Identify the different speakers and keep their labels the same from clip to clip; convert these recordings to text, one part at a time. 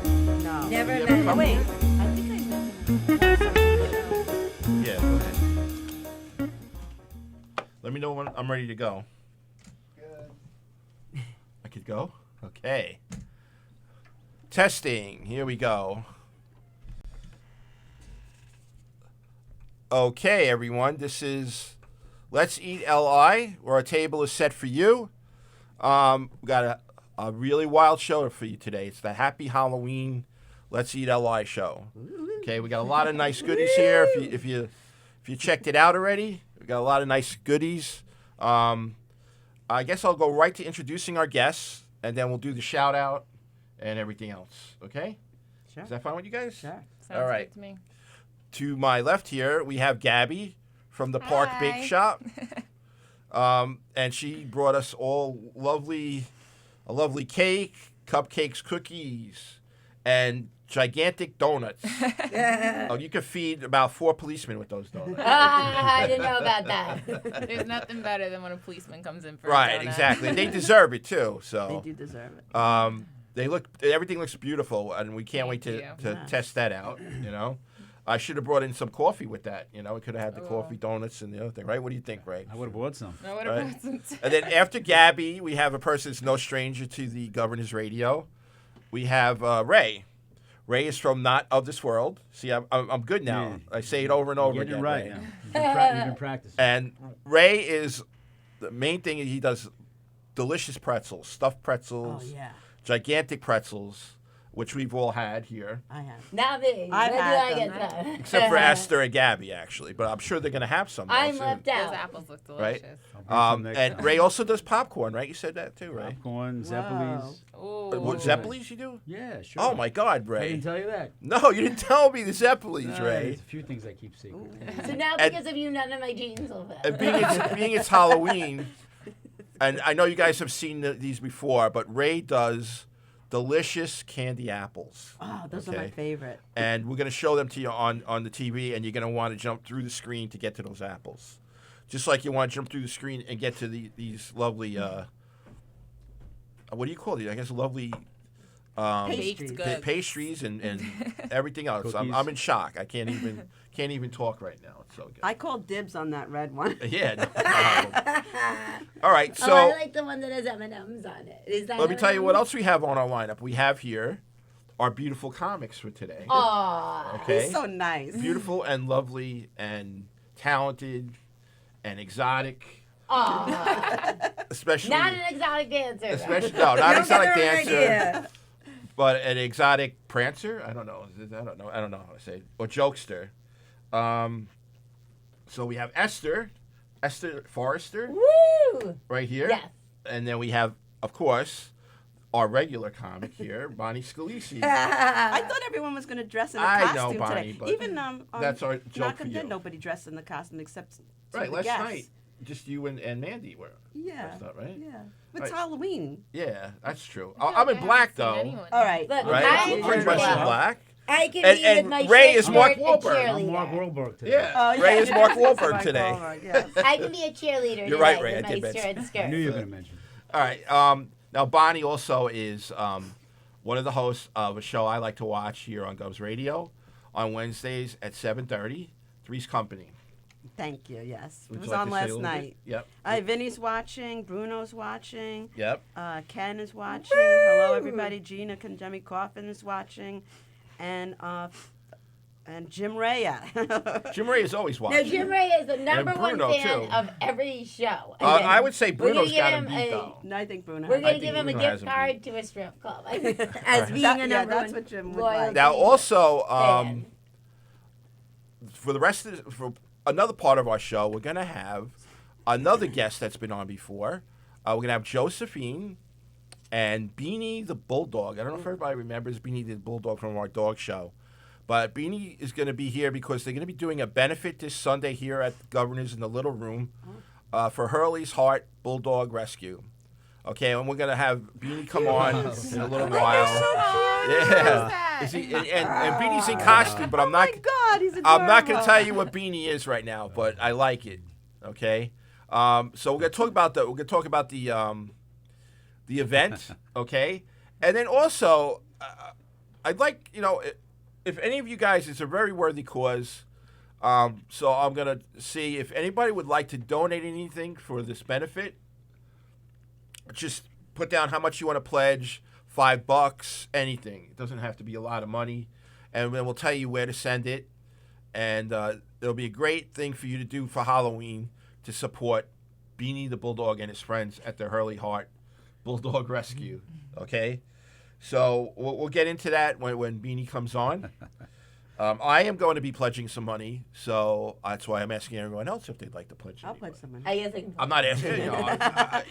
Speaker 1: Oh, wait. I think I met him.
Speaker 2: Yeah, go ahead. Let me know when I'm ready to go. Good. I could go? Okay. Testing. Here we go. Okay, everyone. This is Let's Eat LI, where our table is set for you. We got a really wild show for you today. It's the Happy Halloween Let's Eat LI show. Okay, we got a lot of nice goodies here. If you checked it out already, we got a lot of nice goodies. I guess I'll go right to introducing our guests, and then we'll do the shout out and everything else. Okay?
Speaker 1: Sure.
Speaker 2: Is that fine with you guys?
Speaker 1: Sure.
Speaker 3: Sounds
Speaker 2: All right.
Speaker 3: good to me.
Speaker 2: To my left here, we have Gabby from the Park
Speaker 3: Hi.
Speaker 2: Bake Shop. And she brought us all a lovely cake, cupcakes, cookies, and gigantic donuts. Oh, you could feed about 4 policemen with those donuts.
Speaker 4: I didn't know about that.
Speaker 3: There's nothing better than when a policeman comes in for
Speaker 2: Right,
Speaker 3: a donut.
Speaker 2: exactly. They deserve it too. So
Speaker 1: They do deserve it.
Speaker 2: everything looks beautiful, and we can't wait to
Speaker 1: Nice.
Speaker 2: test that out. You know, I should have brought in some coffee with that. You know, we could have had the coffee, donuts, and the other thing. Right? What do you think, Ray?
Speaker 5: I would have bought some.
Speaker 3: I would
Speaker 2: Right.
Speaker 3: have brought some.
Speaker 2: And then after Gabby, we have a person that's no stranger to the Governor's Radio. We have Ray. Ray is from Not of This World. See, I'm good now.
Speaker 5: Yeah.
Speaker 2: I say it over and over
Speaker 5: You're
Speaker 2: again.
Speaker 5: getting it right.
Speaker 2: Ray.
Speaker 5: Yeah. You've been practicing.
Speaker 2: And Ray is the main thing. He does delicious pretzels, stuffed pretzels,
Speaker 1: Oh, yeah.
Speaker 2: gigantic pretzels, which we've all had here,
Speaker 1: I have.
Speaker 4: Not me.
Speaker 1: I've
Speaker 4: Where
Speaker 1: had
Speaker 4: did I
Speaker 1: them.
Speaker 4: get some?
Speaker 2: except for Esther and Gabby, actually. But I'm sure they're going to have some.
Speaker 4: I'm
Speaker 2: soon.
Speaker 4: left
Speaker 3: Those
Speaker 4: out.
Speaker 3: apples look
Speaker 2: Right.
Speaker 3: delicious.
Speaker 5: I'll bring some next
Speaker 2: And
Speaker 5: time.
Speaker 2: Ray also does popcorn, right? You said that too, Ray.
Speaker 5: Popcorn,
Speaker 1: Whoa.
Speaker 5: Zeppelis.
Speaker 3: Ooh.
Speaker 2: What, Zeppelis you do?
Speaker 5: Yeah, sure.
Speaker 2: Oh, my God,
Speaker 5: I
Speaker 2: Ray.
Speaker 5: didn't tell you that.
Speaker 2: No, you didn't tell me the Zeppelis,
Speaker 5: No,
Speaker 2: Ray.
Speaker 5: There's a few things I keep secret.
Speaker 4: So now
Speaker 2: And-
Speaker 4: because of you, none of my jeans will fit.
Speaker 2: And being it's Halloween, and I know you guys have seen these before, but Ray does delicious candy apples.
Speaker 1: Oh, those are my
Speaker 2: Okay.
Speaker 1: favorite.
Speaker 2: And we're going to show them to you on the TV, and you're going to want to jump through the screen to get to those apples. Just like you want to jump through the screen and get to these lovely, what do you call these? I guess lovely
Speaker 1: Pastries.
Speaker 3: Baked goods.
Speaker 2: pastries and everything else. I'm
Speaker 5: Cookies.
Speaker 2: in shock. I can't even talk right now. It's so good.
Speaker 1: I called dibs on that red one.
Speaker 2: Yeah. No problem. All right. So.
Speaker 4: Oh, I like the one that has M&M's on it. Is that
Speaker 2: Let me tell you what
Speaker 4: M&Ms?
Speaker 2: else we have on our lineup. We have here our beautiful comics for today.
Speaker 4: Aw.
Speaker 2: Okay.
Speaker 1: He's so nice.
Speaker 2: Beautiful and lovely and talented and exotic.
Speaker 4: Aw.
Speaker 2: especially
Speaker 4: Not an exotic dancer.
Speaker 2: especially no, not an exotic dancer, but an exotic prancer. I don't know. I don't know how to say it. Or jokester. So we have Esther Forrester,
Speaker 4: Woo!
Speaker 2: right here.
Speaker 4: Yes.
Speaker 2: And then we have, of course, our regular comic here, Bonnie Scalisi.
Speaker 1: I thought everyone was going to dress in a
Speaker 2: I know,
Speaker 1: costume
Speaker 2: Bonnie,
Speaker 1: today.
Speaker 2: but
Speaker 1: Even
Speaker 2: that's our joke
Speaker 1: not
Speaker 2: for
Speaker 1: content,
Speaker 2: you.
Speaker 1: nobody dressed in the costume except
Speaker 2: Right,
Speaker 1: the
Speaker 2: last
Speaker 1: guests.
Speaker 2: night, just you and Mandy were
Speaker 1: Yeah.
Speaker 2: dressed up, right?
Speaker 1: Yeah. It's
Speaker 2: Right.
Speaker 1: Halloween.
Speaker 2: Yeah, that's true.
Speaker 3: I feel
Speaker 2: I'm
Speaker 3: like
Speaker 2: in
Speaker 3: I
Speaker 2: black,
Speaker 3: haven't seen
Speaker 2: though.
Speaker 3: anyone.
Speaker 1: All right.
Speaker 4: Look,
Speaker 2: Right?
Speaker 4: I
Speaker 2: I'm
Speaker 4: can
Speaker 2: dressed in
Speaker 4: be-
Speaker 2: black.
Speaker 4: I can
Speaker 2: And-
Speaker 4: be
Speaker 2: and
Speaker 4: with my
Speaker 2: Ray
Speaker 4: shirt
Speaker 2: is Mark
Speaker 4: shirt and
Speaker 2: Wahlberg.
Speaker 5: I'm Mark
Speaker 4: cheerleader.
Speaker 5: Wahlberg today.
Speaker 2: Yeah.
Speaker 1: Oh, yeah.
Speaker 2: Ray is Mark
Speaker 1: That's
Speaker 2: Wahlberg
Speaker 1: Mark
Speaker 2: today.
Speaker 1: Wahlberg, yes.
Speaker 4: I can be a cheerleader
Speaker 2: You're
Speaker 4: today
Speaker 2: right, Ray,
Speaker 4: with
Speaker 2: I
Speaker 4: my
Speaker 2: did mention.
Speaker 4: shirt and
Speaker 5: I
Speaker 4: skirt.
Speaker 5: knew you were going to mention it.
Speaker 2: All right. Now, Bonnie also is one of the hosts of a show I like to watch here on Govs Radio on Wednesdays at 7:30, Three's Company.
Speaker 1: Thank you, yes. It
Speaker 2: Would
Speaker 1: was
Speaker 2: you like
Speaker 1: on
Speaker 2: to say a
Speaker 1: last
Speaker 2: little
Speaker 1: night.
Speaker 2: bit? Yep.
Speaker 1: Vinny's watching, Bruno's watching,
Speaker 2: Yep.
Speaker 1: Ken is watching. Hello, everybody. Gina Conjemi Coffin is watching, and Jim Raya.
Speaker 2: Jim Ray is always
Speaker 4: No,
Speaker 2: watching.
Speaker 4: Jim Ray is the number
Speaker 2: Bruno,
Speaker 4: one fan
Speaker 2: too.
Speaker 4: of every show.
Speaker 2: I would say
Speaker 4: We're gonna
Speaker 2: Bruno's
Speaker 4: give
Speaker 2: got him
Speaker 4: him
Speaker 2: beat,
Speaker 4: a-
Speaker 2: though.
Speaker 1: No, I think Bruno.
Speaker 4: We're
Speaker 1: has
Speaker 4: going
Speaker 1: it.
Speaker 4: to give him a
Speaker 2: Bruno
Speaker 4: gift
Speaker 2: has him
Speaker 4: card to a strip club. As being a number
Speaker 1: that's
Speaker 4: one
Speaker 1: what Jim would
Speaker 4: loyalty
Speaker 1: like.
Speaker 2: Now, also,
Speaker 4: fan.
Speaker 2: for the rest of for another part of our show, we're gonna have another guest that's been on before. We're gonna have Josephine and Beanie the Bulldog. I don't know if everybody remembers Beanie the Bulldog from our dog show, but Beanie is gonna be here because they're gonna be doing a benefit this Sunday here at the Governor's in the Little Room for Hurley's Heart Bulldog Rescue. Okay, and we're gonna have Beanie come on in a little while. Yeah, is he, and Beanie's in costume, but I'm not.
Speaker 1: Oh my God, he's
Speaker 2: I'm not going
Speaker 1: adorable.
Speaker 2: to tell you what Beanie is right now, but I like it. Okay, so we're going to talk about the event. Okay, and then also I'd like if any of you guys, it's a very worthy cause. So I'm going to see if anybody would like to donate anything for this benefit. Just put down how much you want to pledge. $5, anything. It doesn't have to be a lot of money, and then we'll tell you where to send it. And it'll be a great thing for you to do for Halloween to support Beanie the Bulldog and his friends at the Hurley Heart Bulldog Rescue. Okay, so we'll get into that when Beanie comes on. I am going to be pledging some money, so that's why I'm asking everyone else if they'd like to pledge.
Speaker 1: I'll
Speaker 2: any
Speaker 1: pledge
Speaker 2: money.
Speaker 1: some money.
Speaker 4: I guess I can.
Speaker 2: I'm not asking.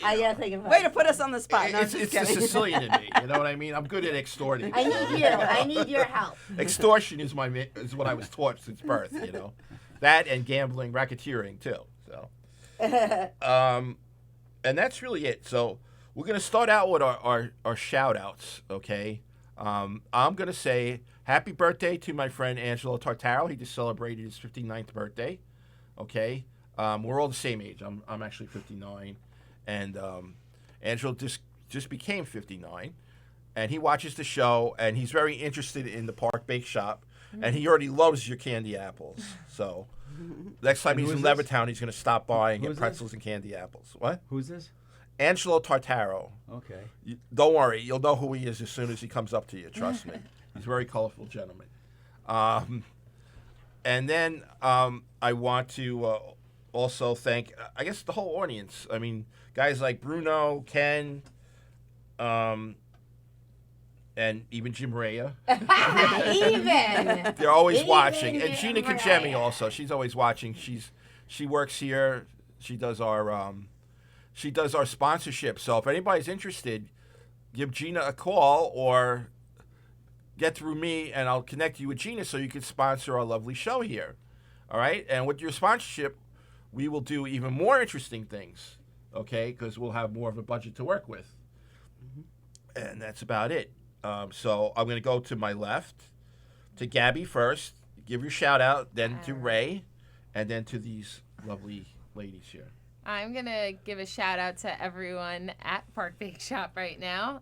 Speaker 4: I guess I can.
Speaker 1: Way to put us on the spot. No,
Speaker 2: It's
Speaker 1: I'm just
Speaker 2: the
Speaker 1: kidding.
Speaker 2: Sicilian in me. You know what I mean? I'm good at extorting.
Speaker 4: I need you. I need your help.
Speaker 2: Extortion is what I was taught since birth. That and gambling, racketeering too. So, and that's really it. So we're gonna start out with our shout outs. Okay, I'm gonna say happy birthday to my friend Angelo Tartaro. He just celebrated his 59th birthday. Okay, we're all the same age. I'm actually 59, and Angelo just became 59, and he watches the show, and he's very interested in the Park Bake Shop, and he already loves your candy apples. So next time
Speaker 5: And
Speaker 2: he's
Speaker 5: who
Speaker 2: in
Speaker 5: is this?
Speaker 2: Levittown, he's going to stop by and
Speaker 5: Who
Speaker 2: get
Speaker 5: is this?
Speaker 2: pretzels and candy apples. What?
Speaker 5: Who's this?
Speaker 2: Angelo Tartaro.
Speaker 5: Okay.
Speaker 2: Don't worry, you'll know who he is as soon as he comes up to you. Trust me. He's a very colorful gentleman. And then I want to also thank, I guess, the whole audience. I mean, guys like Bruno, Ken, and even Jim Raya.
Speaker 4: Even.
Speaker 2: They're always
Speaker 4: Even
Speaker 2: watching. And
Speaker 4: Jim
Speaker 2: Gina Conchemi
Speaker 4: Raya.
Speaker 2: also. She's always watching. She works here. She does our sponsorship. So if anybody's interested, give Gina a call or get through me, and I'll connect you with Gina so you can sponsor our lovely show here. All right? And with your sponsorship, we will do even more interesting things, okay? Because we'll have more of a budget to work with. And that's about it. So I'm going to go to my left, to Gabby first, give your shout out, then to Ray, and then to these lovely ladies here.
Speaker 3: I'm going to give a shout out to everyone at Park Bake Shop right now.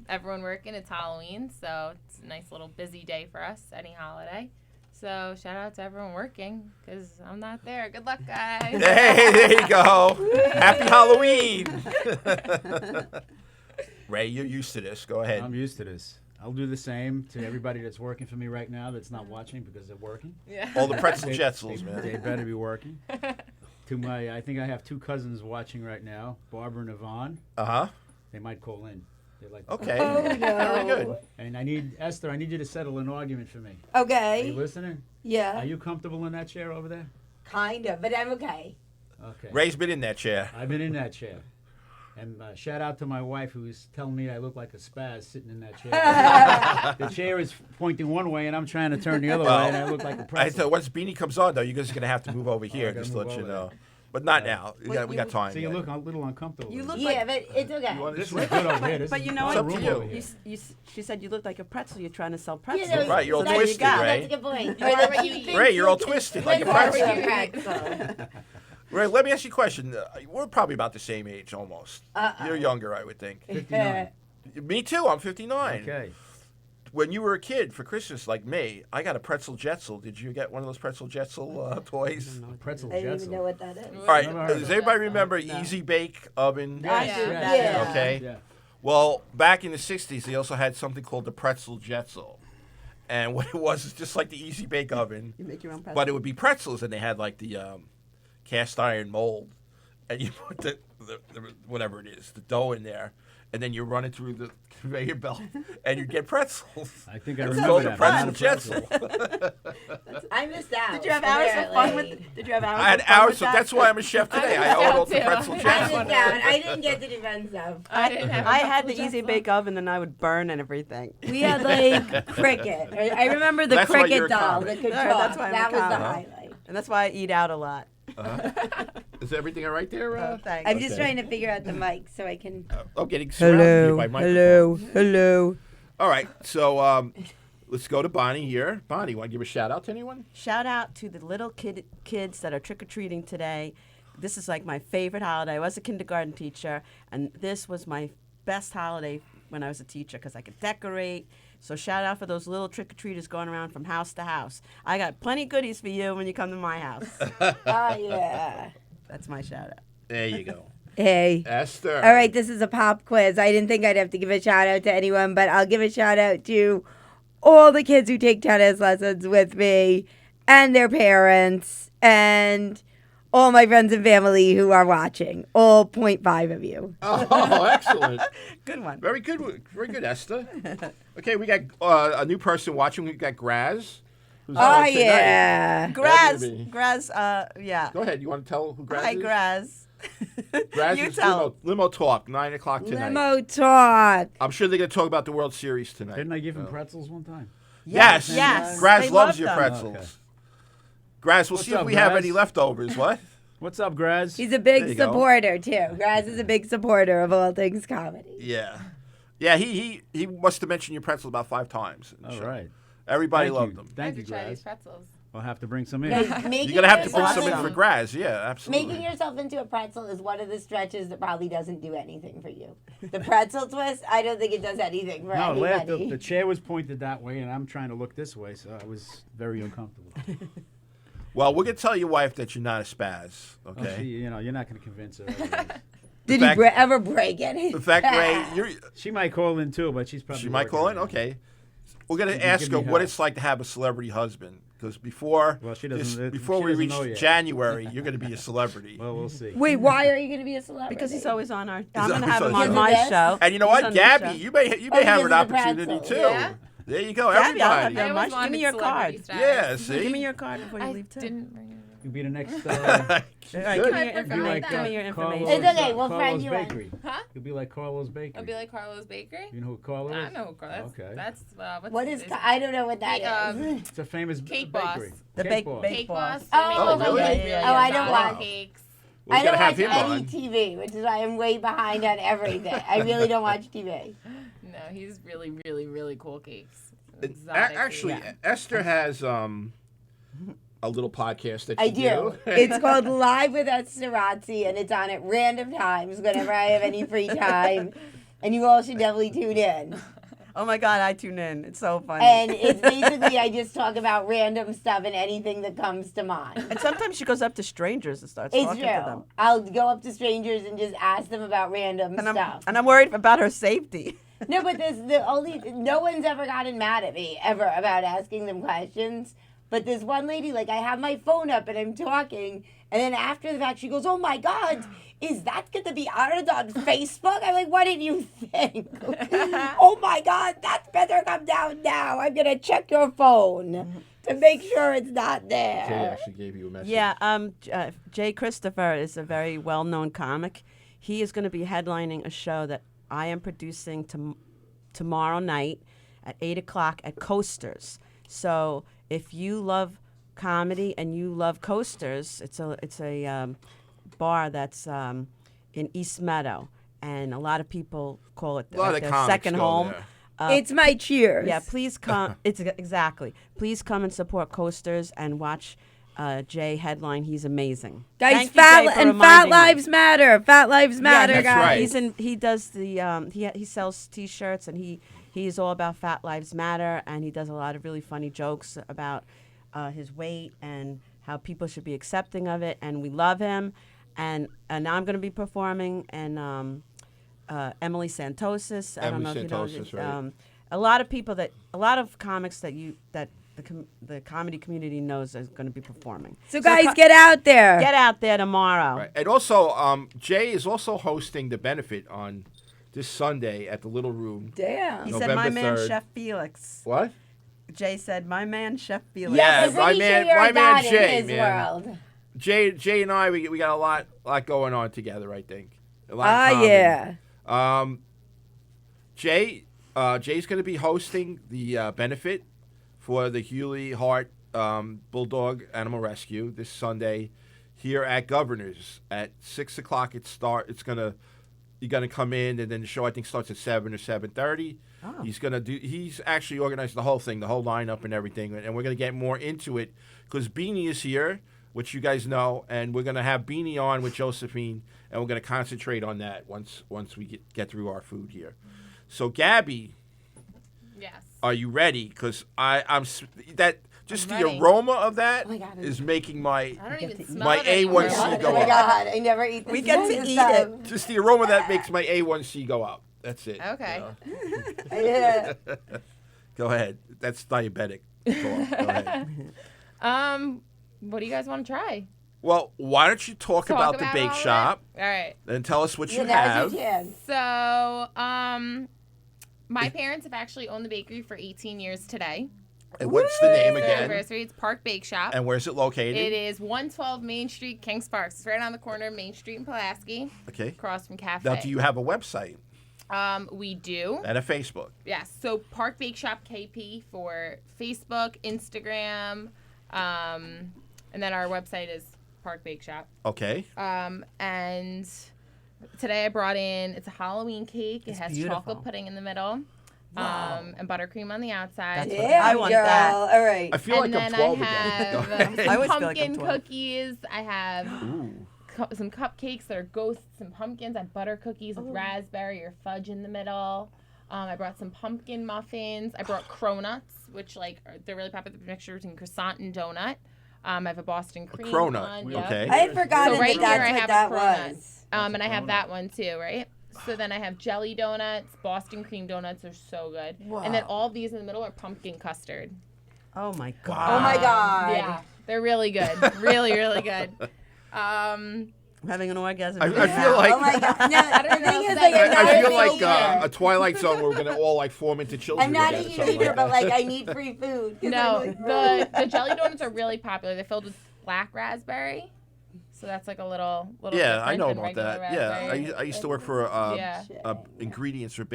Speaker 3: Everyone working, it's Halloween, so it's a nice little busy day for us, any holiday. So shout out to everyone working, because I'm not there. Good luck, guys.
Speaker 2: Hey, there you go. Happy Halloween. Ray, you're used to this. Go ahead.
Speaker 5: I'm used to this. I'll do the same to everybody that's working for me right now that's not watching because they're working.
Speaker 3: Yeah.
Speaker 2: All the pretzel
Speaker 5: They
Speaker 2: jetsels,
Speaker 5: They
Speaker 2: man.
Speaker 5: better be working. to my, I think I have 2 cousins watching right now, Barbara and Yvonne.
Speaker 2: Uh-huh.
Speaker 5: They might call in. They like.
Speaker 2: Okay.
Speaker 4: Oh,
Speaker 2: Very
Speaker 4: no.
Speaker 2: good.
Speaker 5: And I need Esther. I need you to settle an argument for me.
Speaker 4: Okay.
Speaker 5: Are you listening?
Speaker 4: Yeah.
Speaker 5: Are you comfortable in that chair over there?
Speaker 4: Kind of, but I'm okay.
Speaker 5: Okay.
Speaker 2: Ray's been in that chair.
Speaker 5: I've been in that chair. And shout out to my wife who's telling me I look like a spaz sitting in that chair. The chair is pointing one way and I'm trying to turn the other way and I look like a
Speaker 2: I
Speaker 5: pretzel.
Speaker 2: thought once Beanie comes on, though, you guys are going to have to move over here,
Speaker 5: I gotta
Speaker 2: just to
Speaker 5: move
Speaker 2: let you
Speaker 5: over
Speaker 2: know.
Speaker 5: there.
Speaker 2: But not now. We got time.
Speaker 5: So you look a little uncomfortable.
Speaker 1: You look
Speaker 4: Yeah, but it's okay.
Speaker 2: You want
Speaker 5: This
Speaker 2: this
Speaker 5: is good over here. This
Speaker 1: But
Speaker 5: is
Speaker 1: you know
Speaker 5: a
Speaker 2: what?
Speaker 5: room
Speaker 2: It's up to
Speaker 5: over
Speaker 2: you.
Speaker 5: here.
Speaker 1: she said you look like a pretzel. You're trying to sell
Speaker 4: You know,
Speaker 1: pretzels.
Speaker 2: Right, you're all
Speaker 1: so there you
Speaker 2: twisted,
Speaker 1: go.
Speaker 2: Ray.
Speaker 4: That's a good point.
Speaker 3: Barbara, you eat-
Speaker 2: Ray, you're all twisted like a
Speaker 4: Barbara,
Speaker 2: pretzel.
Speaker 4: you pretzel.
Speaker 2: Ray, let me ask you a question. We're probably about the same age, almost. You're younger, I would think.
Speaker 5: 59.
Speaker 2: Me too. I'm 59.
Speaker 5: Okay.
Speaker 2: When you were a kid for Christmas, like me, I got a pretzel jetzel. Did you get one of those pretzel jetzel toys?
Speaker 5: A pretzel
Speaker 4: I don't even know
Speaker 5: jetzel.
Speaker 4: what that is.
Speaker 2: All right.
Speaker 5: Never heard of
Speaker 2: Does
Speaker 5: it.
Speaker 2: anybody remember Easy Bake Oven?
Speaker 1: I
Speaker 3: Yeah.
Speaker 1: do
Speaker 3: Yeah.
Speaker 1: that.
Speaker 4: Yeah.
Speaker 2: Okay.
Speaker 5: Yeah.
Speaker 2: Well, back in the 60s, they also had something called the pretzel jetzel. And what it was is just like the Easy Bake Oven,
Speaker 1: You make your own pretzels.
Speaker 2: but it would be pretzels, and they had like the cast iron mold. And you put the whatever it is, the dough in there, and then you run it through the conveyor belt, and you get pretzels.
Speaker 5: I think I
Speaker 2: It's
Speaker 5: remember
Speaker 2: called
Speaker 5: that.
Speaker 2: the
Speaker 5: but not
Speaker 2: pretzel
Speaker 5: a pretzel.
Speaker 2: jetzel.
Speaker 4: I missed out.
Speaker 1: Did you have hours of fun
Speaker 4: apparently.
Speaker 1: with? Did you have hours?
Speaker 2: I had
Speaker 1: of fun
Speaker 2: hours,
Speaker 1: with
Speaker 2: so
Speaker 1: that?
Speaker 2: that's why I'm a chef today. I owe it all to
Speaker 3: too.
Speaker 2: pretzel
Speaker 4: I
Speaker 2: jetzel.
Speaker 4: missed out. I didn't get to do fun stuff.
Speaker 3: I didn't have.
Speaker 1: I
Speaker 3: a
Speaker 1: had the
Speaker 3: pretzel
Speaker 1: Easy
Speaker 3: jetzel.
Speaker 1: Bake Oven, and I would burn and everything.
Speaker 4: We had like cricket. I remember the
Speaker 2: That's why you're
Speaker 4: cricket
Speaker 2: a
Speaker 4: doll
Speaker 2: comic.
Speaker 4: that could
Speaker 1: All right,
Speaker 4: talk.
Speaker 1: that's why I'm a
Speaker 4: That was the
Speaker 1: comic.
Speaker 4: highlight.
Speaker 1: And that's why I eat out a lot.
Speaker 2: Is everything all right there?
Speaker 1: Oh, thanks.
Speaker 4: I'm just
Speaker 2: Okay.
Speaker 4: trying to figure out the mic so I can.
Speaker 2: I'm getting surrounded here by microphones.
Speaker 1: hello.
Speaker 2: All right, so let's go to Bonnie here. Bonnie, want to give a shout out to anyone?
Speaker 1: Shout out to the little kids that are trick or treating today. This is like my favorite holiday. I was a kindergarten teacher, and this was my best holiday when I was a teacher because I could decorate. So shout out for those little trick or treaters going around from house to house. I got plenty of goodies for you when you come to my house.
Speaker 4: Oh yeah.
Speaker 1: That's my shout out.
Speaker 2: There you go.
Speaker 4: Hey.
Speaker 2: Esther.
Speaker 4: All right, this is a pop quiz. I didn't think I'd have to give a shout out to anyone, but I'll give a shout out to all the kids who take tennis lessons with me and their parents and all my friends and family who are watching. All 0.5 of you.
Speaker 2: Oh, excellent.
Speaker 1: Good one.
Speaker 2: Very good, Esther. Okay, we got a new person watching. We got Graz. Who's
Speaker 4: Oh
Speaker 2: on tonight.
Speaker 4: yeah.
Speaker 1: Graz,
Speaker 2: That'd be-
Speaker 1: Graz, yeah.
Speaker 2: Go ahead. You want to tell who Graz
Speaker 1: Hi,
Speaker 2: is?
Speaker 1: Graz.
Speaker 2: Graz
Speaker 1: You
Speaker 2: is
Speaker 1: tell.
Speaker 2: limo Talk, 9 o'clock tonight.
Speaker 4: Limo talk.
Speaker 2: I'm sure they're going to talk about the World Series tonight.
Speaker 5: Didn't I give him pretzels one time?
Speaker 2: Yes.
Speaker 1: Yes.
Speaker 2: Graz
Speaker 1: They
Speaker 2: loves
Speaker 1: love
Speaker 2: your
Speaker 1: them.
Speaker 2: pretzels.
Speaker 5: Okay.
Speaker 2: Graz, we'll
Speaker 5: What's
Speaker 2: see if
Speaker 5: up,
Speaker 2: we have
Speaker 5: Graz?
Speaker 2: any leftovers. What?
Speaker 5: What's up, Graz?
Speaker 4: He's a
Speaker 2: There you
Speaker 4: big
Speaker 2: go.
Speaker 4: supporter too. Graz is a big supporter of all things comedy.
Speaker 2: Yeah. Yeah, he must have mentioned your pretzel about 5 times. in the
Speaker 5: All
Speaker 2: show.
Speaker 5: right.
Speaker 2: Everybody
Speaker 5: Thank
Speaker 2: loved
Speaker 5: you.
Speaker 2: them.
Speaker 3: I have
Speaker 5: Thank you,
Speaker 3: to try these
Speaker 5: Graz.
Speaker 3: pretzels.
Speaker 5: I'll have to bring some in.
Speaker 4: Making
Speaker 2: You're going to have to bring
Speaker 4: yourself
Speaker 2: some in
Speaker 1: Awesome.
Speaker 2: for Graz. Yeah, absolutely.
Speaker 4: Making yourself into a pretzel is one of the stretches that probably doesn't do anything for you. The pretzel twist, I don't think it does anything for
Speaker 5: No,
Speaker 4: anybody.
Speaker 5: the chair was pointed that way, and I'm trying to look this way, so I was very uncomfortable.
Speaker 2: Well, we're going to tell your wife that you're not a spaz,
Speaker 5: Well,
Speaker 2: okay?
Speaker 5: she, you're not going to convince her. otherwise.
Speaker 4: Did
Speaker 2: fact-
Speaker 4: he ever break anything?
Speaker 2: In fact, Ray,
Speaker 5: She might call in too, but she's probably.
Speaker 2: she might call in?
Speaker 5: working right now.
Speaker 2: Okay. We're going
Speaker 5: You
Speaker 2: to
Speaker 5: can
Speaker 2: ask
Speaker 5: give
Speaker 2: her
Speaker 5: me
Speaker 2: what
Speaker 5: her.
Speaker 2: it's like to have a celebrity husband. Because before,
Speaker 5: Well, she doesn't-
Speaker 2: before
Speaker 5: she
Speaker 2: we
Speaker 5: doesn't
Speaker 2: reach
Speaker 5: know yet.
Speaker 2: January, you're going to be a celebrity.
Speaker 5: Well, we'll see.
Speaker 4: Wait, why are you going to be a celebrity?
Speaker 1: Because he's always on our. I'm
Speaker 2: always
Speaker 1: going to have him
Speaker 2: on
Speaker 1: on
Speaker 2: the
Speaker 1: my
Speaker 4: show.
Speaker 1: show.
Speaker 2: And you know
Speaker 1: He's
Speaker 2: what,
Speaker 1: on this
Speaker 2: Gabby,
Speaker 1: show.
Speaker 2: you may have
Speaker 4: because
Speaker 2: an
Speaker 4: of the
Speaker 2: opportunity
Speaker 4: pretzel.
Speaker 2: too.
Speaker 3: Yeah?
Speaker 2: There you go,
Speaker 1: Gabby, I'll have
Speaker 2: everybody.
Speaker 1: that
Speaker 3: I
Speaker 1: much.
Speaker 3: always wanted
Speaker 1: Give me your
Speaker 3: celebrity
Speaker 1: card.
Speaker 3: status.
Speaker 2: Yeah, see.
Speaker 1: Give me your card before you
Speaker 3: I
Speaker 1: leave too.
Speaker 3: didn't bring it.
Speaker 5: You'll be the next.
Speaker 1: All right,
Speaker 2: Good.
Speaker 1: give me your
Speaker 3: I forgot
Speaker 1: information.
Speaker 3: that.
Speaker 1: Give me your information.
Speaker 4: It's okay, we'll
Speaker 5: Carlos
Speaker 4: friend you in.
Speaker 5: Bakery.
Speaker 3: Huh?
Speaker 5: You'll be like Carlos Bakery.
Speaker 3: I'll be like Carlos Bakery.
Speaker 5: You know who Carlos
Speaker 3: I
Speaker 5: is?
Speaker 3: know Carlos.
Speaker 5: Okay.
Speaker 3: That's what's
Speaker 4: What is?
Speaker 3: his-
Speaker 4: I don't know what that is.
Speaker 3: Cake,
Speaker 5: It's a famous
Speaker 3: Cake
Speaker 5: bakery.
Speaker 3: Boss.
Speaker 1: The
Speaker 5: Cake
Speaker 1: bake-
Speaker 5: Boss.
Speaker 1: bake-
Speaker 3: Cake
Speaker 1: Boss.
Speaker 3: Boss.
Speaker 4: Oh,
Speaker 3: They make
Speaker 2: really?
Speaker 3: really
Speaker 4: Oh, I don't
Speaker 3: solid
Speaker 4: watch.
Speaker 3: cakes.
Speaker 2: Well,
Speaker 4: I
Speaker 2: we
Speaker 4: don't
Speaker 2: gotta have
Speaker 4: watch
Speaker 2: him
Speaker 4: any
Speaker 2: on.
Speaker 4: TV, which is why I'm way behind on everything. I really don't watch TV.
Speaker 3: No, he's really, really, really cool cakes.
Speaker 2: A-
Speaker 3: Exotic
Speaker 2: Actually,
Speaker 3: cakes.
Speaker 2: Esther has a little podcast that
Speaker 4: I
Speaker 2: you
Speaker 4: do. It's called Live with Esther Razzi, and it's on at random times whenever I have any free time. And you all should definitely tune in.
Speaker 1: Oh my God, I tune in. It's so funny.
Speaker 4: And it's basically I just talk about random stuff and anything that comes to mind.
Speaker 1: And sometimes she goes up to strangers and starts
Speaker 4: It's
Speaker 1: talking
Speaker 4: true.
Speaker 1: to them.
Speaker 4: I'll go up to strangers and just ask them about random
Speaker 1: And
Speaker 4: stuff.
Speaker 1: I'm worried about her safety.
Speaker 4: No, but no one's ever gotten mad at me ever about asking them questions. But this one lady, like, I have my phone up and I'm talking, and then after the fact, she goes, "Oh my God, is that going to be honored on Facebook?" I'm like, "What did you think?" "Oh my God, that better come down now. I'm going to check your phone to make sure it's not there."
Speaker 2: Jay actually gave you a message.
Speaker 1: Yeah, Jay Christopher is a very well-known comic. He is going to be headlining a show that I am producing tomorrow night at 8 o'clock at Coasters. So if you love comedy and you love Coasters, it's a bar that's in East Meadow, and a lot of people call it
Speaker 2: A lot of
Speaker 1: their
Speaker 2: comics
Speaker 1: second
Speaker 2: go
Speaker 1: home.
Speaker 2: there.
Speaker 4: It's my cheers.
Speaker 1: Yeah, please come. Exactly. Please come and support Coasters and watch Jay headline. He's amazing.
Speaker 4: Guys,
Speaker 1: Thank you, Jay, for
Speaker 4: Fat
Speaker 1: reminding me.
Speaker 4: Lives Matter. Fat Lives Matter,
Speaker 2: that's
Speaker 4: guys.
Speaker 2: right.
Speaker 1: He does the he sells T-shirts, and he's all about Fat Lives Matter, and he does a lot of really funny jokes about his weight and how people should be accepting of it, and we love him. And now I'm going to be performing, and Emily Santosis. I don't know if you know.
Speaker 2: Santosis, right.
Speaker 1: A lot of comics that the comedy community knows is going to be performing.
Speaker 4: So guys, get out there.
Speaker 1: Get out there tomorrow.
Speaker 2: Right. And also, Jay is also hosting the benefit on this Sunday at the Little Room.
Speaker 4: Damn.
Speaker 1: He said, "My
Speaker 2: November
Speaker 1: man,
Speaker 2: 3rd.
Speaker 1: Chef Felix."
Speaker 2: What?
Speaker 1: Jay said, "My man, Chef Felix."
Speaker 2: Yeah,
Speaker 4: I'm
Speaker 2: my
Speaker 4: pretty
Speaker 2: man-
Speaker 4: sure you're
Speaker 2: my
Speaker 4: a
Speaker 2: man
Speaker 4: god
Speaker 2: Jay,
Speaker 4: in his
Speaker 2: man.
Speaker 4: world.
Speaker 2: Jay and I, we got a lot going on together, I think. A lot in common.
Speaker 4: Yeah.
Speaker 2: Jay's going to be hosting the benefit for the Hewley Hart Bulldog Animal Rescue this Sunday here at Governor's at 6 o'clock. You're gonna come in, and then the show I think starts at 7 or 7:30.
Speaker 1: Oh.
Speaker 2: He's actually organized the whole thing, the whole lineup and everything, and we're gonna get more into it because Beanie is here, which you guys know, and we're gonna have Beanie on with Josephine, and we're gonna concentrate on that once we get through our food here. So Gabby,
Speaker 3: Yes.
Speaker 2: are you ready? Because just
Speaker 3: I'm
Speaker 2: the
Speaker 3: ready.
Speaker 2: aroma of that
Speaker 4: Oh my God.
Speaker 2: is making my
Speaker 3: I don't even smell
Speaker 2: my
Speaker 3: it anymore.
Speaker 2: A1C go
Speaker 4: Oh my
Speaker 2: up.
Speaker 4: God, I never eat this.
Speaker 1: We get to
Speaker 4: kind of
Speaker 1: eat
Speaker 4: stuff.
Speaker 1: it.
Speaker 2: Just the aroma that makes my A1C go up. That's it.
Speaker 3: Okay.
Speaker 4: Yeah.
Speaker 2: Go ahead. That's diabetic. Go ahead.
Speaker 3: What do you guys want to try?
Speaker 2: Well, why don't you talk about the bake
Speaker 3: all of it?
Speaker 2: shop
Speaker 3: All right.
Speaker 2: and tell us what you
Speaker 4: Now's
Speaker 2: have.
Speaker 4: your chance.
Speaker 3: So, my parents have actually owned the bakery for 18 years today.
Speaker 2: And what's the name
Speaker 3: Their
Speaker 2: again?
Speaker 3: anniversary. It's Park Bake Shop.
Speaker 2: And where's it located?
Speaker 3: It is 112 Main Street, Kings Park. It's right on the corner of Main Street and Pulaski,
Speaker 2: Okay.
Speaker 3: across from Cafe.
Speaker 2: Now, do you have a website
Speaker 3: We do.
Speaker 2: and a Facebook?
Speaker 3: Yes. So Park Bake Shop KP for Facebook, Instagram, and then our website is Park Bake Shop.
Speaker 2: Okay.
Speaker 3: And today I brought in, it's a Halloween cake.
Speaker 1: It's
Speaker 3: It has
Speaker 1: beautiful.
Speaker 3: chocolate pudding in the middle, and buttercream on the outside.
Speaker 1: That's
Speaker 4: Damn,
Speaker 1: I want
Speaker 4: girl.
Speaker 1: that.
Speaker 4: All right.
Speaker 2: I feel
Speaker 3: And
Speaker 2: like I'm
Speaker 3: then
Speaker 2: 12
Speaker 3: I
Speaker 2: again. Go
Speaker 3: have
Speaker 2: ahead.
Speaker 1: I always
Speaker 3: some
Speaker 1: feel like I'm
Speaker 3: pumpkin
Speaker 1: 12.
Speaker 3: cookies. I have
Speaker 2: Ooh.
Speaker 3: some cupcakes that are ghosts and pumpkins. I have butter cookies with raspberry or fudge in the middle. I brought some pumpkin muffins. I brought cronuts, which they're really popular. The mixture between croissant and donut. I have a Boston cream
Speaker 2: cronut,
Speaker 3: one.
Speaker 2: okay.
Speaker 4: I had forgotten
Speaker 3: So right
Speaker 4: that
Speaker 3: here I
Speaker 4: that's
Speaker 3: have
Speaker 4: what
Speaker 3: a
Speaker 4: that
Speaker 3: cronut.
Speaker 4: was.
Speaker 3: And I have that one too, right? So then I have jelly donuts. Boston cream donuts are so good. And then all of these in the middle are pumpkin custard.
Speaker 1: Oh my
Speaker 4: Oh
Speaker 1: God.
Speaker 4: my God.
Speaker 3: Yeah, they're really good. Really, really good.
Speaker 1: I'm having an orgasm.
Speaker 2: I
Speaker 1: in my
Speaker 2: feel
Speaker 1: mouth.
Speaker 2: like
Speaker 4: Oh my God. No,
Speaker 3: I don't
Speaker 4: the
Speaker 3: know
Speaker 4: thing
Speaker 3: if
Speaker 4: is,
Speaker 3: that-
Speaker 4: like, I'm not
Speaker 2: I
Speaker 4: a
Speaker 2: feel
Speaker 4: big
Speaker 2: like
Speaker 4: eater.
Speaker 2: a Twilight Zone where we're gonna all like form into children.
Speaker 4: I'm not a
Speaker 2: again,
Speaker 4: huge
Speaker 2: something
Speaker 4: eater,
Speaker 2: like
Speaker 4: but
Speaker 2: that.
Speaker 4: like I need free food. 'Cause
Speaker 3: No,
Speaker 4: I'm like,
Speaker 3: the jelly donuts are really popular. They're filled with black raspberry. So that's like a little
Speaker 2: Yeah, I
Speaker 3: different
Speaker 2: know
Speaker 3: than
Speaker 2: about
Speaker 3: regular
Speaker 2: that. Yeah,
Speaker 3: raspberry.
Speaker 2: I used to work for
Speaker 3: Yeah.
Speaker 2: ingredients for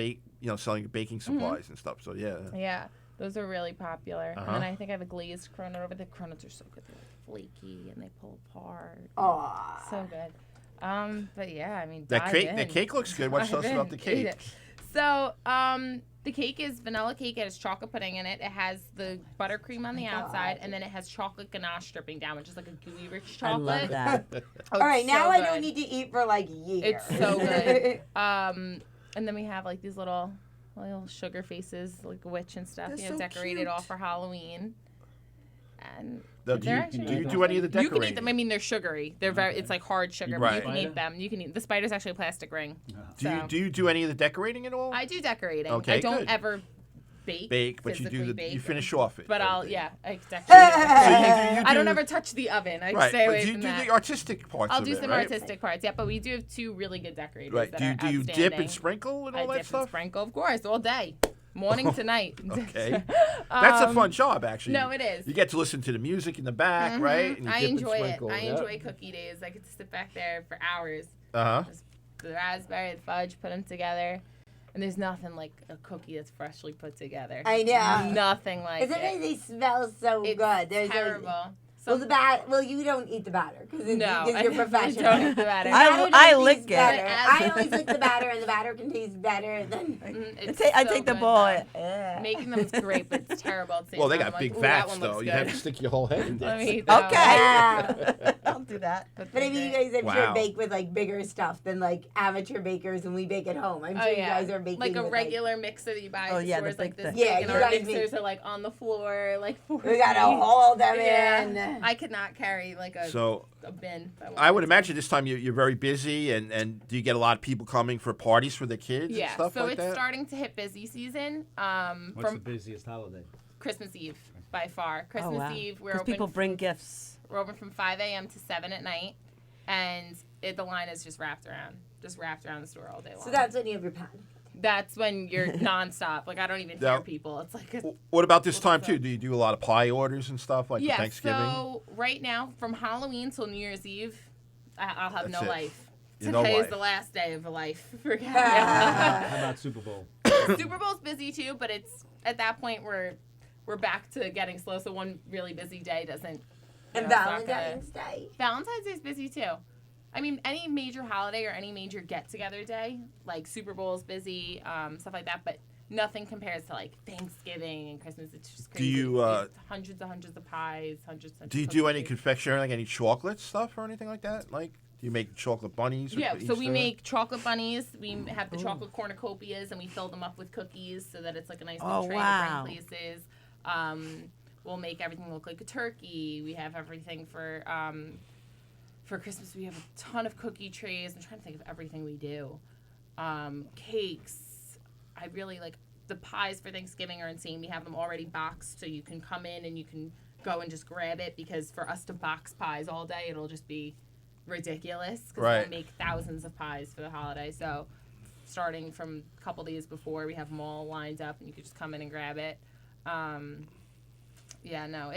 Speaker 2: selling baking supplies and stuff. So yeah.
Speaker 3: Yeah, those are really popular.
Speaker 2: Uh-huh.
Speaker 3: And then I think I have a glazed cronut over. The cronuts are so good. They're flaky and they pull apart.
Speaker 4: Aw.
Speaker 3: So good. But yeah, I mean,
Speaker 2: That
Speaker 3: dive
Speaker 2: cake,
Speaker 3: in.
Speaker 2: the cake looks good. What's
Speaker 3: Dive
Speaker 2: us about
Speaker 3: in.
Speaker 2: the
Speaker 3: Eat
Speaker 2: cake?
Speaker 3: it. So, the cake is vanilla cake. It has chocolate pudding in it. It has the buttercream on the outside, and then it has chocolate ganache dripping down, which is like a gooey rich
Speaker 1: I
Speaker 3: chocolate.
Speaker 1: love that.
Speaker 3: Oh,
Speaker 4: All right,
Speaker 3: it's
Speaker 4: now
Speaker 3: so
Speaker 4: I
Speaker 3: good.
Speaker 4: don't need to eat for like years.
Speaker 3: It's so good. And then we have like these little sugar faces, like a witch and stuff,
Speaker 1: They're so
Speaker 3: decorated
Speaker 1: cute.
Speaker 3: all for Halloween. And
Speaker 2: Now,
Speaker 3: they're
Speaker 2: do
Speaker 3: actually
Speaker 2: you
Speaker 3: really
Speaker 2: do any of the
Speaker 3: You
Speaker 2: decorating?
Speaker 3: can eat them. I mean, they're sugary. They're very. It's like hard sugar, but
Speaker 2: Right.
Speaker 3: you can eat them. You can eat. The spider's actually a plastic ring.
Speaker 2: Do you do any of the decorating at all?
Speaker 3: I do decorating.
Speaker 2: Okay,
Speaker 3: I don't
Speaker 2: good.
Speaker 3: ever bake.
Speaker 2: but you
Speaker 3: physically
Speaker 2: do
Speaker 3: bake.
Speaker 2: you finish off it.
Speaker 3: But I'll
Speaker 2: everything.
Speaker 3: I decorate.
Speaker 2: So you
Speaker 3: I don't
Speaker 2: do-
Speaker 3: ever touch the oven. I
Speaker 2: Right,
Speaker 3: stay
Speaker 2: but
Speaker 3: away
Speaker 2: you
Speaker 3: from
Speaker 2: do
Speaker 3: that.
Speaker 2: the artistic parts
Speaker 3: I'll
Speaker 2: of
Speaker 3: do
Speaker 2: it,
Speaker 3: some
Speaker 2: right?
Speaker 3: artistic parts, yeah. But we do have 2 really good decorators
Speaker 2: Right.
Speaker 3: that
Speaker 2: Do
Speaker 3: are
Speaker 2: you dip
Speaker 3: outstanding.
Speaker 2: and sprinkle and all
Speaker 3: I
Speaker 2: that
Speaker 3: dip and
Speaker 2: stuff?
Speaker 3: sprinkle, of course, all day, morning to night.
Speaker 2: Okay. That's a fun job, actually.
Speaker 3: No, it is.
Speaker 2: You get to listen to the music in the back, right? And you
Speaker 3: I
Speaker 2: dip and
Speaker 3: enjoy it.
Speaker 2: sprinkle.
Speaker 3: I
Speaker 2: yeah.
Speaker 3: enjoy cookie days. I get to sit back there for hours.
Speaker 2: Uh-huh.
Speaker 3: Just the raspberry, the fudge, put them together. And there's nothing like a cookie that's freshly put together.
Speaker 4: I know.
Speaker 3: Nothing like
Speaker 4: Isn't
Speaker 3: it.
Speaker 4: it? They smell so
Speaker 3: It's
Speaker 4: good. There's
Speaker 3: terrible.
Speaker 4: Well, you don't eat the batter because
Speaker 3: No,
Speaker 4: you're
Speaker 3: I
Speaker 4: professional.
Speaker 3: don't eat the batter.
Speaker 4: The batter
Speaker 1: I
Speaker 4: doesn't
Speaker 1: lick
Speaker 4: taste
Speaker 1: it.
Speaker 4: better.
Speaker 3: But
Speaker 4: I always lick the batter, and the batter can taste better than.
Speaker 1: I
Speaker 3: so
Speaker 1: take the
Speaker 3: good,
Speaker 1: ball.
Speaker 3: though.
Speaker 1: Yeah.
Speaker 3: Making them is great, but it's terrible at the same
Speaker 2: Well, they
Speaker 3: time.
Speaker 2: got
Speaker 3: I'm
Speaker 2: big
Speaker 3: like, "Ooh, that
Speaker 2: vats,
Speaker 3: one
Speaker 2: though.
Speaker 3: looks
Speaker 2: You have
Speaker 3: good."
Speaker 2: to stick your whole head in
Speaker 3: Let
Speaker 2: there.
Speaker 3: me eat that
Speaker 1: Okay.
Speaker 3: one.
Speaker 1: I'll do that.
Speaker 4: But I mean, you guys, I'm
Speaker 2: Wow.
Speaker 4: sure bake with like bigger stuff than like amateur bakers, and we bake at home. I'm sure you guys are baking
Speaker 3: like a
Speaker 4: with,
Speaker 3: regular mixer that you buy
Speaker 1: Oh,
Speaker 3: at the
Speaker 1: yeah, the
Speaker 3: stores, like
Speaker 1: big
Speaker 3: this
Speaker 1: thing.
Speaker 3: big,
Speaker 4: Yeah,
Speaker 3: and
Speaker 4: you
Speaker 3: our
Speaker 4: guys
Speaker 3: mixers are like on the floor, like 40.
Speaker 4: We gotta hold them
Speaker 3: Yeah,
Speaker 4: in.
Speaker 3: I could not carry like
Speaker 2: So
Speaker 3: a bin.
Speaker 2: I would imagine this time you're very busy, and do you get a lot of people coming for parties for their kids and
Speaker 3: Yeah,
Speaker 2: stuff
Speaker 3: so
Speaker 2: like
Speaker 3: it's
Speaker 2: that?
Speaker 3: starting to hit busy season.
Speaker 5: What's the
Speaker 3: From
Speaker 5: busiest holiday?
Speaker 3: Christmas Eve by far. Christmas
Speaker 1: wow.
Speaker 3: Eve we're
Speaker 1: Because
Speaker 3: open.
Speaker 1: people bring gifts.
Speaker 3: We're open from 5 a.m. to 7 at night, and the line is just wrapped around the store all day long.
Speaker 4: So that's when you have your panic.
Speaker 3: That's when you're nonstop. Like I don't even
Speaker 2: Yeah.
Speaker 3: hear people. It's like
Speaker 2: What about this time
Speaker 3: What's
Speaker 2: too?
Speaker 3: up?
Speaker 2: Do you do a lot of pie orders and stuff like for
Speaker 3: yeah.
Speaker 2: Thanksgiving?
Speaker 3: So right now, from Halloween till New Year's Eve, I'll have
Speaker 2: That's
Speaker 3: no
Speaker 2: it.
Speaker 3: life.
Speaker 2: You know
Speaker 3: Today is
Speaker 2: life.
Speaker 3: the last day of a life. Forget
Speaker 5: How about Super Bowl?
Speaker 3: it. Super Bowl's busy too, but it's at that point we're back to getting slow. So one really busy day doesn't.
Speaker 4: And
Speaker 3: it's not
Speaker 4: Valentine's Day.
Speaker 3: Valentine's Day's busy too. I mean, any major holiday or any major get-together day, like Super Bowl's busy, stuff like that, but nothing compares to like Thanksgiving and Christmas. It's just crazy.
Speaker 2: you,
Speaker 3: We have hundreds of pies, hundreds.
Speaker 2: Do you do any
Speaker 3: cookies.
Speaker 2: confectionery, like any chocolate stuff or anything like that? Like, do you make chocolate bunnies?
Speaker 3: Yeah,
Speaker 2: for
Speaker 3: so we
Speaker 2: Easter?
Speaker 3: make chocolate bunnies. We have the chocolate cornucopias, and we fill them up with cookies so that it's like a nice little
Speaker 1: Oh,
Speaker 3: tray
Speaker 1: wow.
Speaker 3: to bring places. We'll make everything look like a turkey. We have everything for Christmas. We have a ton of cookie trays. I'm trying to think of everything we do. Cakes. I really like the pies for Thanksgiving are insane. We have them already boxed, so you can come in and you can go and just grab it. Because for us to box pies all day, it'll just be ridiculous. Because
Speaker 2: Right.
Speaker 3: we'll make thousands of pies for the holiday. So starting from a couple days before, we have them all lined up, and you can just come in and grab it. Yeah, no,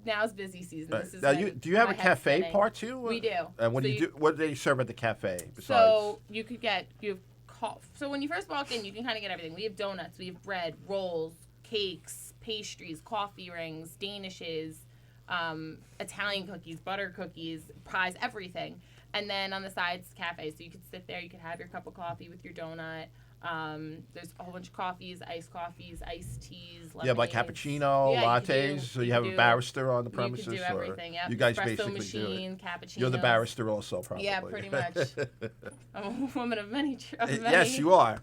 Speaker 3: now's busy season. This is
Speaker 2: Now,
Speaker 3: when
Speaker 2: do you have
Speaker 3: my
Speaker 2: a
Speaker 3: head's
Speaker 2: cafe
Speaker 3: spinning.
Speaker 2: part too?
Speaker 3: We do.
Speaker 2: And what
Speaker 3: So
Speaker 2: do you do? What do they serve at the cafe besides?
Speaker 3: So you have so when you first walk in, you can kind of get everything. We have donuts, we have bread, rolls, cakes, pastries, coffee rings, danishes, Italian cookies, butter cookies, pies, everything. And then on the sides, cafe. So you could sit there, you could have your cup of coffee with your donut. There's a whole bunch of coffees, iced teas,
Speaker 2: you have like
Speaker 3: lemonades.
Speaker 2: cappuccino,
Speaker 3: Yeah, you can
Speaker 2: lattes.
Speaker 3: do-
Speaker 2: So
Speaker 3: you
Speaker 2: you
Speaker 3: can
Speaker 2: have a
Speaker 3: do-
Speaker 2: barrister on the
Speaker 3: You
Speaker 2: premises,
Speaker 3: can do
Speaker 2: or
Speaker 3: everything. Yep.
Speaker 2: you guys
Speaker 3: Espresso
Speaker 2: basically
Speaker 3: machine,
Speaker 2: do it.
Speaker 3: cappuccino.
Speaker 2: You're the barrister also, probably.
Speaker 3: Yeah, pretty much. I'm a woman of many.
Speaker 2: Yes, you are.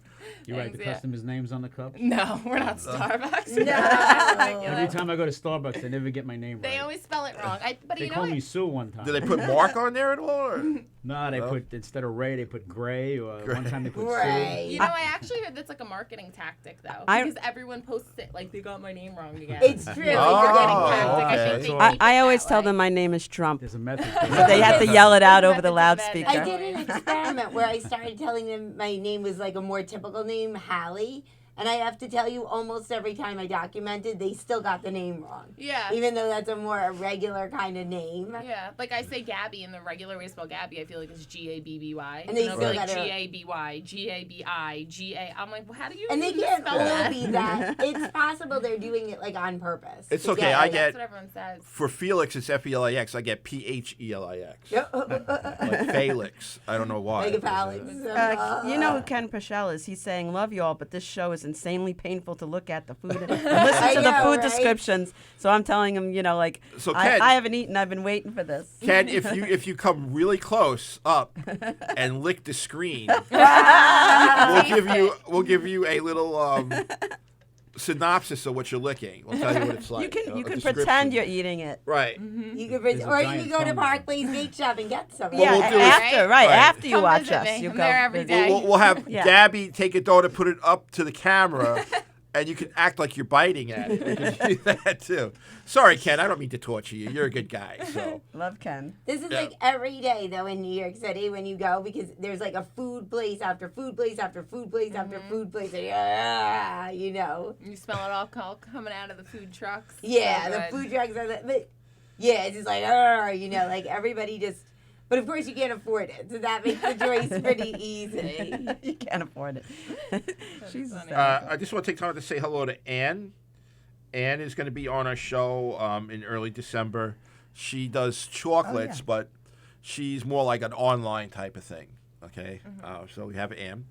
Speaker 5: You write the
Speaker 3: Things, yeah.
Speaker 5: customers' names on the cup?
Speaker 3: No, we're not Starbucks.
Speaker 4: No.
Speaker 5: Every time I go to Starbucks, I never get my name right.
Speaker 3: They always spell it wrong. But
Speaker 5: They
Speaker 3: you know
Speaker 5: call
Speaker 3: what?
Speaker 5: me Sue one time.
Speaker 2: Do they put Mark on there at all? Or?
Speaker 5: No, they
Speaker 2: No?
Speaker 5: put, instead of Ray, they put Gray, or one time they put
Speaker 4: Right.
Speaker 3: You know, I actually heard that's like a marketing tactic, though,
Speaker 1: I-
Speaker 3: because everyone posts it like they got my name wrong again.
Speaker 4: It's true.
Speaker 3: It's a
Speaker 2: Oh,
Speaker 3: marketing
Speaker 2: okay.
Speaker 3: tactic. I think they
Speaker 5: So-
Speaker 3: keep it
Speaker 1: I always
Speaker 3: that
Speaker 1: tell
Speaker 3: way.
Speaker 1: them my name is Trump.
Speaker 5: There's a method.
Speaker 1: But they have to yell it out over the
Speaker 3: Methods of
Speaker 1: loudspeaker.
Speaker 4: I
Speaker 3: madness.
Speaker 4: did an experiment where I started telling them my name was like a more typical name, Hallie. And I have to tell you, almost every time I documented, they still got the name wrong.
Speaker 3: Yeah.
Speaker 4: Even though that's a more irregular kind of name.
Speaker 3: Yeah, like I say Gabby in the regular way to spell Gabby, I feel like it's Gabby.
Speaker 4: And they
Speaker 3: I'll be
Speaker 4: still
Speaker 3: like
Speaker 4: gotta-
Speaker 3: Gaby, Gabi, I'm like, well, how do you
Speaker 4: And they
Speaker 3: even
Speaker 4: can't
Speaker 3: spell that?
Speaker 4: all be that. It's possible they're doing it like on purpose.
Speaker 2: It's
Speaker 4: to
Speaker 2: okay,
Speaker 4: get
Speaker 2: I
Speaker 4: it.
Speaker 2: get-
Speaker 3: That's what everyone says.
Speaker 2: For Felix, it's Felix. I get Phelix. Like Felix. I don't know why.
Speaker 4: Like a Felix.
Speaker 1: You know who Ken Purcell is? He's saying, "Love y'all, but this show is insanely painful to look at the food and listen to the
Speaker 4: know,
Speaker 1: food
Speaker 4: right?
Speaker 1: descriptions." So I'm telling him, like,
Speaker 2: So, Ken-
Speaker 1: I haven't eaten. I've been waiting for this.
Speaker 2: Ken, if you come really close up and lick the screen, we'll give you a little synopsis of what you're licking. We'll tell you what it's like.
Speaker 1: You can
Speaker 2: a
Speaker 1: you can
Speaker 2: description.
Speaker 1: pretend you're eating it.
Speaker 2: Right.
Speaker 4: You could,
Speaker 5: There's a
Speaker 4: or you
Speaker 5: giant
Speaker 4: can go to
Speaker 5: tongue.
Speaker 4: Barclays Bake Shop and get some.
Speaker 1: Yeah,
Speaker 2: we'll do is-
Speaker 1: after
Speaker 2: Right.
Speaker 1: after you
Speaker 3: Come
Speaker 1: watch
Speaker 3: visit
Speaker 1: us,
Speaker 3: me.
Speaker 1: you
Speaker 3: I'm
Speaker 1: go.
Speaker 3: there every
Speaker 1: visit.
Speaker 3: day.
Speaker 2: We'll have
Speaker 1: Yeah.
Speaker 2: Gabby take a donut, put it up to the camera, And you can act like you're biting at it. You can do that too. Sorry, Ken. I don't mean to torture you. You're a good guy. So
Speaker 1: Love Ken.
Speaker 4: This is
Speaker 2: Yeah.
Speaker 4: like every day though in New York City when you go because there's like a food place after food place after food place after food place. And, you know.
Speaker 3: You smell it all coming out of the food trucks.
Speaker 4: Yeah,
Speaker 3: So
Speaker 4: the
Speaker 3: good.
Speaker 4: food trucks are. But yeah, it's just like you know, like everybody just. But of course you can't afford it, so that makes the choice pretty easy.
Speaker 1: You can't afford it. She's
Speaker 3: funny.
Speaker 2: I just want to take time to say hello to Anne. Anne is going to be on our show in early December. She does chocolates, but she's more like an online type of thing. Okay, so we have Anne.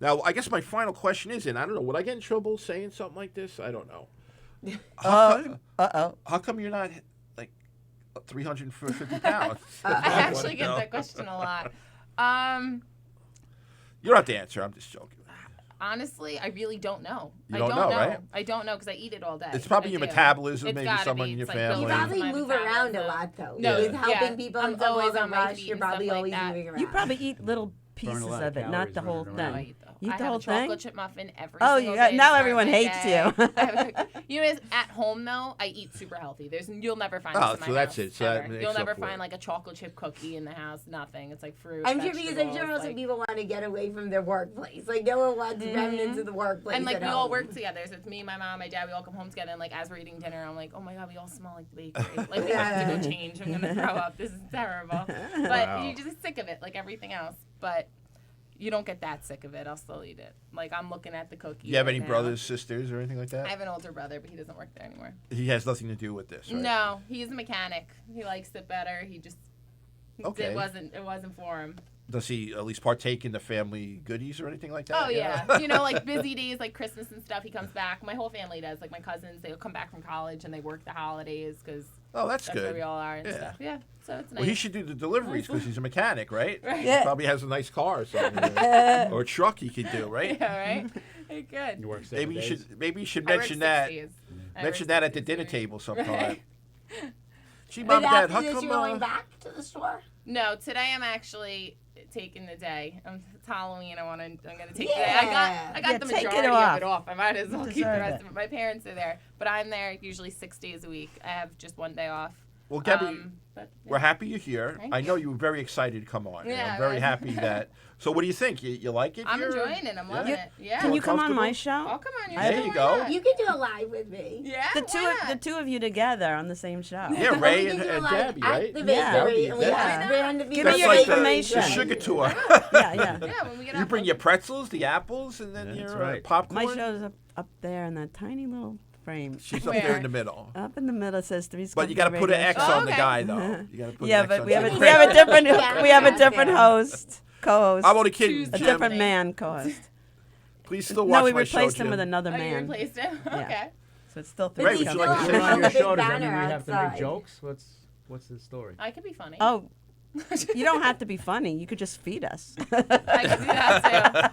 Speaker 2: Now, I guess my final question is, and I don't know, would I get in trouble saying something like this? I don't know. How come you're not like 350 pounds?
Speaker 3: I actually get that question a lot.
Speaker 2: You don't have to answer. I'm just joking.
Speaker 3: Honestly, I really don't know.
Speaker 2: You
Speaker 3: I
Speaker 2: don't
Speaker 3: don't
Speaker 2: know,
Speaker 3: know.
Speaker 2: right?
Speaker 3: I don't know because I eat it all day.
Speaker 2: It's probably
Speaker 3: I
Speaker 2: your
Speaker 3: do.
Speaker 2: metabolism,
Speaker 3: It's
Speaker 2: maybe
Speaker 3: gotta
Speaker 2: someone
Speaker 3: be.
Speaker 2: in your
Speaker 3: It's like
Speaker 2: family.
Speaker 4: You
Speaker 3: built
Speaker 4: probably
Speaker 3: into my
Speaker 4: move around a
Speaker 3: metabolism.
Speaker 4: lot though.
Speaker 3: No,
Speaker 4: With helping
Speaker 3: yeah.
Speaker 4: people
Speaker 3: I'm
Speaker 4: avoid
Speaker 3: always
Speaker 4: the
Speaker 3: on my
Speaker 4: rush,
Speaker 3: feet
Speaker 4: you're
Speaker 3: and
Speaker 4: probably
Speaker 3: stuff like
Speaker 4: always
Speaker 3: that.
Speaker 4: moving around.
Speaker 1: You probably eat little
Speaker 5: Burn
Speaker 1: pieces
Speaker 5: a lot
Speaker 1: of
Speaker 5: of
Speaker 1: it, not the
Speaker 5: calories
Speaker 1: whole
Speaker 5: running
Speaker 3: No,
Speaker 5: around.
Speaker 3: I
Speaker 1: thing.
Speaker 3: eat the,
Speaker 1: You eat
Speaker 3: I
Speaker 1: the
Speaker 3: have
Speaker 1: whole
Speaker 3: a chocolate
Speaker 1: thing?
Speaker 3: chip muffin every
Speaker 1: Oh,
Speaker 3: single
Speaker 1: you
Speaker 3: day.
Speaker 1: got, now
Speaker 3: to start
Speaker 1: everyone
Speaker 3: my
Speaker 1: hates
Speaker 3: day.
Speaker 1: you.
Speaker 3: I have a cook- you know, at home though, I eat super healthy. You'll never find this in my
Speaker 2: so that's
Speaker 3: house,
Speaker 2: it. So that
Speaker 3: ever.
Speaker 2: makes
Speaker 3: You'll
Speaker 2: up
Speaker 3: never
Speaker 2: for
Speaker 3: find
Speaker 2: it.
Speaker 3: like a chocolate chip cookie in the house. Nothing. It's like fruit.
Speaker 4: I'm sure because I'm sure
Speaker 3: vegetables,
Speaker 4: most
Speaker 3: like-
Speaker 4: people want to get away from their workplace. Like no one wants remnants of the workplace.
Speaker 3: And like
Speaker 4: at
Speaker 3: we all
Speaker 4: home.
Speaker 3: work together, so it's me, my mom, my dad. We all come home together, and like as we're eating dinner, I'm like, oh my god, we all smell like the bakery. Like we have to go change. I'm gonna throw up. This is terrible. But
Speaker 2: Wow.
Speaker 3: you're just sick of it, like everything else. But you don't get that sick of it. I'll still eat it. Like I'm looking at the cookie.
Speaker 2: Do you have
Speaker 3: right
Speaker 2: any
Speaker 3: now.
Speaker 2: brothers, sisters, or anything like
Speaker 3: I
Speaker 2: that?
Speaker 3: have an older brother, but he doesn't work there anymore.
Speaker 2: He has nothing to do with this, right?
Speaker 3: No, he's a mechanic. He likes it better. He just
Speaker 2: Okay.
Speaker 3: it wasn't for him.
Speaker 2: Does he at least partake in the family goodies or anything like that?
Speaker 3: Oh yeah, you know, like busy days, like Christmas and stuff. He comes back. My whole family does. Like my cousins, they'll come back from college and they work the holidays because
Speaker 2: Oh, that's
Speaker 3: that's where
Speaker 2: good.
Speaker 3: we all are and
Speaker 2: Yeah.
Speaker 3: stuff. Yeah, so it's nice.
Speaker 2: Well, he should do the deliveries because he's a mechanic, right?
Speaker 3: Right.
Speaker 4: Yeah.
Speaker 2: Probably has a nice car or something, or a truck he could do, right?
Speaker 3: Yeah, right. Hey, good.
Speaker 5: You work 7
Speaker 2: Maybe you
Speaker 5: days.
Speaker 2: should
Speaker 3: I work
Speaker 2: mention
Speaker 3: 6
Speaker 2: that.
Speaker 3: days. I
Speaker 2: Mention
Speaker 3: work
Speaker 2: that
Speaker 3: 6
Speaker 2: at the
Speaker 3: days
Speaker 2: dinner
Speaker 3: a week.
Speaker 2: table sometime.
Speaker 3: Right.
Speaker 2: Gee,
Speaker 4: But
Speaker 2: mom and dad,
Speaker 4: after
Speaker 2: how
Speaker 4: this,
Speaker 2: come?
Speaker 4: you're going back to the store.
Speaker 3: No, today I'm actually taking the day. It's Halloween. I'm gonna take the day. I got
Speaker 1: Yeah,
Speaker 3: the
Speaker 1: take it
Speaker 3: majority
Speaker 1: off.
Speaker 3: of it off. I might as well
Speaker 1: You
Speaker 3: keep the
Speaker 1: deserve
Speaker 3: rest
Speaker 1: it.
Speaker 3: of it. My parents are there, but I'm there usually 6 days a week. I have just one day off.
Speaker 2: Well, Gabby,
Speaker 3: But,
Speaker 2: we're happy you're here.
Speaker 3: Thank
Speaker 2: I know you were very excited to come on. and
Speaker 3: Yeah,
Speaker 2: I'm very
Speaker 3: right.
Speaker 2: happy that. So, what do you think? You like it?
Speaker 3: I'm
Speaker 2: here?
Speaker 3: enjoying it. I'm loving it. Yeah.
Speaker 1: Can you come on my
Speaker 3: I'll
Speaker 1: show?
Speaker 3: come on your
Speaker 2: There
Speaker 3: show.
Speaker 2: you
Speaker 3: Why
Speaker 2: go.
Speaker 3: not?
Speaker 4: You can do a live with me.
Speaker 3: Yeah.
Speaker 1: The
Speaker 3: why
Speaker 1: two
Speaker 3: not?
Speaker 1: of you together on the same show.
Speaker 2: Yeah,
Speaker 4: Or
Speaker 2: Ray
Speaker 4: we
Speaker 2: and,
Speaker 4: can do a
Speaker 2: and
Speaker 4: live
Speaker 2: Gabby, right?
Speaker 4: at the
Speaker 1: Yeah.
Speaker 2: That would
Speaker 4: bakery,
Speaker 2: be
Speaker 4: and we
Speaker 2: that.
Speaker 4: have random
Speaker 1: Give
Speaker 4: people
Speaker 1: me your
Speaker 2: That's like the
Speaker 1: information.
Speaker 2: sugar tour.
Speaker 1: Yeah, yeah.
Speaker 3: Yeah, when we get
Speaker 2: You
Speaker 3: up,
Speaker 2: bring
Speaker 3: we'll-
Speaker 2: your pretzels, the apples, and then
Speaker 5: Yeah,
Speaker 2: your
Speaker 5: that's right.
Speaker 2: popcorn.
Speaker 1: My show's up there in that tiny little frame.
Speaker 2: She's up
Speaker 3: Where?
Speaker 2: there in the middle.
Speaker 1: Up in the middle it says Three's
Speaker 2: But you got to put an X
Speaker 3: Oh,
Speaker 2: on the
Speaker 3: okay.
Speaker 2: guy, though. You got to put
Speaker 1: Yeah,
Speaker 2: an X
Speaker 1: but
Speaker 2: on
Speaker 1: we have a
Speaker 2: something.
Speaker 1: we have a different
Speaker 4: Yeah.
Speaker 1: we have a different host, co-host.
Speaker 2: I'm only kidding.
Speaker 3: Choose
Speaker 1: a
Speaker 2: Jim.
Speaker 1: different man co-host.
Speaker 2: Please still watch
Speaker 1: No, we
Speaker 2: my show,
Speaker 1: replaced him
Speaker 2: Jim.
Speaker 1: with another
Speaker 3: Oh, you
Speaker 1: man.
Speaker 3: replaced him? Okay.
Speaker 1: So it's still
Speaker 4: But
Speaker 2: Ray,
Speaker 1: Three's
Speaker 2: would you
Speaker 4: we
Speaker 2: like to
Speaker 4: still
Speaker 2: say
Speaker 5: Sit
Speaker 4: have
Speaker 5: on
Speaker 4: a
Speaker 5: your
Speaker 4: big
Speaker 5: shoulders. I mean,
Speaker 4: banner
Speaker 5: we have to make
Speaker 4: outside.
Speaker 5: jokes. What's the story?
Speaker 3: I could be funny.
Speaker 1: Oh, you don't have to be funny. You could just feed us
Speaker 3: I could do that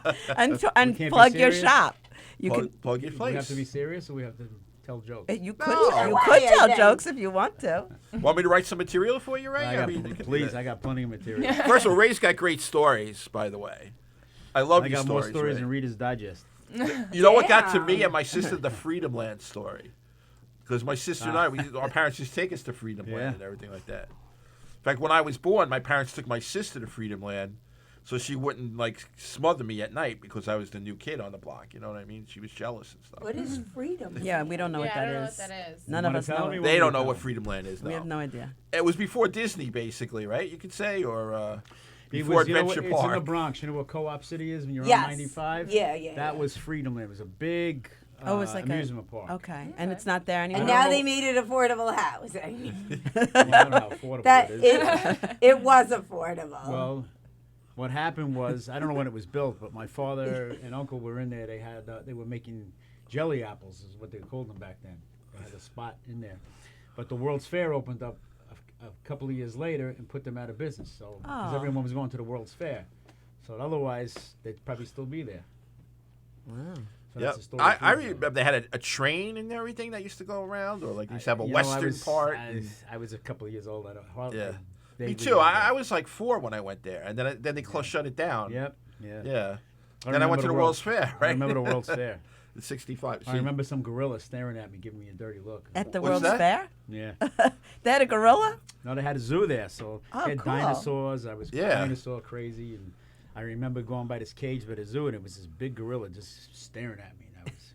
Speaker 3: too.
Speaker 1: and
Speaker 5: can't be
Speaker 1: plug your
Speaker 5: serious?
Speaker 1: shop. You
Speaker 2: Plug your
Speaker 5: Do
Speaker 2: place.
Speaker 5: we have to be serious or we have to tell jokes?
Speaker 1: you could
Speaker 2: No.
Speaker 1: you
Speaker 4: Why
Speaker 1: could
Speaker 4: are
Speaker 1: tell
Speaker 4: they-
Speaker 1: jokes if you want to.
Speaker 2: Want me to write some material for you, Ray?
Speaker 5: I got,
Speaker 2: mean, you can do
Speaker 5: please,
Speaker 2: that.
Speaker 5: I got plenty of material.
Speaker 2: First of all, Ray's got great stories, by the way. I love
Speaker 5: I
Speaker 2: your
Speaker 5: got
Speaker 2: stories.
Speaker 5: more stories
Speaker 2: Ray.
Speaker 5: than Reader's Digest.
Speaker 2: You know what got to me
Speaker 4: Damn.
Speaker 2: and my sister? The Freedom Land story. Because my sister and I, our parents used to take us to Freedom Land
Speaker 5: Yeah.
Speaker 2: and everything like that. In fact, when I was born, my parents took my sister to Freedom Land so she wouldn't, like, smother me at night because I was the new kid on the block. You know what I mean? She was jealous and stuff.
Speaker 4: What is freedom?
Speaker 1: Yeah, we don't know what
Speaker 3: Yeah, I
Speaker 1: that
Speaker 3: don't know
Speaker 1: is.
Speaker 3: what that is.
Speaker 1: None
Speaker 5: You
Speaker 1: of
Speaker 5: wanna
Speaker 1: us
Speaker 5: tell
Speaker 1: know.
Speaker 5: me
Speaker 1: It.
Speaker 5: what
Speaker 2: They
Speaker 5: we
Speaker 2: don't know
Speaker 5: tell
Speaker 2: what
Speaker 5: them?
Speaker 2: Freedom Land is,
Speaker 1: We
Speaker 2: no.
Speaker 1: have no idea.
Speaker 2: It was before Disney, basically, right? You could say, or
Speaker 5: It
Speaker 2: before
Speaker 5: was, you know,
Speaker 2: Adventure
Speaker 5: what, it's in the
Speaker 2: Park.
Speaker 5: Bronx. You know what Co-op City is when you're
Speaker 4: Yes.
Speaker 5: on 95?
Speaker 4: Yeah, yeah.
Speaker 5: That was Freedom Land. It was a big
Speaker 1: Oh, it's like
Speaker 5: amusement park.
Speaker 1: Okay, and it's not there anymore.
Speaker 4: And now they made it affordable housing.
Speaker 5: Well, I don't know how affordable
Speaker 4: that
Speaker 5: it is.
Speaker 4: it was affordable.
Speaker 5: Well, what happened was, I don't know when it was built, but my father and uncle were in there. They were making jelly apples, is what they called them back then. They had a spot in there. But the World's Fair opened up a couple of years later and put them out of business. So, because
Speaker 1: Oh.
Speaker 5: everyone was going to the World's Fair. So otherwise, they'd probably still be there.
Speaker 1: Wow.
Speaker 5: So
Speaker 2: Yep.
Speaker 5: that's the story.
Speaker 2: I
Speaker 5: of Freedom Land.
Speaker 2: remember they had a train and everything that used to go around, or like they used to have a
Speaker 5: You know,
Speaker 2: western part.
Speaker 5: I was a couple of years old. I don't. Hardly,
Speaker 2: Yeah.
Speaker 5: they
Speaker 2: Me
Speaker 5: really
Speaker 2: too. I
Speaker 5: remember.
Speaker 2: was like 4 when I went there, and then they shut it down.
Speaker 5: Yep. Yeah.
Speaker 2: Yeah. Then I
Speaker 5: remember
Speaker 2: went to the
Speaker 5: World-
Speaker 2: World's Fair,
Speaker 5: I
Speaker 2: right?
Speaker 5: remember the World's Fair.
Speaker 2: The 65.
Speaker 5: I remember some gorilla staring at me, giving me a dirty look.
Speaker 1: At the
Speaker 2: What's
Speaker 1: World's
Speaker 2: that?
Speaker 1: Fair?
Speaker 5: Yeah.
Speaker 1: They had a gorilla?
Speaker 5: No, they had a zoo there, so
Speaker 1: Oh,
Speaker 5: they had
Speaker 1: cool.
Speaker 5: dinosaurs. I was
Speaker 2: Yeah.
Speaker 5: dinosaur crazy, and I remember going by this cage by the zoo, and it was this big gorilla just staring at me. And I was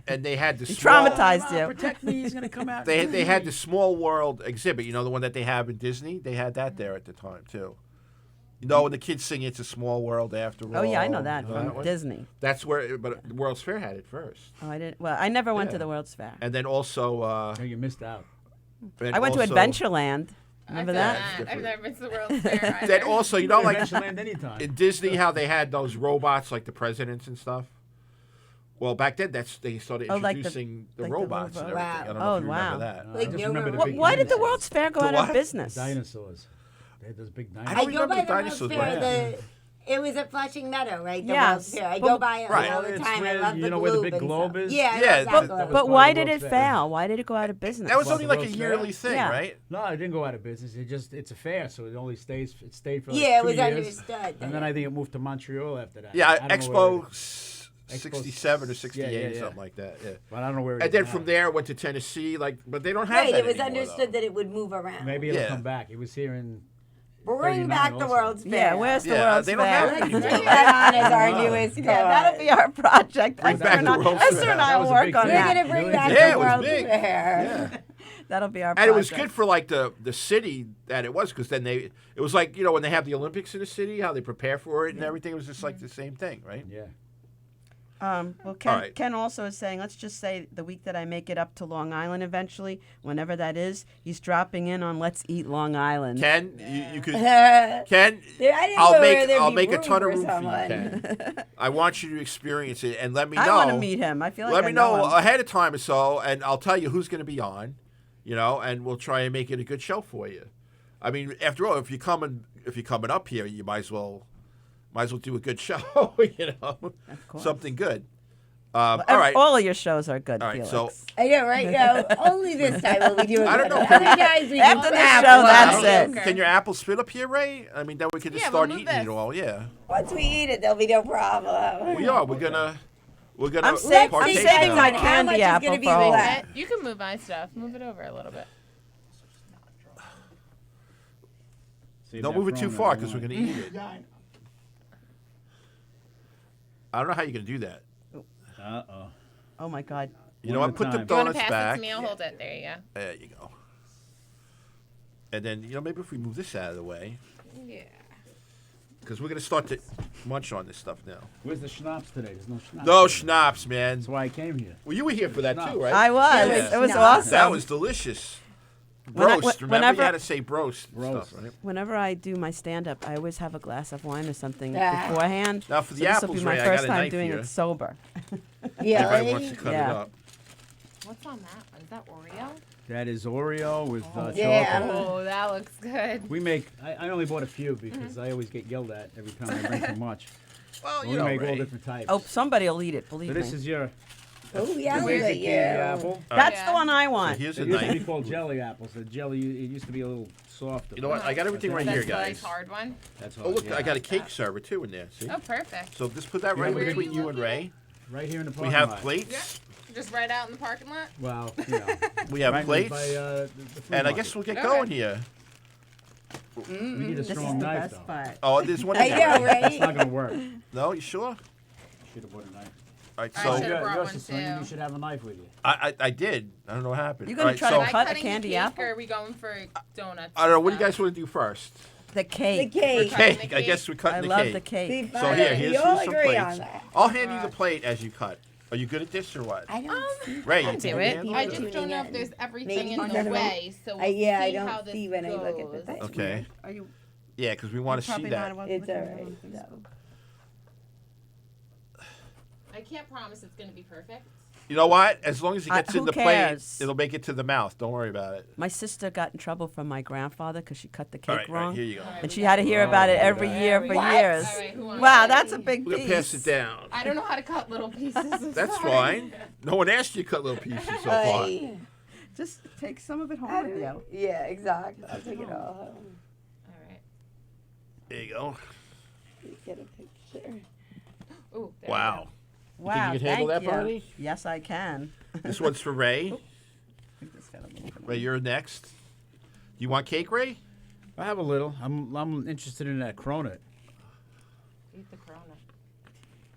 Speaker 2: And they had the
Speaker 1: He
Speaker 2: small,
Speaker 1: traumatized you.
Speaker 5: protect me. He's gonna come out.
Speaker 2: they had the Small World exhibit. You know, the one that they have in Disney. They had that there at the time too. You know, when the kids sing "It's a Small World" after all.
Speaker 1: Oh, yeah, I know that
Speaker 2: you
Speaker 1: from
Speaker 2: one?
Speaker 1: Disney.
Speaker 2: That's where, but the World's Fair had it first,
Speaker 1: Oh, I didn't. Well, I never went to
Speaker 2: Yeah.
Speaker 1: the World's Fair.
Speaker 2: and then also.
Speaker 5: No, you missed out.
Speaker 2: And
Speaker 1: I went to
Speaker 2: also-
Speaker 1: Adventureland. Remember
Speaker 3: I've
Speaker 1: that?
Speaker 3: done
Speaker 2: Different.
Speaker 3: I've never been to the World's Fair either.
Speaker 2: Then also, you know, like
Speaker 5: Adventureland anytime.
Speaker 2: in Disney, how they had those robots like the presidents and stuff. Well, back then, they started
Speaker 1: Oh, like the-
Speaker 2: introducing the
Speaker 1: like the
Speaker 2: robots and
Speaker 1: robot.
Speaker 2: everything. I don't know
Speaker 1: Oh,
Speaker 2: if you
Speaker 1: wow.
Speaker 2: remember that.
Speaker 5: I
Speaker 4: Like,
Speaker 5: just
Speaker 4: you
Speaker 5: remember the
Speaker 4: remember-
Speaker 5: big
Speaker 1: Why did the
Speaker 5: dinosaurs.
Speaker 1: World's Fair go
Speaker 2: The
Speaker 1: out
Speaker 2: what?
Speaker 1: of business?
Speaker 5: Dinosaurs. They had those big
Speaker 2: I
Speaker 5: dinosaurs.
Speaker 2: don't
Speaker 4: I go
Speaker 2: remember
Speaker 4: by
Speaker 2: the
Speaker 4: the World's
Speaker 2: dinosaurs,
Speaker 4: Fair.
Speaker 2: but-
Speaker 4: It was at Flushing Meadow, right? The
Speaker 1: Yes,
Speaker 4: World's Fair. I
Speaker 1: but-
Speaker 4: go by it
Speaker 2: Right.
Speaker 4: all the
Speaker 5: It's
Speaker 4: time. I
Speaker 5: where,
Speaker 4: love
Speaker 5: you
Speaker 4: the
Speaker 5: know where the big
Speaker 4: and
Speaker 5: globe
Speaker 4: stuff.
Speaker 5: is?
Speaker 4: Yeah,
Speaker 2: Yeah,
Speaker 4: I love
Speaker 2: that-
Speaker 4: that
Speaker 5: that
Speaker 4: globe.
Speaker 1: But
Speaker 5: part
Speaker 1: why
Speaker 5: of the
Speaker 1: did it
Speaker 5: World's Fair.
Speaker 1: fail? Why did it go out of business?
Speaker 2: That was
Speaker 5: Well,
Speaker 2: only
Speaker 5: the
Speaker 2: like a
Speaker 5: World's
Speaker 2: yearly
Speaker 5: Fair?
Speaker 2: thing,
Speaker 1: Yeah.
Speaker 2: right?
Speaker 5: No, it didn't go out of business. It's a fair, so it only stayed for like
Speaker 4: Yeah, it
Speaker 5: 2
Speaker 4: was
Speaker 5: years.
Speaker 4: understood.
Speaker 5: And then I think it moved to Montreal after that.
Speaker 2: Yeah,
Speaker 5: I don't know where
Speaker 2: Expo
Speaker 5: it-
Speaker 2: 67 or 68
Speaker 5: yeah,
Speaker 2: or
Speaker 5: yeah.
Speaker 2: something like that. Yeah.
Speaker 5: But I don't know where it
Speaker 2: And
Speaker 5: is
Speaker 2: then
Speaker 5: now.
Speaker 2: from there, it went to Tennessee. But they don't have
Speaker 4: Right,
Speaker 2: that
Speaker 4: it was
Speaker 2: anymore,
Speaker 4: understood
Speaker 2: though.
Speaker 4: that it would move around.
Speaker 5: Maybe it'll
Speaker 2: Yeah.
Speaker 5: come back. It was here in.
Speaker 4: Bring
Speaker 5: 39
Speaker 4: back the
Speaker 5: also.
Speaker 4: World's Fair.
Speaker 1: Yeah, where's the
Speaker 2: Yeah,
Speaker 1: World's
Speaker 2: they don't
Speaker 1: Fair?
Speaker 2: have it anymore.
Speaker 4: Bring that on as our
Speaker 5: No.
Speaker 4: newest cause.
Speaker 1: Yeah, that'll be our project.
Speaker 2: Bring
Speaker 1: Esther
Speaker 2: back
Speaker 1: and
Speaker 2: the
Speaker 1: I-
Speaker 2: World's
Speaker 1: Esther
Speaker 2: Fair.
Speaker 1: and I
Speaker 5: That
Speaker 1: will
Speaker 5: was a
Speaker 1: work
Speaker 5: big
Speaker 1: on
Speaker 5: thing.
Speaker 4: We're
Speaker 1: that.
Speaker 4: gonna bring
Speaker 5: Really
Speaker 4: back
Speaker 5: did.
Speaker 2: Yeah,
Speaker 4: the
Speaker 2: it was
Speaker 4: World's
Speaker 2: big.
Speaker 4: Fair.
Speaker 2: Yeah.
Speaker 1: That'll be our
Speaker 2: And
Speaker 1: project.
Speaker 2: it was good for like the city that it was, because then it was like, you know, when they have the Olympics in the city, how they prepare for it and everything. It was just like the same thing, right?
Speaker 5: Yeah.
Speaker 1: Well, Ken,
Speaker 2: All right.
Speaker 1: Ken also is saying, let's just say the week that I make it up to Long Island eventually, whenever that is, he's dropping in on Let's Eat Long Island.
Speaker 2: Ken, you could.
Speaker 4: I
Speaker 2: Ken,
Speaker 4: didn't
Speaker 2: I'll
Speaker 4: know
Speaker 2: make
Speaker 4: where there'd
Speaker 2: I'll
Speaker 4: be
Speaker 2: make a
Speaker 4: room
Speaker 2: ton of
Speaker 4: for
Speaker 2: room for you,
Speaker 4: someone.
Speaker 2: Ken. I want you to experience it and let me know.
Speaker 1: I want to meet him. I feel like
Speaker 2: Let
Speaker 1: I
Speaker 2: me know
Speaker 1: him.
Speaker 2: ahead of time or so, and I'll tell you who's going to be on, you know, and we'll try and make it a good show for you. I mean, after all, if you're coming up here, you might as well do a good show, you know,
Speaker 1: Of course.
Speaker 2: something good.
Speaker 1: Well,
Speaker 2: all right,
Speaker 1: All of your shows are good,
Speaker 2: all right.
Speaker 1: Felix.
Speaker 2: So
Speaker 4: I know, right? No, only this time will we do it.
Speaker 2: I don't know.
Speaker 4: Other times we
Speaker 1: After
Speaker 4: do
Speaker 1: the
Speaker 4: apple.
Speaker 1: show, that's
Speaker 2: I don't
Speaker 1: it.
Speaker 2: know, can your apple spit up here, Ray? I mean, then we could just
Speaker 3: Yeah, we'll
Speaker 2: start
Speaker 3: move
Speaker 2: eating it
Speaker 3: this.
Speaker 2: all. Yeah,
Speaker 4: Once we eat it, there'll be no problem.
Speaker 2: we are. We're gonna.
Speaker 1: I'm saving
Speaker 2: partake
Speaker 1: my
Speaker 2: now.
Speaker 4: How much
Speaker 1: candy
Speaker 4: is
Speaker 1: apple
Speaker 4: gonna be
Speaker 1: for home.
Speaker 4: left?
Speaker 3: You can move my stuff. Move it over a little bit.
Speaker 5: Save
Speaker 2: Don't
Speaker 5: that
Speaker 2: move it
Speaker 5: for
Speaker 2: too
Speaker 5: on
Speaker 2: far
Speaker 5: that
Speaker 2: because we're
Speaker 5: one.
Speaker 2: gonna eat it. I don't know how you're gonna do that.
Speaker 5: Uh-oh.
Speaker 1: Oh, my God.
Speaker 2: You know
Speaker 5: One
Speaker 2: what?
Speaker 5: at
Speaker 2: Put
Speaker 5: a
Speaker 2: the
Speaker 5: time.
Speaker 3: You want to
Speaker 2: donuts
Speaker 3: pass it
Speaker 2: back.
Speaker 3: to me? I'll hold it. There you go.
Speaker 2: There you go. And then, you know, maybe if we move this out of the way,
Speaker 3: Yeah.
Speaker 2: because we're going to start to munch on this stuff now.
Speaker 5: Where's the schnapps today? There's no schnapps.
Speaker 2: No
Speaker 5: today.
Speaker 2: schnapps, man.
Speaker 5: That's why I came here.
Speaker 2: Well, you were here for that
Speaker 5: Schnapps.
Speaker 2: too, right?
Speaker 1: I was.
Speaker 2: Yeah.
Speaker 1: It was
Speaker 4: No.
Speaker 1: awesome.
Speaker 2: That was delicious.
Speaker 1: When I-
Speaker 2: Broast. Remember,
Speaker 1: whenever-
Speaker 2: you had to say broast. and
Speaker 5: Broast.
Speaker 2: Stuff, right?
Speaker 1: Whenever I do my stand-up, I always have a glass of wine or something
Speaker 4: Ah.
Speaker 1: beforehand.
Speaker 2: Now, for
Speaker 1: So
Speaker 2: the
Speaker 1: this will
Speaker 2: apples,
Speaker 1: be my
Speaker 2: Ray, I
Speaker 1: first
Speaker 2: got a
Speaker 1: time
Speaker 2: knife
Speaker 1: doing
Speaker 2: here.
Speaker 1: it sober.
Speaker 2: Everybody wants to cut
Speaker 1: Yeah.
Speaker 2: it up.
Speaker 3: What's on that one? Is that Oreo?
Speaker 5: That is Oreo with
Speaker 4: Yeah.
Speaker 5: chocolate.
Speaker 3: Oh, that looks good.
Speaker 5: We make. I only bought a few because I always get yelled at every time I bring too much.
Speaker 2: Well,
Speaker 5: But
Speaker 2: you
Speaker 5: we
Speaker 2: know,
Speaker 5: make all
Speaker 2: Ray.
Speaker 5: different types.
Speaker 1: Oh, somebody will eat it, believe
Speaker 5: So
Speaker 1: me.
Speaker 5: this is your
Speaker 4: Oh, yeah,
Speaker 5: basic
Speaker 4: look at
Speaker 5: candy
Speaker 4: you.
Speaker 5: apple.
Speaker 1: That's
Speaker 3: Yeah.
Speaker 1: the one I
Speaker 2: So
Speaker 1: want.
Speaker 2: here's
Speaker 5: It
Speaker 2: a
Speaker 5: used to be
Speaker 2: knife.
Speaker 5: called jelly apples. The jelly, it used to be a little softer.
Speaker 2: You know what? I got everything right
Speaker 3: That's
Speaker 2: here,
Speaker 3: the nice
Speaker 2: guys.
Speaker 3: hard one.
Speaker 5: That's
Speaker 2: Oh,
Speaker 5: all.
Speaker 2: look,
Speaker 5: yeah.
Speaker 2: I got a cake server too in there. See?
Speaker 3: Oh, perfect.
Speaker 2: So just put that
Speaker 5: Yeah,
Speaker 2: right
Speaker 5: where are
Speaker 2: between
Speaker 3: you
Speaker 2: you and Ray.
Speaker 5: right here in the
Speaker 2: We
Speaker 5: parking
Speaker 2: have
Speaker 5: lot.
Speaker 2: plates.
Speaker 3: Just right out in the parking lot.
Speaker 5: Well, you know,
Speaker 2: We have
Speaker 5: right
Speaker 2: plates.
Speaker 5: by, the flea
Speaker 2: And I
Speaker 5: market.
Speaker 2: guess we'll get
Speaker 3: Okay.
Speaker 2: going here.
Speaker 5: we need a
Speaker 1: This is
Speaker 5: strong
Speaker 1: the
Speaker 5: knife
Speaker 1: best
Speaker 5: though.
Speaker 1: part.
Speaker 2: Oh, there's one in
Speaker 4: I
Speaker 2: there.
Speaker 4: know,
Speaker 2: Ray.
Speaker 5: It's not
Speaker 4: right?
Speaker 5: gonna work.
Speaker 2: No, you sure?
Speaker 5: Should have bought a knife.
Speaker 2: All right,
Speaker 3: I
Speaker 2: so
Speaker 3: should've brought
Speaker 5: You're
Speaker 3: one
Speaker 5: Sicilian,
Speaker 3: too.
Speaker 5: You should have a knife with you.
Speaker 2: I did. I don't know what happened.
Speaker 1: You gonna
Speaker 2: All right,
Speaker 1: try
Speaker 2: so,
Speaker 1: to cut a
Speaker 3: cutting
Speaker 1: candy
Speaker 3: the cake,
Speaker 1: apple?
Speaker 3: Or are we going for donuts?
Speaker 2: I don't know.
Speaker 3: and
Speaker 2: What do you
Speaker 3: stuff?
Speaker 2: guys want to do first?
Speaker 1: The
Speaker 4: The
Speaker 1: cake.
Speaker 4: cake.
Speaker 3: Cutting
Speaker 2: Cake.
Speaker 3: the
Speaker 2: I guess
Speaker 3: cake?
Speaker 2: we're
Speaker 1: I
Speaker 2: cutting the
Speaker 1: love
Speaker 2: cake.
Speaker 1: the cake.
Speaker 4: See,
Speaker 2: So
Speaker 4: fine.
Speaker 2: here, here's
Speaker 4: you all
Speaker 2: some
Speaker 4: agree
Speaker 2: plates.
Speaker 4: on that.
Speaker 2: I'll hand you the plate as you cut. Are you good at this or what?
Speaker 4: I don't see.
Speaker 2: Ray,
Speaker 3: I'll
Speaker 2: you
Speaker 3: do
Speaker 2: can
Speaker 3: it.
Speaker 2: handle
Speaker 3: I
Speaker 2: it?
Speaker 3: just don't know if
Speaker 4: in.
Speaker 3: there's everything
Speaker 4: Maybe
Speaker 3: in
Speaker 4: under
Speaker 3: the
Speaker 4: the-
Speaker 3: way. So we'll
Speaker 4: yeah, I
Speaker 3: see how
Speaker 4: don't
Speaker 3: this
Speaker 4: see when I look at the
Speaker 3: goes.
Speaker 4: thing.
Speaker 2: Okay.
Speaker 1: Are you
Speaker 2: Yeah, because we want to see
Speaker 1: probably
Speaker 2: that.
Speaker 1: not
Speaker 4: It's
Speaker 1: looking
Speaker 4: all
Speaker 1: at it
Speaker 4: right.
Speaker 1: on
Speaker 4: No.
Speaker 1: Facebook.
Speaker 3: I can't promise it's going to be perfect.
Speaker 2: You know what? As long as it gets
Speaker 1: who
Speaker 2: in the
Speaker 1: cares?
Speaker 2: plate, it'll make it to the mouth. Don't worry about it.
Speaker 1: My sister got in trouble from my grandfather because she cut the cake
Speaker 2: All right,
Speaker 1: wrong.
Speaker 2: here you go.
Speaker 1: And she had to hear about it every year for
Speaker 3: What?
Speaker 1: years.
Speaker 3: All right, who wants
Speaker 1: Wow,
Speaker 3: it?
Speaker 1: that's a big
Speaker 2: We're
Speaker 1: piece.
Speaker 2: gonna pass it down.
Speaker 3: I don't know how to cut little pieces.
Speaker 2: That's fine. No one asked you to cut little pieces so far.
Speaker 4: Aye.
Speaker 1: Just take some of it
Speaker 4: How
Speaker 1: home
Speaker 4: do
Speaker 1: with you.
Speaker 4: we- Yeah, exactly. I'll take it all home.
Speaker 3: All right.
Speaker 2: There you go.
Speaker 4: Get a picture.
Speaker 3: Ooh, there we
Speaker 2: Wow.
Speaker 3: go.
Speaker 1: Wow,
Speaker 2: you can handle
Speaker 1: thank
Speaker 2: that,
Speaker 1: you.
Speaker 2: Barney?
Speaker 1: Yes, I can.
Speaker 2: This one's for Ray.
Speaker 1: I think this got a little bit
Speaker 2: Ray, you're next. Do you want cake, Ray?
Speaker 5: I have a little. I'm interested in that cronut.
Speaker 3: Eat the cronut.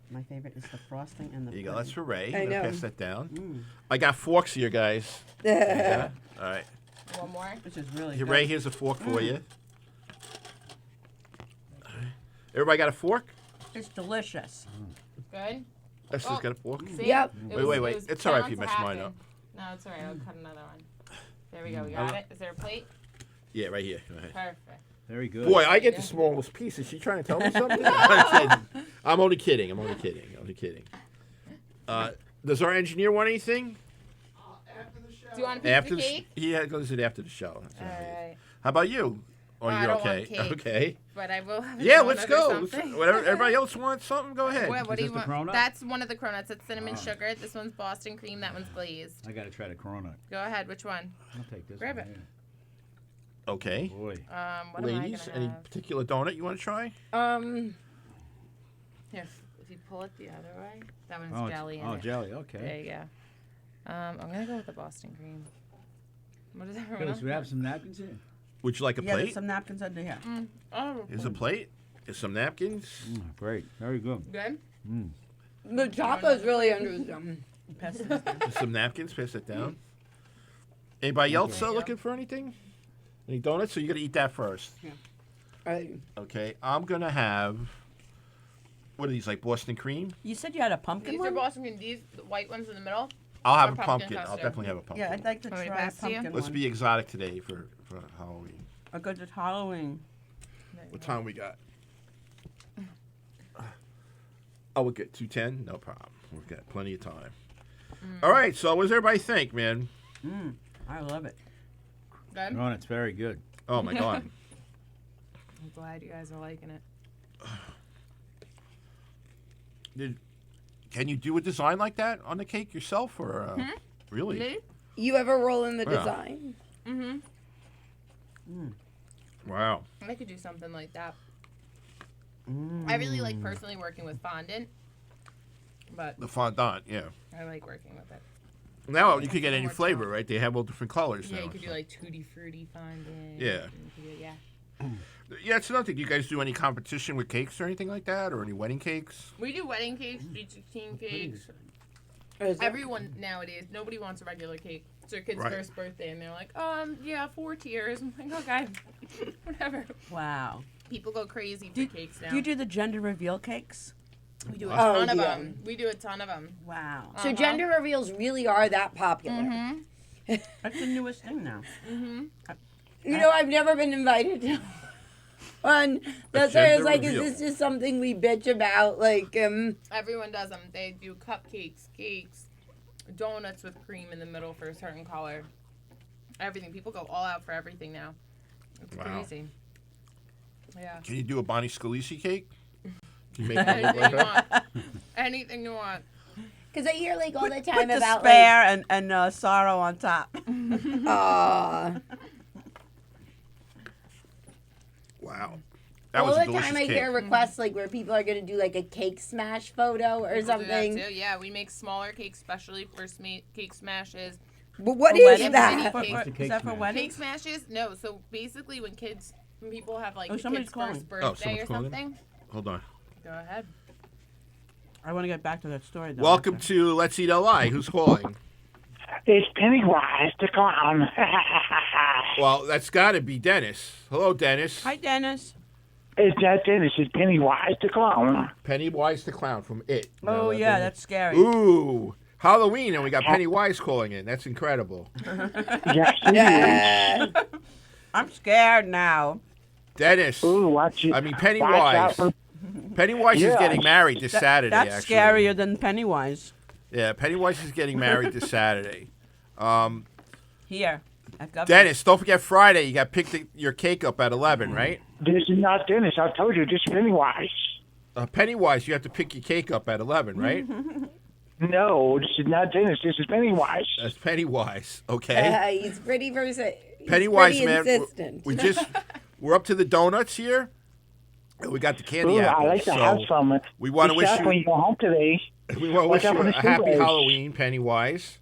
Speaker 1: My favorite is the frosting and the.
Speaker 2: There you go. That's for Ray.
Speaker 4: I
Speaker 2: I'm gonna
Speaker 4: know.
Speaker 2: pass that down.
Speaker 1: Mm,
Speaker 2: I got forks here, guys. Yeah. All right.
Speaker 3: One more.
Speaker 1: which is really
Speaker 2: Here,
Speaker 1: good.
Speaker 2: Ray, here's a fork for you. All right. Everybody got a fork?
Speaker 1: It's delicious.
Speaker 3: Good.
Speaker 2: Esther's
Speaker 3: Oh.
Speaker 2: got a fork.
Speaker 3: See?
Speaker 4: Yep.
Speaker 3: It
Speaker 2: Wait,
Speaker 3: was-
Speaker 2: wait.
Speaker 3: it was
Speaker 2: It's all right if
Speaker 3: bound
Speaker 2: you
Speaker 3: to
Speaker 2: mess mine
Speaker 3: happen.
Speaker 2: up.
Speaker 3: No, it's all right. I'll cut another one. There we go. We got it. Is there a plate?
Speaker 2: Yeah, right here. Go ahead.
Speaker 3: Perfect.
Speaker 5: Very good.
Speaker 2: Boy, I get the smallest piece. Is she trying to tell me something? I'm only kidding. I'm only kidding. Does our engineer want anything?
Speaker 3: Do you want a piece
Speaker 2: After
Speaker 3: of
Speaker 2: the
Speaker 3: cake?
Speaker 2: yeah, goes it after the show. That's
Speaker 3: All
Speaker 2: all right.
Speaker 3: right.
Speaker 2: How about you? Or
Speaker 3: I
Speaker 2: you're
Speaker 3: don't want
Speaker 2: okay?
Speaker 3: cake.
Speaker 2: Okay.
Speaker 3: But I will have a
Speaker 2: Yeah,
Speaker 3: donut
Speaker 2: let's
Speaker 3: or
Speaker 2: go.
Speaker 3: something.
Speaker 2: Whatever. Everybody else wants something. Go ahead.
Speaker 3: What do
Speaker 5: Is
Speaker 3: you
Speaker 5: this the
Speaker 3: want?
Speaker 5: cronut?
Speaker 3: That's one of the cronuts. It's cinnamon sugar. This one's Boston cream. That one's glazed.
Speaker 5: I gotta try the cronut.
Speaker 3: Go ahead. Which one?
Speaker 5: I'll take this
Speaker 3: Grab
Speaker 5: one.
Speaker 3: it.
Speaker 2: Okay.
Speaker 5: Yeah. Boy.
Speaker 3: What
Speaker 2: Ladies,
Speaker 3: am I
Speaker 2: any
Speaker 3: gonna
Speaker 2: particular donut you want to try?
Speaker 3: have? Here, if you pull it the other way, that one's
Speaker 5: Oh,
Speaker 3: jelly in
Speaker 5: oh,
Speaker 3: it.
Speaker 5: jelly.
Speaker 3: There
Speaker 5: Okay.
Speaker 3: you go. I'm gonna go with the Boston cream. What is everyone
Speaker 5: Good.
Speaker 3: else?
Speaker 5: So we have some napkins here.
Speaker 2: Would you like a
Speaker 1: Yeah, there's
Speaker 2: plate?
Speaker 1: some napkins under here.
Speaker 3: Oh,
Speaker 2: Here's a plate. Here's some napkins.
Speaker 5: Great. Very good.
Speaker 3: good.
Speaker 4: The chocolate's really under them.
Speaker 1: Pass this down.
Speaker 2: Here's some napkins. Pass it down. Anybody else
Speaker 3: There you go.
Speaker 2: looking for anything? Any donuts? So you got to eat that first. Okay. I'm gonna have. What are these, like Boston cream?
Speaker 1: You said you had a pumpkin
Speaker 3: These are
Speaker 1: one?
Speaker 3: Boston cream. These the white ones in the middle.
Speaker 2: I'll have
Speaker 3: Or
Speaker 2: a
Speaker 3: pumpkin
Speaker 2: pumpkin. I'll
Speaker 3: custard.
Speaker 2: definitely have a pumpkin.
Speaker 1: Yeah, I'd like to
Speaker 3: Want me to
Speaker 1: try a
Speaker 3: pass to you?
Speaker 1: pumpkin
Speaker 2: Let's
Speaker 1: one.
Speaker 2: be exotic today for Halloween.
Speaker 1: A good at Halloween.
Speaker 2: What time we got? Oh, we'll get 2:10. No problem. We've got plenty of time. All right. So, what does everybody think, man?
Speaker 1: I love it.
Speaker 3: Good.
Speaker 5: Cronut's very good.
Speaker 2: Oh my God.
Speaker 3: I'm glad you guys are liking it.
Speaker 2: Can you do a design like that on the cake yourself, or really?
Speaker 3: Me?
Speaker 4: You ever roll in the
Speaker 2: Yeah.
Speaker 4: design?
Speaker 2: Wow.
Speaker 3: I could do something like that. I really like personally working with fondant, but
Speaker 2: The fondant, yeah.
Speaker 3: I like working with it.
Speaker 2: Now you could get any
Speaker 3: More
Speaker 2: flavor,
Speaker 3: chocolate.
Speaker 2: right? They have all different colors
Speaker 3: Yeah,
Speaker 2: now.
Speaker 3: you could do like tutti frutti fondant.
Speaker 2: Yeah.
Speaker 3: and you could do- yeah.
Speaker 2: Yeah, it's another thing. Do you guys do any competition with cakes or anything like that, or any wedding cakes?
Speaker 3: We do wedding cakes, sweet 16 cakes.
Speaker 4: Is it-
Speaker 3: Everyone nowadays, nobody wants a regular cake. It's their kid's
Speaker 2: Right.
Speaker 3: first birthday, and they're like, yeah, 4 tiers. I'm like, okay, whatever.
Speaker 1: Wow.
Speaker 3: People go crazy for
Speaker 1: Do,
Speaker 3: cakes now.
Speaker 1: do you do the gender reveal cakes?
Speaker 3: We do a
Speaker 4: Oh,
Speaker 3: ton of
Speaker 4: yeah.
Speaker 3: them. We do a ton of them.
Speaker 1: Wow.
Speaker 4: So gender reveals really are that popular.
Speaker 3: Mm-hmm.
Speaker 1: That's the newest thing now.
Speaker 3: Mm-hmm.
Speaker 4: You know, I've never been invited to one. That's why I was
Speaker 2: gender
Speaker 4: like,
Speaker 2: reveal.
Speaker 4: is this just something we bitch about? Like,
Speaker 3: Everyone does them. They do cupcakes, cakes, donuts with cream in the middle for a certain color. Everything. People go all out for everything now. It's
Speaker 2: Wow.
Speaker 3: crazy. Yeah.
Speaker 2: Can you do a Bonnie Scalisi cake? Can you make it look
Speaker 3: Anything
Speaker 2: like
Speaker 3: you
Speaker 2: that?
Speaker 3: want. Anything you want.
Speaker 4: because I hear like all the
Speaker 1: Put
Speaker 4: time about
Speaker 1: despair and sorrow on top.
Speaker 4: like, aw.
Speaker 2: Wow. That
Speaker 4: All
Speaker 2: was a
Speaker 4: the
Speaker 2: delicious
Speaker 4: time I
Speaker 2: cake.
Speaker 4: hear requests like where people are gonna do like a cake smash photo or
Speaker 3: We'll do that
Speaker 4: something.
Speaker 3: too. Yeah, we make smaller cakes, especially for cake smashes.
Speaker 4: But what
Speaker 1: For
Speaker 4: is
Speaker 1: weddings?
Speaker 4: that?
Speaker 3: For-
Speaker 1: What-
Speaker 5: the
Speaker 1: is
Speaker 5: cake
Speaker 1: that for
Speaker 5: smash?
Speaker 3: Cake
Speaker 1: weddings?
Speaker 3: smashes? No. So basically, when people have like
Speaker 1: Oh,
Speaker 3: the
Speaker 1: somebody's
Speaker 3: kid's
Speaker 1: calling.
Speaker 3: first
Speaker 2: Oh,
Speaker 3: birthday
Speaker 2: someone's
Speaker 3: or
Speaker 2: calling?
Speaker 3: something,
Speaker 2: Hold on.
Speaker 3: go ahead.
Speaker 1: I want to get back to that story, though.
Speaker 2: Welcome to Let's Eat LI. Who's calling?
Speaker 6: It's Pennywise the clown.
Speaker 2: Well, that's got to be Dennis. Hello, Dennis.
Speaker 1: Hi, Dennis.
Speaker 6: It's not Dennis. It's Pennywise the clown.
Speaker 2: Pennywise the Clown from It.
Speaker 1: Oh, yeah, that's scary.
Speaker 2: Ooh. Halloween, and we got Pennywise calling in. That's incredible.
Speaker 6: Yes, it
Speaker 4: Yeah.
Speaker 1: I'm scared now.
Speaker 2: Dennis.
Speaker 6: is. Ooh, watch it.
Speaker 2: I mean,
Speaker 6: Watch
Speaker 2: Pennywise.
Speaker 6: out for-
Speaker 2: Pennywise is
Speaker 6: Yeah.
Speaker 2: getting married this Saturday,
Speaker 1: That's
Speaker 2: actually.
Speaker 1: scarier than Pennywise.
Speaker 2: Yeah, Pennywise is getting married this Saturday.
Speaker 1: Here at Governor's.
Speaker 2: Dennis, don't forget Friday. You got to pick your cake up at 11, right?
Speaker 6: This is not Dennis. I told you, this is Pennywise.
Speaker 2: Pennywise, you have to pick your cake up at 11, right?
Speaker 6: No, this is not Dennis. This is Pennywise.
Speaker 2: That's Pennywise, okay?
Speaker 4: He's pretty
Speaker 2: Pennywise,
Speaker 4: pretty
Speaker 2: man.
Speaker 4: insistent.
Speaker 2: We're up to the donuts here. And we got the candy
Speaker 6: Ooh,
Speaker 2: apples.
Speaker 6: I like to
Speaker 2: so
Speaker 6: have some.
Speaker 2: we want to
Speaker 6: Be
Speaker 2: wish
Speaker 6: sharp when
Speaker 2: you.
Speaker 6: you go home today.
Speaker 2: We want to wish
Speaker 6: Watch out
Speaker 2: you
Speaker 6: for
Speaker 2: a
Speaker 6: the
Speaker 2: happy
Speaker 6: sewers.
Speaker 2: Halloween, Pennywise.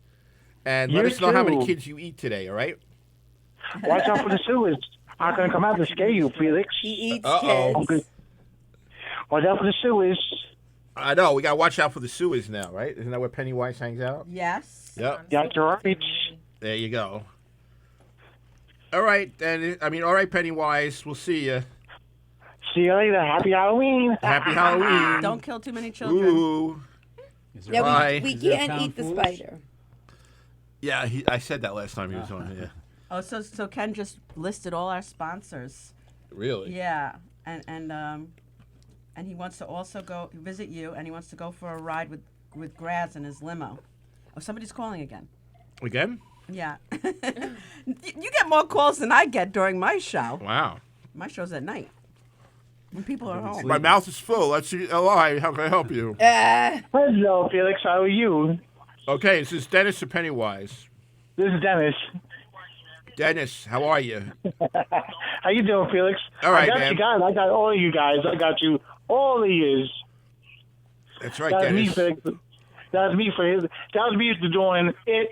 Speaker 2: And let
Speaker 6: You
Speaker 2: us know how many
Speaker 6: too.
Speaker 2: kids you eat today, all right?
Speaker 6: Watch out for the sewers. I'm going to come out to scare you, Felix.
Speaker 4: He eats
Speaker 2: Uh-oh.
Speaker 4: kids.
Speaker 6: Watch out for the sewers.
Speaker 2: I know. We got to watch out for the sewers now, right? Isn't that where Pennywise hangs out?
Speaker 1: Yes.
Speaker 2: Yep.
Speaker 6: Yeah, you're right.
Speaker 2: There you go. All right, then. All right, Pennywise. We'll see you.
Speaker 6: See you later. Happy Halloween.
Speaker 2: Happy Halloween.
Speaker 1: Don't kill too many children.
Speaker 2: Ooh.
Speaker 5: Is there-
Speaker 4: Yeah,
Speaker 2: Bye.
Speaker 4: we
Speaker 5: Is there
Speaker 4: can't
Speaker 5: pound
Speaker 4: eat the
Speaker 5: foolish?
Speaker 4: spider.
Speaker 2: Yeah, I said that last time he was on. Yeah.
Speaker 1: Oh, so Ken just listed all our sponsors.
Speaker 2: Really?
Speaker 1: Yeah, and he wants to also go visit you, and he wants to go for a ride with Graz in his limo. Oh, somebody's calling again.
Speaker 2: Again?
Speaker 1: Yeah. You get more calls than I get during my show.
Speaker 2: Wow.
Speaker 1: My show's at night when people are home.
Speaker 2: My mouth is full. Let's see. Li, how can I help you?
Speaker 6: Hello, Felix. How are you?
Speaker 2: Okay, this is Dennis or Pennywise.
Speaker 6: This is Dennis.
Speaker 2: Dennis, how are you?
Speaker 6: How you doing, Felix?
Speaker 2: All right,
Speaker 6: I got
Speaker 2: man.
Speaker 6: you guys. I got all of you guys. I got you all the years.
Speaker 2: That's right,
Speaker 6: That's me,
Speaker 2: Dennis.
Speaker 6: Felix. That was me for doing it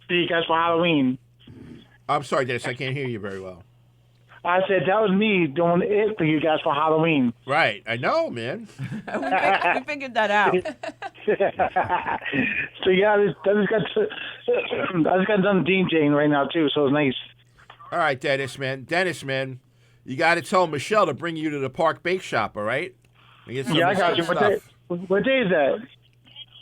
Speaker 6: for you guys for Halloween.
Speaker 2: I'm sorry, Dennis. I can't hear you very well.
Speaker 6: I said that was me doing it for you guys for Halloween.
Speaker 2: Right. I know, man.
Speaker 1: We figured that out.
Speaker 6: So yeah, I just got done DJing right now too, so it's nice.
Speaker 2: All right, Dennis, man. Dennis, man. You got to tell Michelle to bring you to the Park Bake Shop, all right? And get some
Speaker 6: Yeah, I got you.
Speaker 2: stuff.
Speaker 6: What day is that?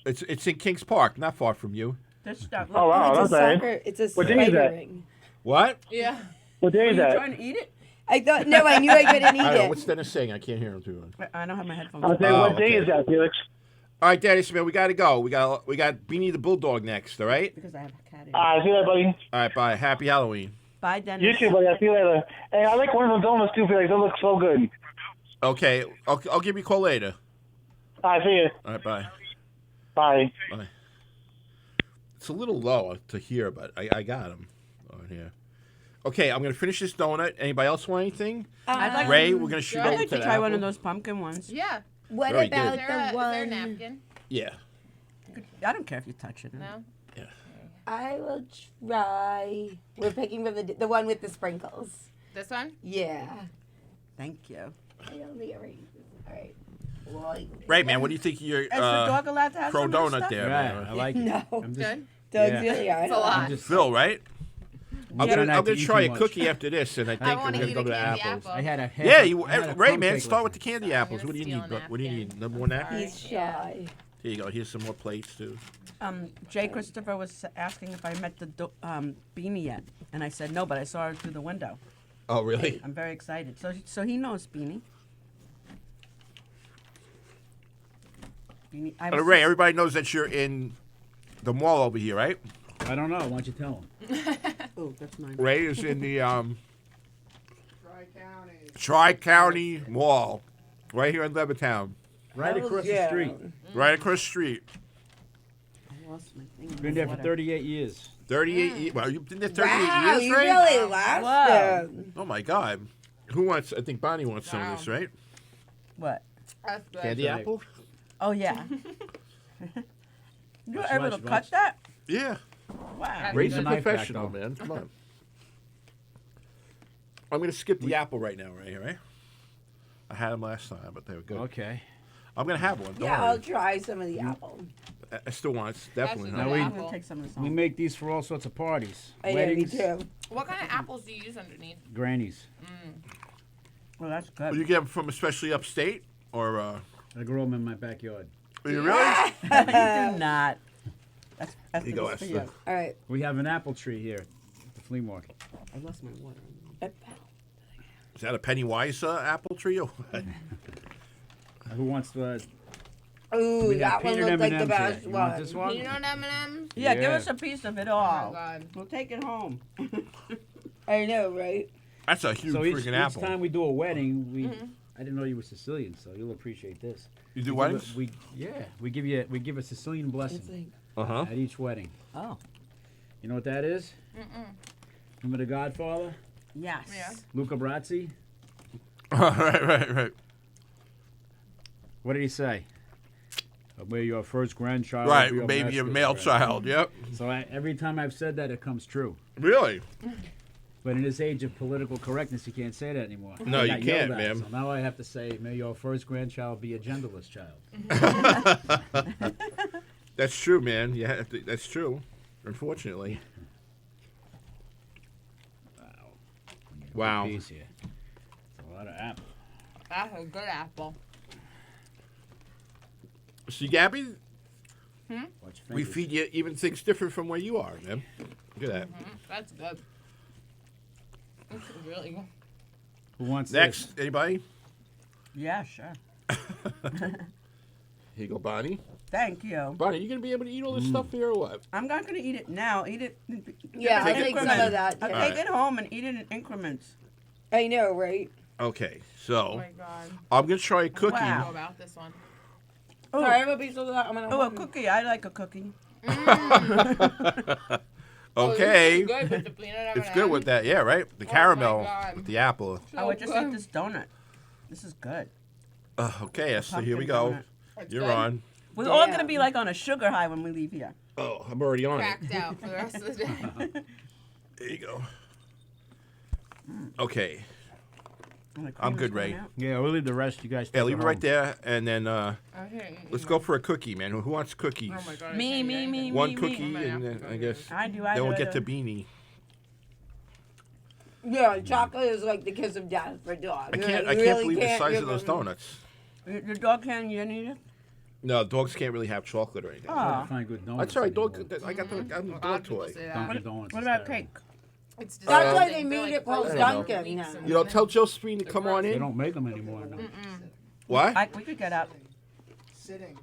Speaker 2: It's in Kings Park, not far from you.
Speaker 1: This stuff.
Speaker 6: Oh wow,
Speaker 4: It's a
Speaker 6: that's nice.
Speaker 4: soccer. It's a
Speaker 6: What day is
Speaker 4: spider
Speaker 6: that?
Speaker 4: ring.
Speaker 2: What?
Speaker 3: Yeah.
Speaker 6: What day
Speaker 1: Are
Speaker 6: is
Speaker 1: you
Speaker 6: that?
Speaker 1: trying to eat it?
Speaker 4: I thought no, I knew I couldn't eat
Speaker 2: I don't know.
Speaker 4: it.
Speaker 2: What's Dennis saying? I can't hear him too much.
Speaker 1: I don't have my headphones.
Speaker 6: I
Speaker 1: on.
Speaker 6: said,
Speaker 2: Oh,
Speaker 6: what day
Speaker 2: okay.
Speaker 6: is that, Felix?
Speaker 2: All right, Dennis, man. We got to go. We got Beanie the Bulldog next, all right?
Speaker 1: Because I have a cat.
Speaker 6: See you later, buddy.
Speaker 2: All right, bye. Happy Halloween.
Speaker 1: Bye, Dennis.
Speaker 6: You too, buddy. I'll see you later. Hey, I like one of the donuts too, Felix. They look so good.
Speaker 2: Okay. I'll give you a call later.
Speaker 6: See you.
Speaker 2: All right, bye.
Speaker 6: Bye.
Speaker 2: Bye. It's a little low to hear, but I got him on here. Okay, I'm going to finish this donut. Anybody else want anything?
Speaker 1: I'd like
Speaker 2: Ray, we're going to shoot
Speaker 3: I'd
Speaker 2: over
Speaker 1: I'd like
Speaker 2: to
Speaker 1: to
Speaker 2: the
Speaker 1: try one
Speaker 2: apple.
Speaker 1: of those pumpkin ones.
Speaker 3: Yeah.
Speaker 4: What
Speaker 2: Very
Speaker 4: about
Speaker 2: good.
Speaker 3: Is
Speaker 4: the
Speaker 3: there a
Speaker 4: one?
Speaker 3: napkin?
Speaker 2: Yeah.
Speaker 1: I don't care if you touch it.
Speaker 3: No.
Speaker 4: I will try. We're picking from the one with the sprinkles.
Speaker 3: This one?
Speaker 4: Yeah.
Speaker 1: Thank you.
Speaker 4: I don't think I already. All right. Well,
Speaker 2: Ray, man, what do you think of your
Speaker 1: Is the dog allowed to have
Speaker 2: crow
Speaker 1: some of this
Speaker 2: donut
Speaker 1: stuff?
Speaker 2: there,
Speaker 5: Right,
Speaker 2: man?
Speaker 5: I like it.
Speaker 4: No.
Speaker 5: I'm just,
Speaker 3: Good.
Speaker 4: Doug's
Speaker 5: Yeah.
Speaker 4: really hard.
Speaker 3: It's a lot.
Speaker 5: I'm just
Speaker 2: Phil, right? I'm
Speaker 5: trying
Speaker 2: gonna
Speaker 5: not to eat
Speaker 2: try
Speaker 5: too
Speaker 2: a
Speaker 5: much.
Speaker 2: cookie after this, and I think
Speaker 3: wanna
Speaker 2: we're gonna
Speaker 3: eat
Speaker 2: go
Speaker 3: a
Speaker 2: to the
Speaker 3: candy
Speaker 2: apples.
Speaker 3: apple.
Speaker 5: I had a half
Speaker 2: Yeah,
Speaker 5: a- I had a
Speaker 2: Ray,
Speaker 5: plum
Speaker 2: man,
Speaker 5: cake
Speaker 2: start
Speaker 5: last
Speaker 2: with the candy apples.
Speaker 3: gonna
Speaker 2: What do you
Speaker 3: steal
Speaker 2: need?
Speaker 3: a
Speaker 2: What do you
Speaker 3: napkin.
Speaker 2: need? Number one napkin.
Speaker 4: He's shy.
Speaker 2: Here you go. Here's some more plates too.
Speaker 1: Jay Christopher was asking if I met the Beanie yet, and I said no, but I saw her through the window.
Speaker 2: Oh, really?
Speaker 1: I'm very excited. So he knows Beanie. Beanie. I was
Speaker 2: Ray,
Speaker 1: just-
Speaker 2: everybody knows that you're in the mall over here, right?
Speaker 5: I don't know. Why don't you tell him?
Speaker 1: Oh, that's mine.
Speaker 2: Ray is in the Tri-County Mall, right here in Levittown,
Speaker 5: Right
Speaker 4: Hell's
Speaker 5: across
Speaker 4: yeah.
Speaker 5: the street.
Speaker 2: right across the street.
Speaker 1: I lost my thing. in
Speaker 5: Been
Speaker 1: the
Speaker 5: there for
Speaker 1: water.
Speaker 5: 38 years.
Speaker 2: 38 years. Well, you've been there 38
Speaker 4: Wow,
Speaker 2: years,
Speaker 4: you
Speaker 2: Ray?
Speaker 4: really last
Speaker 1: Wow.
Speaker 4: them.
Speaker 2: Oh, my God. Who wants, I think Bonnie wants some of this, right?
Speaker 1: What?
Speaker 3: That's good.
Speaker 2: Candy
Speaker 5: right.
Speaker 2: apple?
Speaker 1: Oh yeah. You were able to
Speaker 5: watch.
Speaker 1: cut that?
Speaker 2: Yeah.
Speaker 1: Wow.
Speaker 2: Ray's
Speaker 5: the
Speaker 2: a
Speaker 5: knife back,
Speaker 2: professional,
Speaker 5: though.
Speaker 2: man. Come on. I'm going to skip the apple right now, Ray, all right? I had them last time, but they were good.
Speaker 5: Okay.
Speaker 2: I'm going to have one. Don't
Speaker 4: Yeah, I'll
Speaker 2: worry.
Speaker 4: try some of the apple.
Speaker 2: I still want it. Definitely
Speaker 3: That's
Speaker 2: not.
Speaker 5: Now we-
Speaker 1: I'm gonna take some of this
Speaker 5: We
Speaker 1: home.
Speaker 5: make these for all sorts of parties.
Speaker 4: I know, me
Speaker 5: Weddings,
Speaker 4: too.
Speaker 3: What kind of apples do you use underneath?
Speaker 5: grannies.
Speaker 1: Well, that's
Speaker 2: Will
Speaker 1: good.
Speaker 2: you get them from especially upstate? Or,
Speaker 5: I grow them in my backyard.
Speaker 2: are you really?
Speaker 1: You do not. That's
Speaker 2: Here you go,
Speaker 1: for
Speaker 2: Esther.
Speaker 1: you.
Speaker 4: All right.
Speaker 5: We have an apple tree here at the flea market.
Speaker 1: I lost my water.
Speaker 2: Is that a Pennywise apple tree or what?
Speaker 5: Who wants to?
Speaker 4: Ooh,
Speaker 5: We have
Speaker 4: that one
Speaker 5: peanut
Speaker 4: looked like the
Speaker 5: M&Ms
Speaker 4: best
Speaker 5: here. You want
Speaker 4: one.
Speaker 5: this one?
Speaker 3: You know M&M's?
Speaker 1: Yeah, give
Speaker 5: Yeah.
Speaker 1: us a piece of it
Speaker 3: Oh
Speaker 1: all.
Speaker 3: my god.
Speaker 1: We'll take it home.
Speaker 4: I know, right?
Speaker 2: That's a huge
Speaker 5: So each
Speaker 2: freaking apple.
Speaker 5: time we do a wedding, we. I didn't know you were Sicilian, so you'll appreciate this.
Speaker 2: You do
Speaker 5: We
Speaker 2: weddings?
Speaker 5: give we give a Sicilian blessing
Speaker 2: Uh-huh.
Speaker 5: at each wedding.
Speaker 1: Oh,
Speaker 5: You know what that is? Remember the Godfather,
Speaker 1: yes.
Speaker 3: Yeah.
Speaker 5: Luca Brasi?
Speaker 2: right.
Speaker 5: What did he say? May your first grandchild
Speaker 2: Right,
Speaker 5: be a
Speaker 2: maybe a
Speaker 5: mascot,
Speaker 2: male
Speaker 5: right.
Speaker 2: child. Yep.
Speaker 5: So every time I've said that, it comes true.
Speaker 2: Really?
Speaker 5: But in this age of political correctness, you can't say that anymore.
Speaker 2: No,
Speaker 5: I
Speaker 2: you
Speaker 5: got yelled
Speaker 2: can't,
Speaker 5: at,
Speaker 2: ma'am.
Speaker 5: So now I have to say, may your first grandchild be a genderless child.
Speaker 2: That's true, man. Yeah, that's true. Unfortunately. Wow.
Speaker 5: Piece here. It's a lot of apple.
Speaker 3: That's a good apple.
Speaker 2: See, Gabby,
Speaker 5: Watch your
Speaker 2: we
Speaker 5: fingers.
Speaker 2: feed you even things different from where you are, man. Look at that.
Speaker 3: That's good. That's really good.
Speaker 5: Who wants
Speaker 2: Next, anybody?
Speaker 1: Yeah, sure.
Speaker 2: Here you go, Bonnie.
Speaker 1: Thank you.
Speaker 2: Bonnie, you gonna be able to eat all this stuff here or what?
Speaker 1: I'm not going to eat it now. Eat it.
Speaker 4: Yeah,
Speaker 2: I'll
Speaker 1: in
Speaker 2: take some
Speaker 1: increments.
Speaker 4: of that,
Speaker 1: I'll
Speaker 2: yeah.
Speaker 1: take it home and eat it in increments.
Speaker 4: I know, right?
Speaker 2: Okay,
Speaker 3: Oh
Speaker 2: so
Speaker 3: my god.
Speaker 2: I'm gonna try a cookie.
Speaker 1: Wow.
Speaker 3: How about this one?
Speaker 1: Oh,
Speaker 4: Sorry, I have a piece of that. I'm gonna.
Speaker 1: oh, a cookie. I like a cookie.
Speaker 2: Okay.
Speaker 3: Oh, this is good with the peanut
Speaker 2: It's good with that, yeah, right? The
Speaker 3: Oh my
Speaker 2: caramel
Speaker 3: God.
Speaker 2: with the apple.
Speaker 1: I would just eat this donut. This is good.
Speaker 2: Okay, so here we
Speaker 1: Pumpkin
Speaker 2: go.
Speaker 1: donut.
Speaker 2: You're on.
Speaker 1: We're all
Speaker 4: Damn.
Speaker 1: going to be like on a sugar high when we leave here.
Speaker 2: Oh, I'm already on
Speaker 3: Cracked out for the rest of the day.
Speaker 2: it. There you go. Okay.
Speaker 1: And the cream
Speaker 2: I'm
Speaker 1: is
Speaker 2: good,
Speaker 1: going
Speaker 2: Ray.
Speaker 1: out.
Speaker 5: Yeah, we'll leave the rest. You guys.
Speaker 2: Yeah,
Speaker 5: take
Speaker 2: leave it
Speaker 5: home.
Speaker 2: right there, and then
Speaker 3: Okay.
Speaker 2: let's go for a cookie, man. Who wants cookies?
Speaker 3: Oh my god. I
Speaker 1: Me,
Speaker 3: can't eat
Speaker 1: me,
Speaker 3: anything.
Speaker 1: me,
Speaker 2: One
Speaker 1: me,
Speaker 2: cookie,
Speaker 1: me.
Speaker 2: and then I guess
Speaker 1: I do.
Speaker 2: then we'll get to Beanie.
Speaker 4: Yeah, chocolate is like the kiss of death for dogs.
Speaker 2: I
Speaker 4: You
Speaker 2: can't
Speaker 4: really
Speaker 2: believe the size
Speaker 4: give
Speaker 2: of those
Speaker 4: them-
Speaker 2: donuts.
Speaker 1: Your dog can't eat any of it?
Speaker 2: No, dogs can't really have chocolate or anything.
Speaker 5: Hard
Speaker 1: Oh.
Speaker 5: to find good donuts.
Speaker 2: That's all right, dog.
Speaker 5: anymore.
Speaker 2: I got the
Speaker 3: A lot
Speaker 2: dog
Speaker 3: of people
Speaker 2: toy.
Speaker 3: say that.
Speaker 5: Dunkin' Donuts.
Speaker 1: What
Speaker 5: is
Speaker 1: about
Speaker 5: terrible.
Speaker 1: cake?
Speaker 3: It's
Speaker 4: That's why
Speaker 3: disgusting.
Speaker 4: they made
Speaker 3: They're,
Speaker 4: it called
Speaker 3: frozen
Speaker 2: Dunkin',
Speaker 3: for
Speaker 4: you
Speaker 3: weeks
Speaker 4: know.
Speaker 3: and
Speaker 2: You know,
Speaker 3: then-
Speaker 2: tell Josephine to come on
Speaker 5: They
Speaker 2: in.
Speaker 5: don't make them anymore. No.
Speaker 2: What?
Speaker 1: We could get up.
Speaker 7: Sitting.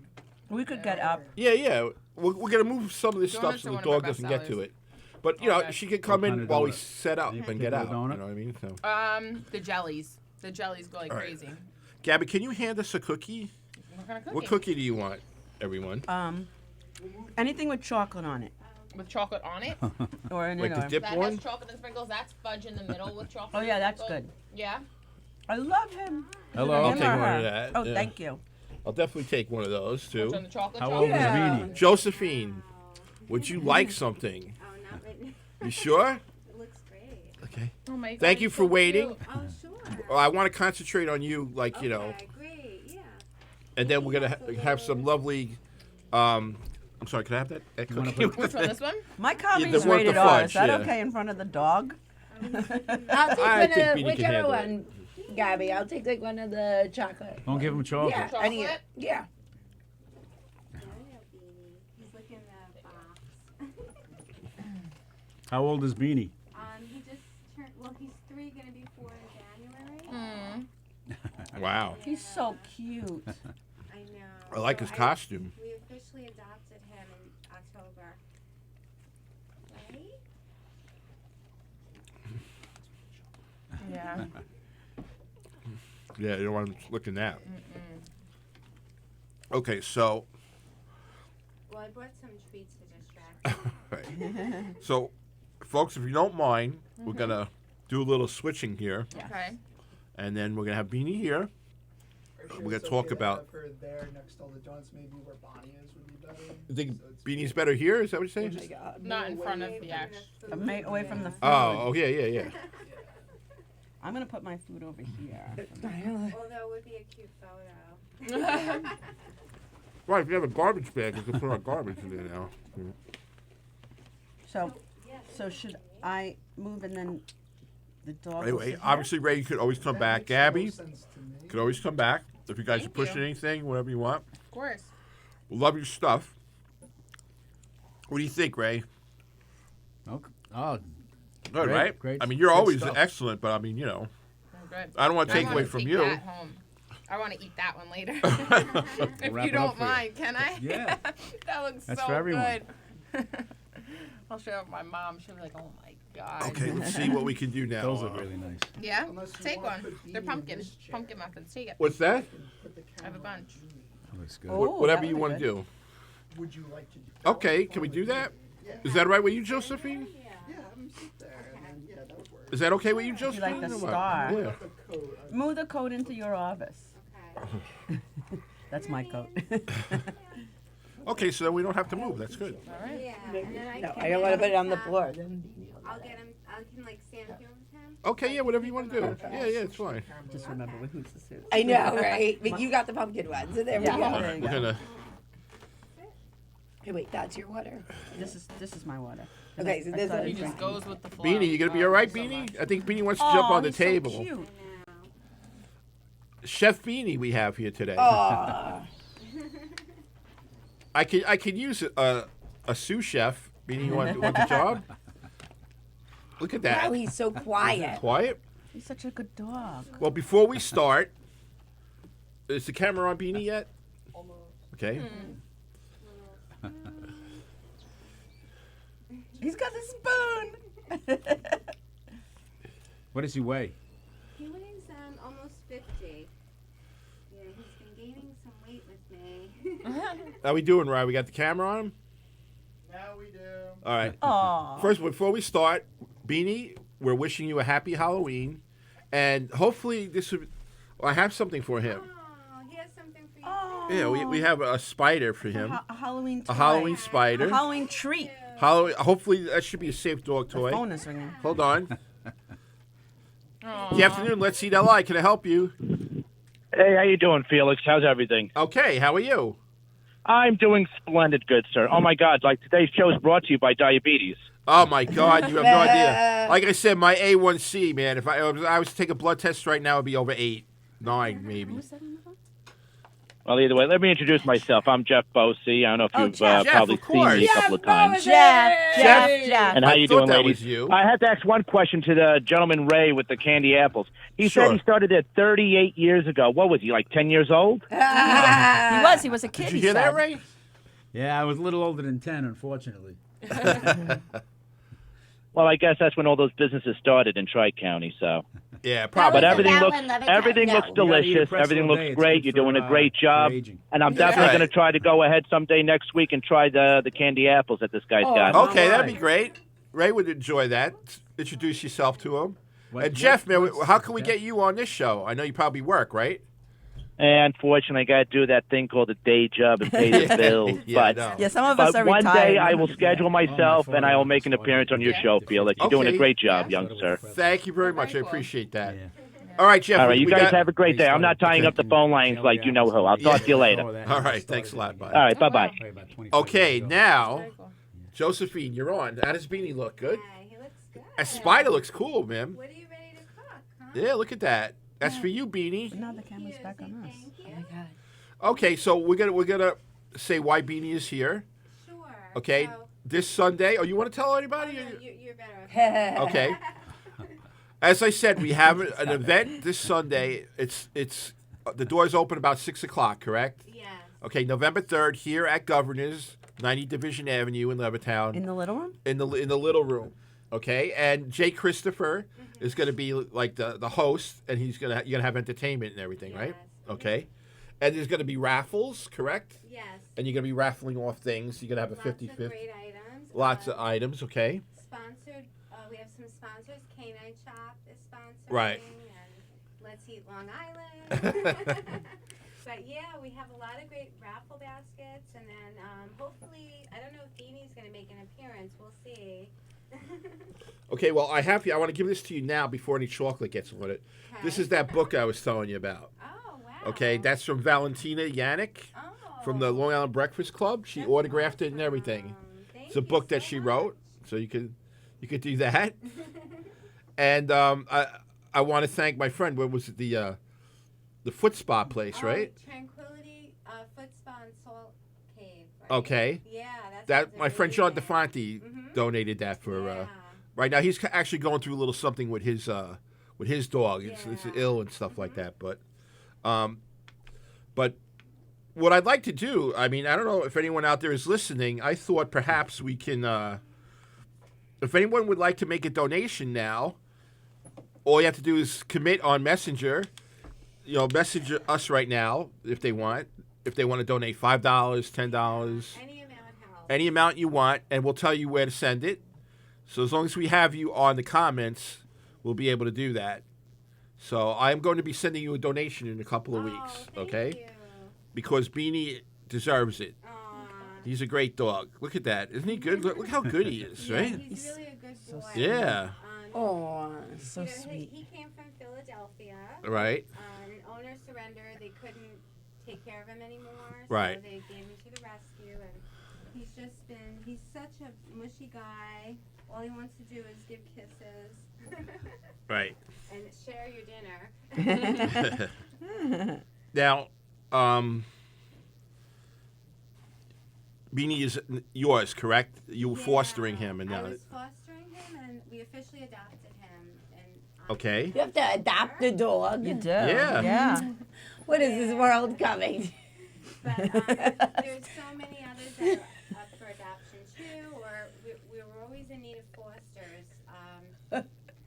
Speaker 1: We could get up.
Speaker 2: Yeah, yeah. We're gonna move some of this stuff
Speaker 3: Donuts
Speaker 2: so
Speaker 3: are
Speaker 2: the
Speaker 3: one of my
Speaker 2: dog
Speaker 3: best
Speaker 2: doesn't get to
Speaker 3: sellers.
Speaker 2: it. But you know,
Speaker 3: Okay.
Speaker 2: she could come
Speaker 5: What
Speaker 2: in
Speaker 5: kind of
Speaker 2: while we
Speaker 5: donut?
Speaker 2: set up
Speaker 5: Any
Speaker 2: and get out.
Speaker 5: particular donut?
Speaker 2: You know what I mean? So,
Speaker 3: The jellies. The jellies go like
Speaker 2: All right.
Speaker 3: crazy.
Speaker 2: Gabby, can you hand us a cookie?
Speaker 3: What kind of cookie?
Speaker 2: What cookie do you want, everyone?
Speaker 1: Anything with chocolate on it.
Speaker 3: With chocolate on it.
Speaker 1: Or in
Speaker 2: Like
Speaker 1: it.
Speaker 2: the
Speaker 1: or-
Speaker 2: dip
Speaker 3: That
Speaker 2: one?
Speaker 3: has chocolate and sprinkles. That's fudge in the middle with chocolate.
Speaker 1: Oh, yeah,
Speaker 3: and
Speaker 1: that's
Speaker 3: sprinkles.
Speaker 1: good.
Speaker 3: Yeah.
Speaker 1: I love him.
Speaker 5: Hello.
Speaker 2: I'll
Speaker 1: Him
Speaker 2: take
Speaker 1: or
Speaker 2: one
Speaker 1: her?
Speaker 2: of that.
Speaker 1: Oh,
Speaker 2: yeah.
Speaker 1: thank you.
Speaker 2: I'll definitely take one of those
Speaker 3: What's
Speaker 2: too.
Speaker 3: on the chocolate?
Speaker 5: How
Speaker 3: chocolate?
Speaker 5: old is
Speaker 4: Yeah.
Speaker 5: Beanie?
Speaker 2: Josephine, would you like something?
Speaker 8: Oh, not right.
Speaker 2: You sure?
Speaker 8: It looks great.
Speaker 2: Okay.
Speaker 3: Oh my god.
Speaker 2: Thank you
Speaker 3: it's
Speaker 2: for
Speaker 3: so
Speaker 2: waiting.
Speaker 3: cute.
Speaker 8: Oh, sure.
Speaker 2: Well, I want to concentrate on you, like you know,
Speaker 8: Okay, great. Yeah.
Speaker 2: and then we're gonna have some lovely. I'm sorry. Can I have that
Speaker 5: You wanna
Speaker 2: cookie?
Speaker 5: put-
Speaker 3: Which one? This one?
Speaker 1: My coffee
Speaker 2: the
Speaker 1: is
Speaker 2: one with
Speaker 1: rated
Speaker 2: the
Speaker 1: R.
Speaker 2: fudge,
Speaker 1: Is that
Speaker 2: yeah.
Speaker 1: okay in front of the dog?
Speaker 4: I'll take
Speaker 2: I
Speaker 4: one
Speaker 2: think
Speaker 4: of
Speaker 2: Beanie can
Speaker 4: whichever
Speaker 2: handle it.
Speaker 4: one, Gabby. I'll take like one of the chocolate.
Speaker 5: Don't give them chocolate.
Speaker 4: Yeah,
Speaker 3: Chocolate?
Speaker 4: any. Yeah.
Speaker 8: There you go, Beanie. He's looking in the box.
Speaker 5: How old is Beanie?
Speaker 8: He just turned, well, he's 3, gonna be 4 in
Speaker 3: Mm.
Speaker 8: January.
Speaker 2: Wow.
Speaker 1: He's so cute.
Speaker 8: I know.
Speaker 2: I like
Speaker 8: So
Speaker 2: his costume.
Speaker 8: We officially adopted him in October. Right?
Speaker 3: Yeah.
Speaker 2: Yeah, you don't want to look in that. Okay, so
Speaker 8: Well, I brought some treats to distract him.
Speaker 2: right. So, folks, if you don't mind, we're gonna do a little switching here,
Speaker 3: Okay.
Speaker 2: and then we're gonna have Beanie here. We're gonna talk about-
Speaker 7: Her there next to all the donuts, maybe where Bonnie is would be better.
Speaker 2: You think
Speaker 7: So it's-
Speaker 2: Beanie's better here? Is that what you're saying?
Speaker 3: Not in front of
Speaker 8: Away
Speaker 3: the
Speaker 8: from
Speaker 3: actual.
Speaker 8: food.
Speaker 1: Away from the food.
Speaker 2: Oh, yeah, yeah, yeah.
Speaker 1: I'm going to put my food over here.
Speaker 8: Although it would be a cute photo.
Speaker 2: Right, if you have a garbage bag, you can put our garbage in there now.
Speaker 1: So should I move and then the dog will
Speaker 2: Anyway,
Speaker 1: sit here?
Speaker 2: obviously, Ray, you could always come
Speaker 7: That
Speaker 2: back.
Speaker 7: makes the
Speaker 2: Gabby
Speaker 7: most sense to me.
Speaker 2: could always come back. If you guys
Speaker 3: Thank
Speaker 2: are pushing
Speaker 3: you.
Speaker 2: anything, whatever you want.
Speaker 3: Of course.
Speaker 2: We love your stuff. What do you think, Ray?
Speaker 5: Okay. Oh,
Speaker 2: Good,
Speaker 5: Great,
Speaker 2: right?
Speaker 5: great,
Speaker 2: I mean, you're
Speaker 5: good
Speaker 2: always
Speaker 5: stuff.
Speaker 2: excellent, but I mean, you know,
Speaker 3: I'm good.
Speaker 2: I don't want to take
Speaker 3: wanna
Speaker 2: away from
Speaker 3: take
Speaker 2: you.
Speaker 3: That home. I want to eat that one later.
Speaker 5: We'll
Speaker 3: if
Speaker 5: wrap
Speaker 3: you
Speaker 5: it up
Speaker 3: don't
Speaker 5: for you.
Speaker 3: mind, can I?
Speaker 5: Yeah.
Speaker 3: That looks
Speaker 5: That's
Speaker 3: so
Speaker 5: for everyone.
Speaker 3: good. I'll show it to my mom. She'll be like, "Oh my god."
Speaker 2: Okay, let's see what we can do now.
Speaker 5: those are really nice.
Speaker 3: Yeah.
Speaker 7: Unless you
Speaker 3: Take
Speaker 7: wanna
Speaker 3: one.
Speaker 7: put
Speaker 3: They're
Speaker 7: Beanie in
Speaker 3: pumpkin.
Speaker 7: this chair.
Speaker 3: Pumpkin muffins. Take it.
Speaker 2: What's that?
Speaker 7: Put the
Speaker 3: I have a
Speaker 7: camera on
Speaker 3: bunch.
Speaker 7: Beanie.
Speaker 5: That looks good.
Speaker 1: Oh,
Speaker 2: Whatever
Speaker 1: that
Speaker 2: you
Speaker 1: would
Speaker 2: want
Speaker 1: be
Speaker 2: to
Speaker 1: good.
Speaker 2: do.
Speaker 7: Would you like to do
Speaker 2: Okay, can we do that?
Speaker 7: Yeah.
Speaker 2: Is that all right with you, Josephine?
Speaker 8: Yeah.
Speaker 7: Yeah, have him sit there, and then, yeah, that would work.
Speaker 2: Is that okay with you,
Speaker 1: You
Speaker 2: Josephine?
Speaker 1: like the
Speaker 2: or what?
Speaker 1: star.
Speaker 2: Yeah.
Speaker 7: Put the coat on.
Speaker 1: Move the coat into your office.
Speaker 8: Okay.
Speaker 1: That's my coat.
Speaker 2: Okay, so then we don't have to move. That's good.
Speaker 8: Yeah, and then I
Speaker 4: No,
Speaker 8: can
Speaker 4: I don't want to put it on the
Speaker 8: have-
Speaker 4: floor. Then
Speaker 8: I'll get him. I can like stand here with him.
Speaker 2: Okay, yeah, whatever you want to do. Yeah, it's fine.
Speaker 1: Just remember who's the suit.
Speaker 4: I know, right? But you got the pumpkin one, so there we
Speaker 1: Yeah.
Speaker 4: go.
Speaker 1: There you
Speaker 2: We're
Speaker 1: go.
Speaker 2: gonna.
Speaker 4: Hey, wait, that's your water.
Speaker 1: This is my water.
Speaker 4: Okay, so this
Speaker 1: started
Speaker 4: one-
Speaker 3: He just
Speaker 1: drinking.
Speaker 3: goes with the flow.
Speaker 2: Beanie, you gonna be all right, Beanie? I think Beanie wants to jump
Speaker 1: Oh,
Speaker 2: on the
Speaker 1: he's so
Speaker 2: table.
Speaker 1: cute.
Speaker 2: Chef Beanie, we have here today.
Speaker 4: Aw.
Speaker 2: I could use a sous chef. Beanie, you want the job? Look at that.
Speaker 4: Wow, he's so quiet.
Speaker 2: Quiet.
Speaker 1: He's such a good dog.
Speaker 2: Well, before we start, is the camera on Beanie yet? Okay.
Speaker 1: He's got the spoon.
Speaker 5: What does he weigh?
Speaker 8: He weighs almost 50. Yeah, he's been gaining some weight with me.
Speaker 2: How we doing, Ryan? We got the camera on him?
Speaker 7: Now we do.
Speaker 2: All right.
Speaker 1: Aw.
Speaker 2: First, before we start, Beanie, we're wishing you a happy Halloween, and hopefully this would. I have something for him.
Speaker 8: Oh, he has something for you.
Speaker 1: Oh.
Speaker 2: Yeah, we have a spider for him.
Speaker 1: A Halloween toy.
Speaker 2: A Halloween
Speaker 1: A
Speaker 2: spider.
Speaker 1: Halloween treat.
Speaker 2: Halloween. Hopefully that should be a safe dog
Speaker 1: The
Speaker 2: toy.
Speaker 1: phone is ringing.
Speaker 2: Hold on.
Speaker 3: Aw.
Speaker 2: Good afternoon. Let's eat LI. Can I help you?
Speaker 9: Hey, how you doing, Felix? How's everything?
Speaker 2: Okay. How are you?
Speaker 9: I'm doing splendid, good sir. Oh my God! Like today's show is brought to you by diabetes.
Speaker 2: Oh my God, you have no idea. Like I said, my A1C, man. If I was to take a blood test right now, it'd be over 8, 9, maybe.
Speaker 1: Who's that on the phone?
Speaker 9: Well, either way, let me introduce myself. I'm Jeff Bosey. I don't know if
Speaker 1: Oh,
Speaker 9: you've
Speaker 1: Jeff.
Speaker 2: Jeff,
Speaker 9: probably
Speaker 2: of
Speaker 9: seen me
Speaker 2: course.
Speaker 9: a couple of times.
Speaker 1: Jeff.
Speaker 9: And how
Speaker 2: I
Speaker 9: you
Speaker 2: thought
Speaker 9: doing,
Speaker 2: that
Speaker 9: ladies?
Speaker 2: was you.
Speaker 9: I had to ask one question to the gentleman Ray with the candy apples. He
Speaker 2: Sure.
Speaker 9: said he started it 38 years ago. What was he, like 10 years old?
Speaker 1: He was a kid.
Speaker 2: Did you
Speaker 1: he
Speaker 2: hear that,
Speaker 1: said.
Speaker 2: Ray?
Speaker 5: Yeah, I was a little older than 10, unfortunately.
Speaker 9: Well, I guess that's when all those businesses started in Tri-County, so.
Speaker 2: Yeah,
Speaker 9: But
Speaker 2: probably.
Speaker 9: everything
Speaker 8: that
Speaker 9: looks
Speaker 8: one, love it,
Speaker 9: everything
Speaker 8: no.
Speaker 9: looks
Speaker 5: You gotta eat a
Speaker 9: delicious.
Speaker 5: pretzel
Speaker 9: Everything
Speaker 5: a
Speaker 9: looks
Speaker 5: day. It's
Speaker 9: great.
Speaker 5: good
Speaker 9: You're
Speaker 5: for,
Speaker 9: doing a great
Speaker 5: for
Speaker 9: job.
Speaker 5: aging.
Speaker 9: And I'm
Speaker 2: That's
Speaker 9: definitely
Speaker 2: right.
Speaker 9: going to try to go ahead someday next week and try the candy apples that this guy's
Speaker 4: Oh,
Speaker 9: got.
Speaker 2: Okay, that'd be
Speaker 5: Alright.
Speaker 2: great. Ray would enjoy that. Introduce yourself to him.
Speaker 5: What-
Speaker 2: And Jeff, man,
Speaker 5: what's-
Speaker 2: how can we
Speaker 5: Jeff?
Speaker 2: get you on this show? I know you probably work, right?
Speaker 9: And unfortunately, I got to do that thing called a day job and pay the bills.
Speaker 2: Yeah, I
Speaker 9: but
Speaker 2: know.
Speaker 1: Yeah, some of us
Speaker 9: but
Speaker 1: are
Speaker 9: one
Speaker 1: retired.
Speaker 9: day I will schedule myself
Speaker 5: Oh, my
Speaker 9: and I will
Speaker 5: father
Speaker 9: make an
Speaker 5: started
Speaker 9: appearance on your
Speaker 3: Yeah.
Speaker 9: show, Felix. You're doing
Speaker 2: Okay.
Speaker 9: a great job, young sir.
Speaker 2: Thank you very much. I
Speaker 3: Very cool.
Speaker 2: appreciate that.
Speaker 5: Yeah.
Speaker 2: All right, Jeff.
Speaker 9: All right, you
Speaker 2: we
Speaker 9: guys
Speaker 2: got-
Speaker 9: have a great day. I'm not tying up the phone lines like you know who. I'll talk to you later.
Speaker 2: All right, thanks a lot, bud.
Speaker 9: All right, bye-bye.
Speaker 2: Okay, now,
Speaker 3: Very cool.
Speaker 2: Josephine, you're on. How does Beanie look? Good?
Speaker 8: Yeah, he looks good.
Speaker 2: A spider looks cool, man.
Speaker 8: What are you ready to cook, huh?
Speaker 2: Yeah, look at that. That's for you, Beanie.
Speaker 1: Now the camera's back on us.
Speaker 8: Thank you.
Speaker 4: Oh my God.
Speaker 2: Okay, so we're gonna say why Beanie is here.
Speaker 8: Sure.
Speaker 2: Okay,
Speaker 8: So,
Speaker 2: this Sunday. Oh, you want to tell anybody?
Speaker 8: no, you're better.
Speaker 2: Okay. As I said, we have an event this Sunday. It's the doors open about 6:00. Correct?
Speaker 8: Yes.
Speaker 2: Okay, November 3rd here at Governor's, 90 Division Avenue in Levittown,
Speaker 1: In the little room?
Speaker 2: in the little room. Okay, and Jay Christopher is going to be like the host, and you're gonna have entertainment and everything, right?
Speaker 8: Yes.
Speaker 2: Okay, and there's going to be raffles, correct?
Speaker 8: Yes.
Speaker 2: And you're going to be raffling off things. You're going to have a
Speaker 8: Lots of
Speaker 2: 50-50.
Speaker 8: great items.
Speaker 2: Lots of items, okay?
Speaker 8: Sponsored. We have some sponsors. Canine Shop is sponsoring.
Speaker 2: Right.
Speaker 8: And Let's Eat Long Island. But yeah, we have a lot of great raffle baskets, and then hopefully, I don't know if Beanie's going to make an appearance. We'll see.
Speaker 2: Okay, well, I want to give this to you now before any chocolate gets on it. This is that book I was telling you about.
Speaker 8: Oh wow.
Speaker 2: Okay, that's from Valentina Yannick
Speaker 8: Oh.
Speaker 2: from the Long Island Breakfast Club. She
Speaker 8: That's
Speaker 2: autographed it and
Speaker 8: awesome.
Speaker 2: everything.
Speaker 8: Thank
Speaker 2: It's a
Speaker 8: you
Speaker 2: book that
Speaker 8: so
Speaker 2: she
Speaker 8: much.
Speaker 2: wrote, so you could do that. And I want to thank my friend. What was it? The Foot Spa place,
Speaker 8: Oh,
Speaker 2: right?
Speaker 8: Tranquility Foot Spa and Salt Cave. Right?
Speaker 2: Okay.
Speaker 8: Yeah, that's
Speaker 2: That my friend Sean
Speaker 8: DeFont.
Speaker 2: DeFonte
Speaker 8: Mhm.
Speaker 2: donated that for.
Speaker 8: Yeah.
Speaker 2: Right now, he's actually going through a little something with his dog. It's
Speaker 8: Yeah.
Speaker 2: ill and stuff like that. But what I'd like to do, I mean, I don't know if anyone out there is listening. I thought perhaps we can, if anyone would like to make a donation now, all you have to do is commit on Messenger. You know, message us right now if they want. If they want to donate $5, $10,
Speaker 8: Any amount helps.
Speaker 2: any amount you want, and we'll tell you where to send it. So as long as we have you on the comments, we'll be able to do that. So I'm going to be sending you a donation in a couple of weeks,
Speaker 8: Thank
Speaker 2: okay?
Speaker 8: You.
Speaker 2: Because Beanie deserves it.
Speaker 8: Aw,
Speaker 2: He's a great dog. Look at that. Isn't he good? Look how good he is,
Speaker 8: Yeah,
Speaker 2: right?
Speaker 8: he's really a good boy.
Speaker 2: Yeah.
Speaker 4: Oh,
Speaker 1: So
Speaker 8: You know,
Speaker 1: sweet.
Speaker 8: He came from Philadelphia.
Speaker 2: Right.
Speaker 8: An owner surrendered. They couldn't take care of him anymore.
Speaker 2: Right.
Speaker 8: So they gave him to the rescue, and he's such a mushy guy. All he wants to do is give kisses.
Speaker 2: Right.
Speaker 8: And share your dinner.
Speaker 2: Now, Beanie is yours, correct? You were fostering him, and
Speaker 8: I
Speaker 2: now.
Speaker 8: was fostering him, and we officially adopted him. And
Speaker 2: Okay.
Speaker 4: you have to adopt a dog.
Speaker 1: You do.
Speaker 2: Yeah.
Speaker 1: Yeah.
Speaker 4: What is this world coming?
Speaker 8: But there's so many others that are up for adoption too, or we were always in need of fosters.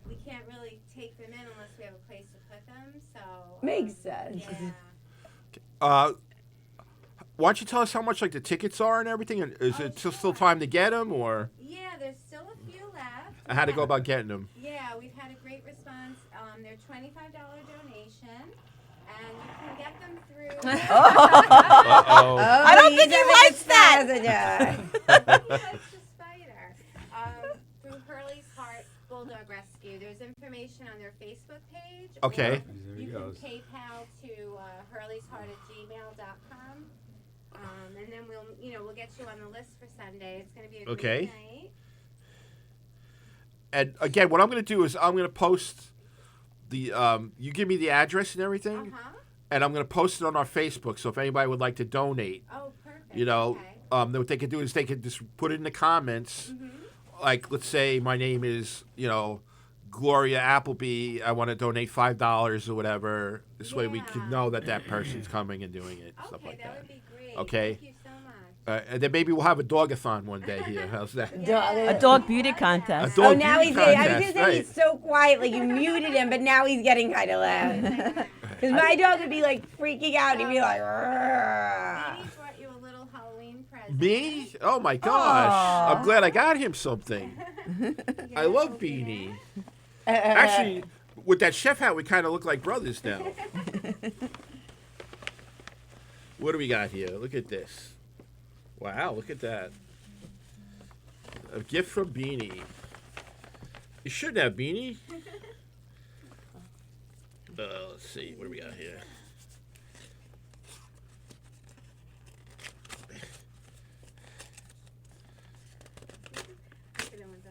Speaker 8: We can't really take them in unless we have a place to put them. So
Speaker 4: Makes sense.
Speaker 8: Yeah.
Speaker 2: Why don't you tell us how much like the tickets are and everything? And is it still time to get them, or
Speaker 8: Yeah, there's still a few left.
Speaker 2: how to go about getting them?
Speaker 8: Yeah, we've had a great response. They're $25 donation, and you can get them through.
Speaker 2: Uh-oh.
Speaker 1: I don't think he likes that.
Speaker 8: He likes the spider. Through Hurley's Heart Bulldog Rescue. There's information on their Facebook page.
Speaker 2: Okay.
Speaker 8: Or
Speaker 5: There
Speaker 8: you
Speaker 5: he
Speaker 8: can
Speaker 5: goes.
Speaker 8: PayPal to hurleysheart@gmail.com. And then we'll get you on the list for Sunday. It's going to be a
Speaker 2: Okay.
Speaker 8: great night.
Speaker 2: And again, what I'm going to do is I'm going to post the. You give me the address and everything, and I'm going to post it on our Facebook. So if anybody would like to donate,
Speaker 8: Oh, perfect.
Speaker 2: you know,
Speaker 8: Okay.
Speaker 2: what they could do is they could just put it in the comments. Like, let's say my name is, Gloria Appleby. I want to donate $5 or whatever. This way we can know that person's coming and doing it. Stuff
Speaker 8: Okay,
Speaker 2: like
Speaker 8: that
Speaker 2: that.
Speaker 8: would be great.
Speaker 2: Okay.
Speaker 8: Thank you so much.
Speaker 2: And then maybe we'll have a dog-a-thon one day here. How's that?
Speaker 1: A dog beauty contest.
Speaker 2: A dog
Speaker 4: Oh, now
Speaker 2: beauty
Speaker 4: I was
Speaker 2: contest,
Speaker 4: gonna say
Speaker 2: right.
Speaker 4: he's so quiet, like you muted him, but now he's getting kind of loud. Because my dog would be like freaking out. He'd be like, "Rrrr."
Speaker 8: Maybe brought you a little Halloween present.
Speaker 2: Me? Oh my gosh! I'm glad I got him something. I
Speaker 8: Yeah,
Speaker 2: love
Speaker 8: okay.
Speaker 2: Beanie. Actually, with that chef hat, we kind of look like brothers now. What do we got here? Look at this. Wow, look at that. A gift from Beanie. You shouldn't have, Beanie. Let's see. What do we got here?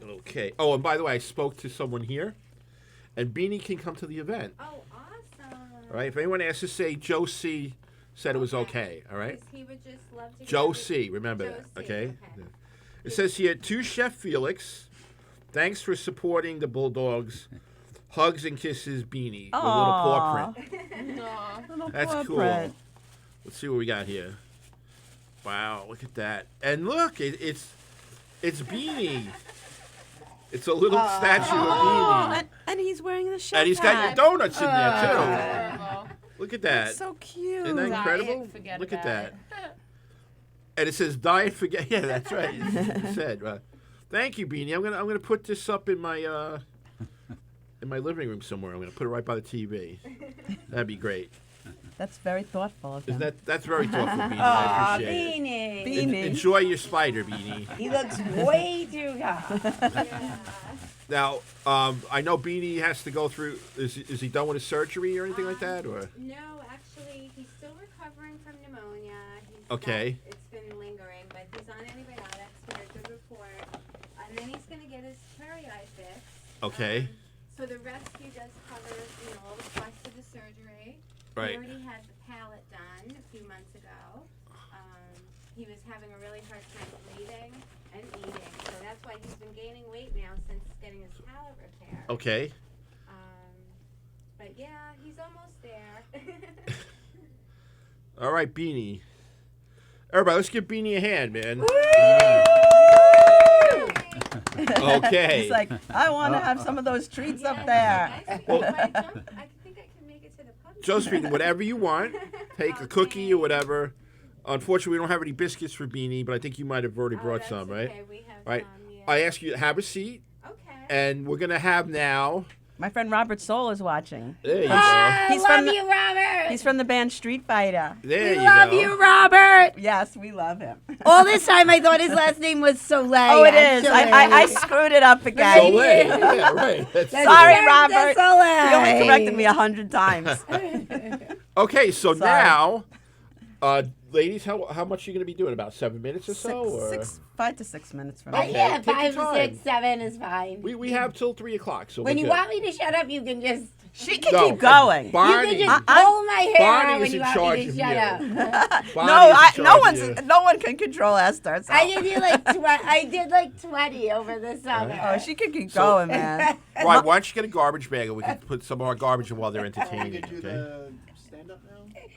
Speaker 2: Okay. Oh, and by the way, I spoke to someone here, and Beanie can come to the event.
Speaker 8: Oh, awesome.
Speaker 2: All right. If anyone has to say Joe C. said it was okay. All right.
Speaker 8: He would just love to.
Speaker 2: Joe
Speaker 8: get
Speaker 2: C. Remember
Speaker 8: Joe
Speaker 2: that.
Speaker 8: C.,
Speaker 2: Okay. It says here, to Chef Felix, thanks for supporting the Bulldogs. Hugs and kisses, Beanie. With a little paw print.
Speaker 3: Aw.
Speaker 1: Little
Speaker 2: That's
Speaker 1: paw
Speaker 2: cool.
Speaker 1: print.
Speaker 2: Let's see what we got here. Wow, look at that. And look, it's Beanie. It's a little statue of Beanie.
Speaker 1: And he's wearing the chef
Speaker 2: And he's got
Speaker 1: hat.
Speaker 2: your donuts in there, too.
Speaker 3: Adorable.
Speaker 2: Look at that.
Speaker 1: That's so cute.
Speaker 2: Isn't that
Speaker 3: Diet,
Speaker 2: incredible?
Speaker 3: forget
Speaker 2: Look at
Speaker 3: about
Speaker 2: that.
Speaker 3: it.
Speaker 2: And it says diet forget. Yeah, that's right. You said. Thank you, Beanie. I'm gonna put this up in my living room somewhere. I'm gonna put it right by the TV. That'd be great.
Speaker 1: That's very thoughtful of him.
Speaker 2: That's very thoughtful, Beanie. I
Speaker 4: Aw,
Speaker 2: appreciate it.
Speaker 4: Beanie.
Speaker 1: Beanie.
Speaker 2: Enjoy your spider, Beanie.
Speaker 4: He looks way too calm.
Speaker 8: Yeah.
Speaker 2: Now, I know Beanie has to go through. Is he done with his surgery or anything like that, or?
Speaker 8: No, actually, he's still recovering from pneumonia.
Speaker 2: Okay.
Speaker 8: It's been lingering, but he's on antibiotics. We had a good report. And then he's going to get his cherry eye fixed.
Speaker 2: Okay.
Speaker 8: So the rescue does cover, all the costs of the surgery.
Speaker 2: Right.
Speaker 8: He already had the palate done a few months ago. He was having a really hard time breathing and eating. So that's why he's been gaining weight now since getting his palate repaired.
Speaker 2: Okay.
Speaker 8: But yeah, he's almost there.
Speaker 2: All right, Beanie. Everybody, let's give Beanie a hand, man. Okay.
Speaker 1: He's like, I want to have some of those treats up there.
Speaker 8: I think I can make it to the pub.
Speaker 2: Josephine, whatever you want. Take a cookie or whatever. Unfortunately, we don't have any biscuits for Beanie, but I think you might have already brought
Speaker 8: that's
Speaker 2: some, right?
Speaker 8: Okay, we have
Speaker 2: Right.
Speaker 8: some, yeah.
Speaker 2: I ask you to have a seat,
Speaker 8: Okay.
Speaker 2: and we're gonna have now.
Speaker 1: My friend Robert Soul is watching.
Speaker 2: There you go.
Speaker 4: I
Speaker 1: He's
Speaker 4: love
Speaker 1: from the-
Speaker 4: you, Robert.
Speaker 1: He's from the band Street Fighter.
Speaker 2: There
Speaker 4: we
Speaker 2: you
Speaker 4: love
Speaker 2: go.
Speaker 4: you, Robert. Albert?
Speaker 1: Yes, we love him.
Speaker 4: All this time I thought his last name was Soleil.
Speaker 1: Oh, it is. I
Speaker 4: actually.
Speaker 1: screwed it up again.
Speaker 2: Soleil. Yeah, right.
Speaker 4: That's
Speaker 1: Sorry,
Speaker 4: Princess
Speaker 1: Robert.
Speaker 4: Soleil.
Speaker 1: He only corrected me 100 times.
Speaker 2: Okay, so
Speaker 1: Sorry.
Speaker 2: now, ladies, how much are you going to be doing? About 7 minutes or so? Or?
Speaker 1: 5 to 6 minutes from
Speaker 2: Okay.
Speaker 1: now.
Speaker 4: Yeah,
Speaker 2: take your
Speaker 4: 5,
Speaker 2: time.
Speaker 4: 6, 7 is fine.
Speaker 2: We have till 3 o'clock. So
Speaker 4: When
Speaker 2: we're
Speaker 4: you
Speaker 2: good.
Speaker 4: want me to shut up, you can just
Speaker 1: She can
Speaker 2: No,
Speaker 1: keep going.
Speaker 2: Barney,
Speaker 4: you can just pull my hair
Speaker 2: Barney
Speaker 4: out when
Speaker 2: is
Speaker 4: you
Speaker 2: in
Speaker 4: want
Speaker 2: charge
Speaker 4: me to
Speaker 2: of
Speaker 4: shut
Speaker 2: you.
Speaker 4: up.
Speaker 2: Barney is in charge of you.
Speaker 1: No one can control Esther. So.
Speaker 4: I did like 20 over the summer.
Speaker 1: Oh, she can keep
Speaker 2: So-
Speaker 1: going, man.
Speaker 2: Right, why don't you get a garbage bag and we can put some of our garbage in while they're
Speaker 7: We
Speaker 2: entertaining,
Speaker 7: could do
Speaker 2: okay?
Speaker 7: the stand up now.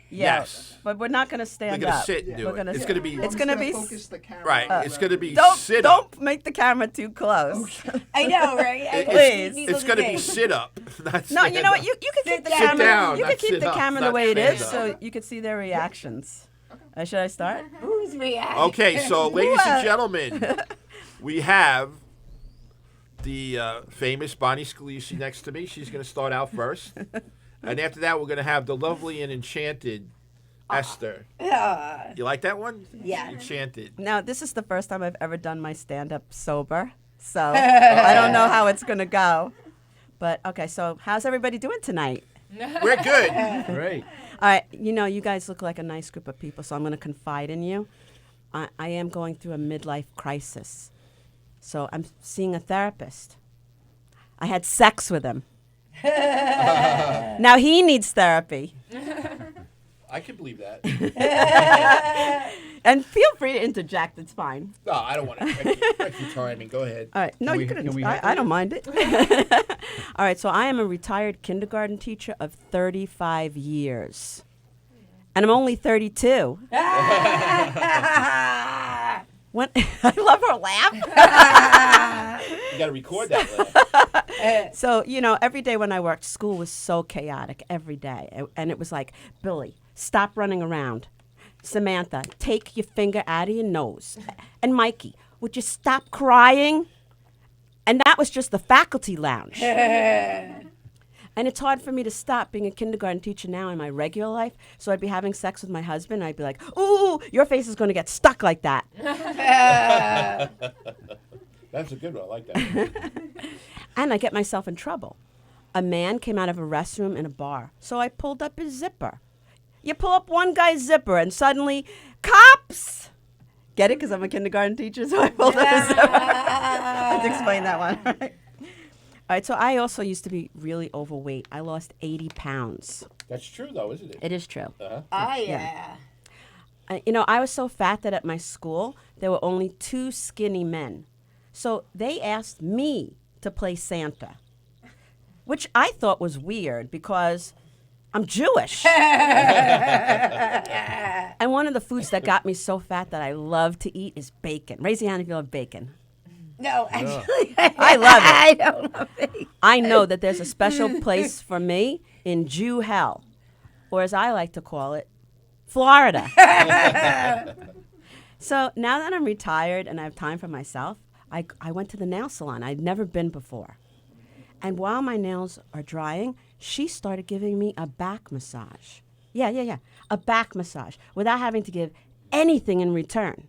Speaker 2: Yes.
Speaker 1: But we're not going to stand
Speaker 2: They're gonna
Speaker 1: up.
Speaker 2: sit and do
Speaker 1: We're
Speaker 2: it.
Speaker 1: gonna
Speaker 2: It's
Speaker 1: sit.
Speaker 2: gonna be
Speaker 1: It's
Speaker 7: I'm
Speaker 1: going to
Speaker 7: just
Speaker 1: be.
Speaker 7: focus the camera.
Speaker 2: right.
Speaker 7: on
Speaker 2: It's
Speaker 7: the-
Speaker 2: going to be
Speaker 1: Don't
Speaker 2: sit up.
Speaker 1: don't make the camera too close.
Speaker 4: I know, right? I
Speaker 2: It-
Speaker 4: know
Speaker 1: Please.
Speaker 4: people
Speaker 2: It's going to be
Speaker 4: think.
Speaker 2: sit up. Not
Speaker 1: No, you
Speaker 2: stand
Speaker 1: know what?
Speaker 2: up.
Speaker 1: You can keep the
Speaker 4: Sit
Speaker 1: camera.
Speaker 2: down,
Speaker 1: you
Speaker 2: not
Speaker 1: can keep
Speaker 2: sit
Speaker 1: the
Speaker 2: up,
Speaker 1: camera
Speaker 2: not
Speaker 1: the way it is,
Speaker 2: stand
Speaker 1: so you can see their reactions. Should I start?
Speaker 4: Who's reacting?
Speaker 2: Okay, so ladies and gentlemen, we have the famous Bonnie Scalisi next to me. She's going to start out first. And after that, we're going to have the lovely and enchanted Esther. You like that one?
Speaker 4: Yeah.
Speaker 2: Enchanted.
Speaker 1: Now, this is the first time I've ever done my stand-up sober, so I don't know how it's going to go. But, okay, so how's everybody doing tonight?
Speaker 2: We're good.
Speaker 5: Great.
Speaker 1: All right, you guys look like a nice group of people, so I'm going to confide in you. I am going through a midlife crisis, so I'm seeing a therapist. I had sex with him. Now he needs therapy.
Speaker 2: I can believe that.
Speaker 1: And feel free to interject, it's fine.
Speaker 2: No, I don't want to wreck your timing. Go ahead.
Speaker 1: All right, no,
Speaker 5: Can
Speaker 1: you
Speaker 5: we-
Speaker 1: can.
Speaker 5: can we
Speaker 1: I
Speaker 5: heckle
Speaker 1: don't
Speaker 5: you?
Speaker 1: mind it. All right, so I am a retired kindergarten teacher of 35 years. And I'm only 32. When I love her laugh.
Speaker 2: You got to record that laugh.
Speaker 1: So, every day when I worked, school was so chaotic every day. And it was like, Billy, stop running around. Samantha, take your finger out of your nose. And Mikey, would you stop crying? And that was just the faculty lounge. And it's hard for me to stop being a kindergarten teacher now in my regular life. So I'd be having sex with my husband. And I'd be like, ooh, your face is going to get stuck like that.
Speaker 2: That's a good one. I like that.
Speaker 1: And I get myself in trouble. A man came out of a restroom in a bar. So I pulled up his zipper. You pull up one guy's zipper and suddenly, cops! Get it? Because I'm a kindergarten teacher, so I pulled up his zipper. I had to explain that one. Right? All right, so I also used to be really overweight. I lost 80 pounds.
Speaker 2: That's true, though, isn't it?
Speaker 1: It is true.
Speaker 2: Uh-huh.
Speaker 4: Oh, yeah.
Speaker 1: I was so fat that at my school, there were only 2 skinny men. So they asked me to play Santa, which I thought was weird because I'm Jewish. And one of the foods that got me so fat that I love to eat is bacon. Raise your hand if you love bacon.
Speaker 4: No, actually,
Speaker 1: I love it.
Speaker 4: I don't love it.
Speaker 1: I know that there's a special place for me in Jew hell, or as I like to call it, Florida. So now that I'm retired and I have time for myself, I went to the nail salon. I'd never been before. And while my nails are drying, she started giving me a back massage. Yeah. A back massage without having to give anything in return.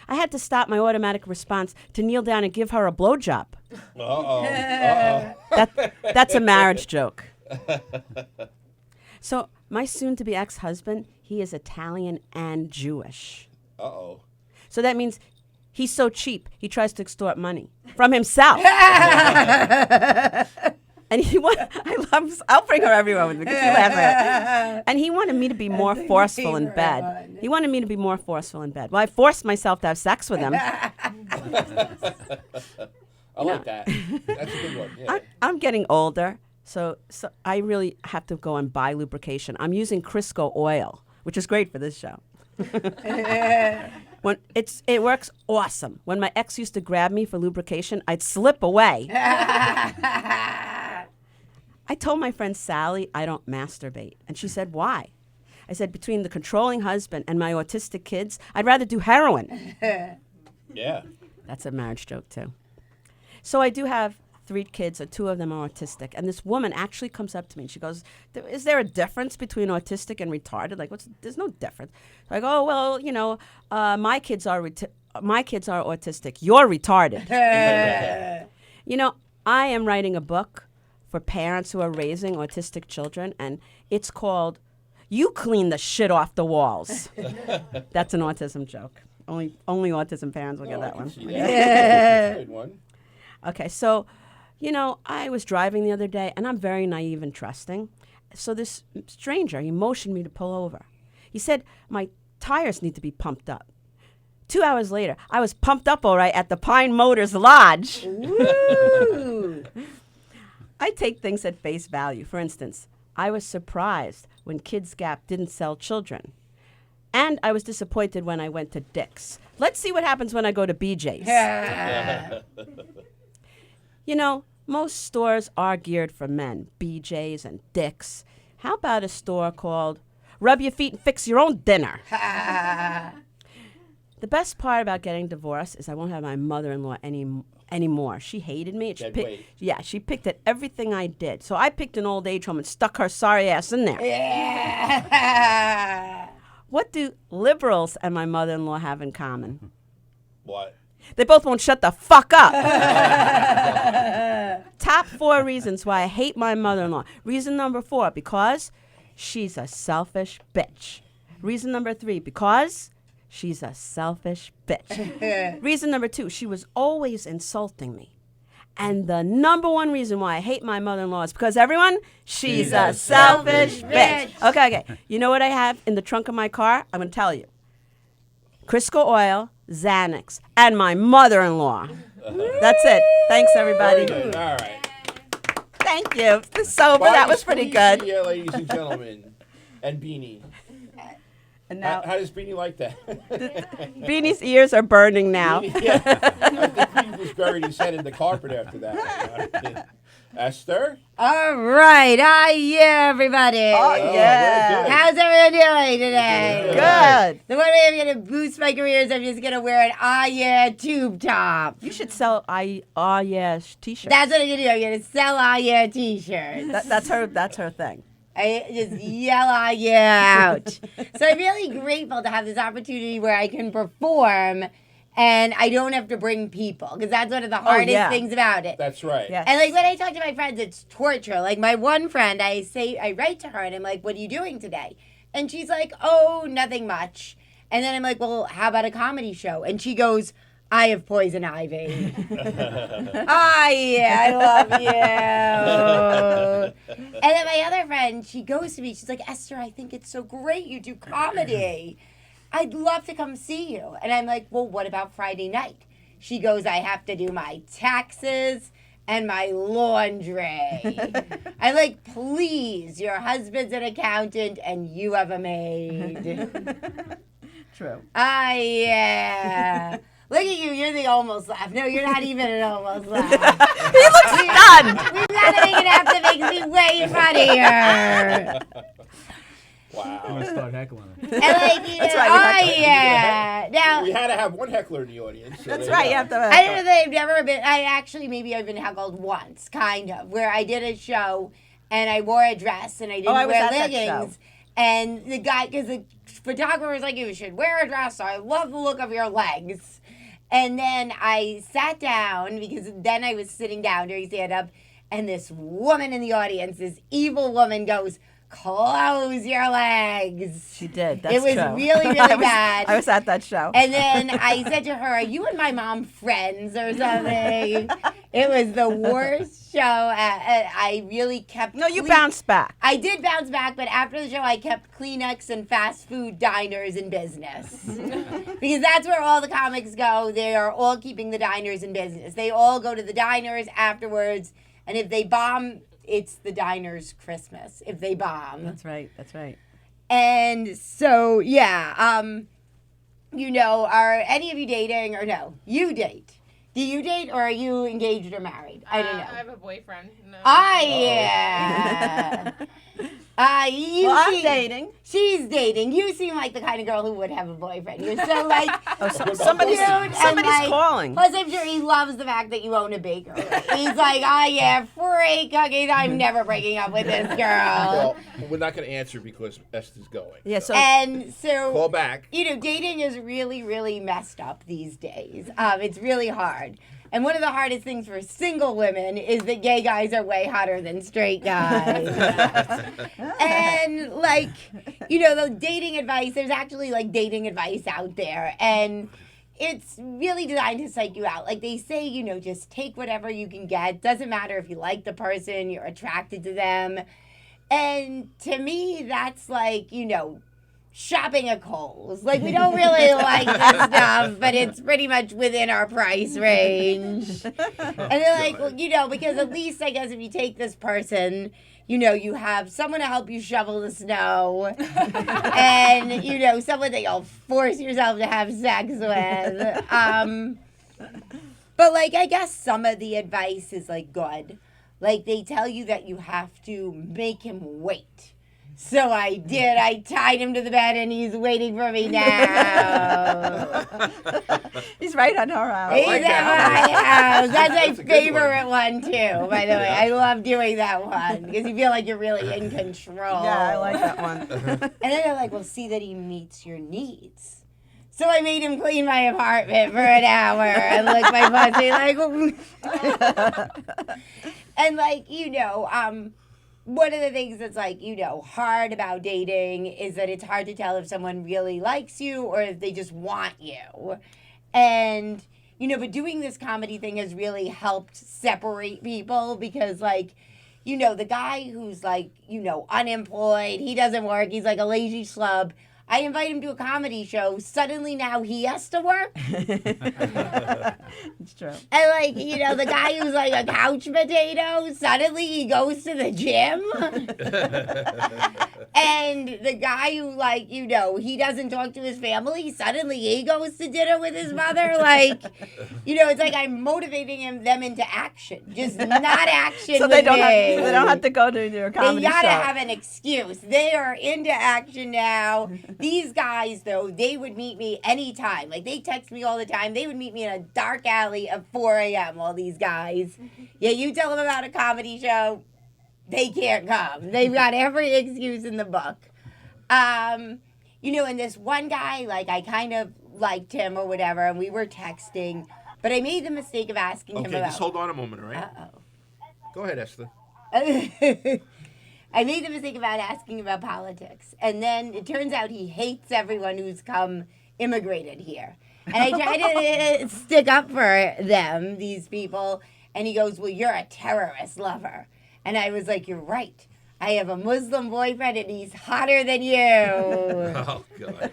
Speaker 1: I had to stop my automatic response to kneel down and give her a blowjob. That's a marriage joke. So my soon-to-be ex-husband, he is Italian and Jewish.
Speaker 2: Uh-oh.
Speaker 1: So that means he's so cheap, he tries to extort money from himself. And I'll bring her everywhere with me because she laughs at it. And he wanted me to be more forceful in bed. Well, I forced myself to have sex with him.
Speaker 2: I like that. That's a good one. Yeah.
Speaker 1: I'm getting older, so I really have to go and buy lubrication. I'm using Crisco oil, which is great for this show. It works awesome. When my ex used to grab me for lubrication, I'd slip away. I told my friend Sally I don't masturbate, and she said, why? I said, between the controlling husband and my autistic kids, I'd rather do heroin.
Speaker 2: Yeah.
Speaker 1: That's a marriage joke, too. So I do have 3 kids, and 2 of them are autistic. And this woman actually comes up to me and she goes, "Is there a difference between autistic and retarded? Like, there's no difference." So I go, "Oh, well, my kids are autistic. You're retarded." You know, I am writing a book for parents who are raising autistic children, and it's called "You Clean the Shit Off the Walls." That's an autism joke. Only autism parents will get that one.
Speaker 2: Good one.
Speaker 1: Okay, so, I was driving the other day, and I'm very naive and trusting. So this stranger, he motioned me to pull over. He said, "My tires need to be pumped up." 2 hours later, I was pumped up all right at the Pine Motors Lodge.
Speaker 4: Woo!
Speaker 1: I take things at face value. For instance, I was surprised when Kids Gap didn't sell children. And I was disappointed when I went to Dick's. Let's see what happens when I go to BJ's. Most stores are geared for men, BJ's and Dick's. How about a store called Rub Your Feet and Fix Your Own Dinner? The best part about getting divorced is I won't have my mother-in-law anymore. She hated me. She picked at everything I did. So I picked an old age home and stuck her sorry ass in there.
Speaker 4: Yeah.
Speaker 1: What do liberals and my mother-in-law have in common?
Speaker 2: What?
Speaker 1: They both won't shut the fuck up. Top 4 reasons why I hate my mother-in-law. Reason number 4, because she's a selfish bitch. Reason number 3, because she's a selfish bitch. Reason number 2, she was always insulting me. And the number 1 reason why I hate my mother-in-law is because, everyone, she's a selfish bitch. Okay. You know what I have in the trunk of my car? I'm going to tell you. Crisco oil, Xanax, and my mother-in-law. That's it. Thanks, everybody.
Speaker 2: Very good. All right.
Speaker 1: Thank you. The sober, that was pretty good.
Speaker 2: Yeah, ladies and gentlemen. And Beanie.
Speaker 1: And now,
Speaker 2: How does Beanie like that?
Speaker 1: Beanie's ears are burning now.
Speaker 2: Yeah. I think he just buried his head in the carpet after that. Esther?
Speaker 4: All right. Yeah, everybody.
Speaker 1: Oh, yeah.
Speaker 4: How's everyone doing today?
Speaker 1: Good.
Speaker 4: The one way I'm going to boost my career is I'm just going to wear an yeah tube top.
Speaker 1: You should sell t-shirts.
Speaker 4: That's what I'm going to do. I'm going to sell yeah t-shirts.
Speaker 1: That's her thing.
Speaker 4: I just yell yeah out. So I'm really grateful to have this opportunity where I can perform and I don't have to bring people, because that's one of the hardest things about it.
Speaker 2: That's right.
Speaker 1: Yes.
Speaker 4: And when I talk to my friends, it's torture. Like my one friend, I write to her and I'm like, "What are you doing today?" And she's like, "Oh, nothing much." And then I'm like, "Well, how about a comedy show?" And she goes, "I have poison ivy." I love you. And then my other friend, she goes to me, she's like, "Esther, I think it's so great you do comedy. I'd love to come see you." And I'm like, "Well, what about Friday night?" She goes, "I have to do my taxes and my laundry." I'm like, "Please, your husband's an accountant and you have a maid."
Speaker 1: True.
Speaker 4: Yeah. Look at you, you're the almost laugh. No, you're not even an almost laugh.
Speaker 1: He looks stunned.
Speaker 4: We've got to make it have to make me way funnier.
Speaker 2: Wow.
Speaker 5: I'm gonna start heckling him.
Speaker 4: And that's
Speaker 1: right,
Speaker 4: yeah. Now,
Speaker 2: We had to have one heckler in the audience. So
Speaker 1: That's
Speaker 2: there
Speaker 1: right.
Speaker 2: you
Speaker 1: You
Speaker 2: go.
Speaker 1: have to.
Speaker 4: I don't know that I've never been. I've been heckled once, kind of, where I did a show and I wore a dress and I didn't
Speaker 1: I was
Speaker 4: wear
Speaker 1: at that
Speaker 4: leggings.
Speaker 1: show.
Speaker 4: And the guy, because the photographer was like, "You should wear a dress. I love the look of your legs." And then I sat down, because then I was sitting down during stand-up, and this woman in the audience, this evil woman, goes, "Close your legs."
Speaker 1: She did. That's
Speaker 4: It was
Speaker 1: true.
Speaker 4: really, really bad.
Speaker 1: I was at that show.
Speaker 4: And then I said to her, "Are you and my mom friends or something?" It was the worst show. I really kept...
Speaker 1: No, you bounced back.
Speaker 4: I did bounce back, but after the show, I kept Kleenex and fast food diners in business. Because that's where all the comics go. They are all keeping the diners in business. They all go to the diners afterwards, and if they bomb, it's the diner's Christmas, if they bomb.
Speaker 1: That's right. That's right.
Speaker 4: And so, yeah, are any of you dating or no? You date. Do you date or are you engaged or married? I don't know.
Speaker 3: I have a boyfriend. No.
Speaker 4: Yeah.
Speaker 1: I'm dating.
Speaker 4: She's dating. You seem like the kind of girl who would have a boyfriend. You're so like
Speaker 1: Somebody's
Speaker 4: cute and, like,
Speaker 1: calling.
Speaker 4: Plus, I'm sure he loves the fact that you own a bakery. He's like, oh yeah, free cookies. I'm never breaking up with this girl.
Speaker 2: Well, we're not going to answer because Esther's going.
Speaker 1: Yeah, so
Speaker 4: And so,
Speaker 2: Call back.
Speaker 4: you know, dating is really, really messed up these days. It's really hard. And one of the hardest things for single women is that gay guys are way hotter than straight guys. And, like, you know, the dating advice, there's actually, like, dating advice out there. And it's really designed to psych you out. Like, they say, you know, just take whatever you can get. Doesn't matter if you like the person, you're attracted to them. And to me, that's like, you know, shopping at Kohl's. Like, we don't really like this stuff, but it's pretty much within our price range. And they're like, well, you know, because at least, I guess, if you take this person, you know, you have someone to help you shovel the snow and, you know, someone that you'll force yourself to have sex with. But, like, I guess some of the advice is, like, good. Like, they tell you that you have to make him wait. So I did. I tied him to the bed, and he's waiting for me now.
Speaker 1: he's right on our house.
Speaker 4: He's
Speaker 2: like
Speaker 4: at
Speaker 2: that.
Speaker 4: my house. That's my
Speaker 2: That's a good
Speaker 4: favorite one, too, by the way. I love doing that one because you feel like you're really in control.
Speaker 1: Yeah, I like that one.
Speaker 4: And then they're like, well, see that he meets your needs. So I made him clean my apartment for an hour and lick my pussy, like, and, like, you know, one of the things that's, like, you know, hard about dating is that it's hard to tell if someone really likes you or if they just want you. And, you know, but doing this comedy thing has really helped separate people because, like, you know, the guy who's, like, you know, unemployed, he doesn't work, he's like a lazy schlub. I invite him to a comedy show. Suddenly now he has to work.
Speaker 1: It's true.
Speaker 4: And, like, you know, the guy who's like a couch potato, suddenly he goes to the gym. And the guy who, like, you know, he doesn't talk to his family, suddenly he goes to dinner with his mother. Like, you know, it's like I'm motivating them into action. Just not action
Speaker 1: So
Speaker 4: with
Speaker 1: they don't
Speaker 4: me.
Speaker 1: have to go to their comedy
Speaker 4: They gotta
Speaker 1: show.
Speaker 4: have an excuse. They are into action now. These guys, though, they would meet me anytime. Like, they text me all the time. They would meet me in a dark alley at 4 a.m., all these guys. Yeah, you tell them about a comedy show, they can't come. They've got every excuse in the book. You know, and this one guy, like, I kind of liked him or whatever, and we were texting, but I made the mistake of asking him
Speaker 2: Okay,
Speaker 4: about...
Speaker 2: just hold on a moment, all right?
Speaker 4: Uh-oh.
Speaker 2: Go ahead, Esther.
Speaker 4: I made the mistake about asking about politics. And then it turns out he hates everyone who's come immigrated here. And I tried to stick up for them, these people. And he goes, well, you're a terrorist lover. And I was like, you're right. I have a Muslim boyfriend and he's hotter than you.
Speaker 2: Oh, God.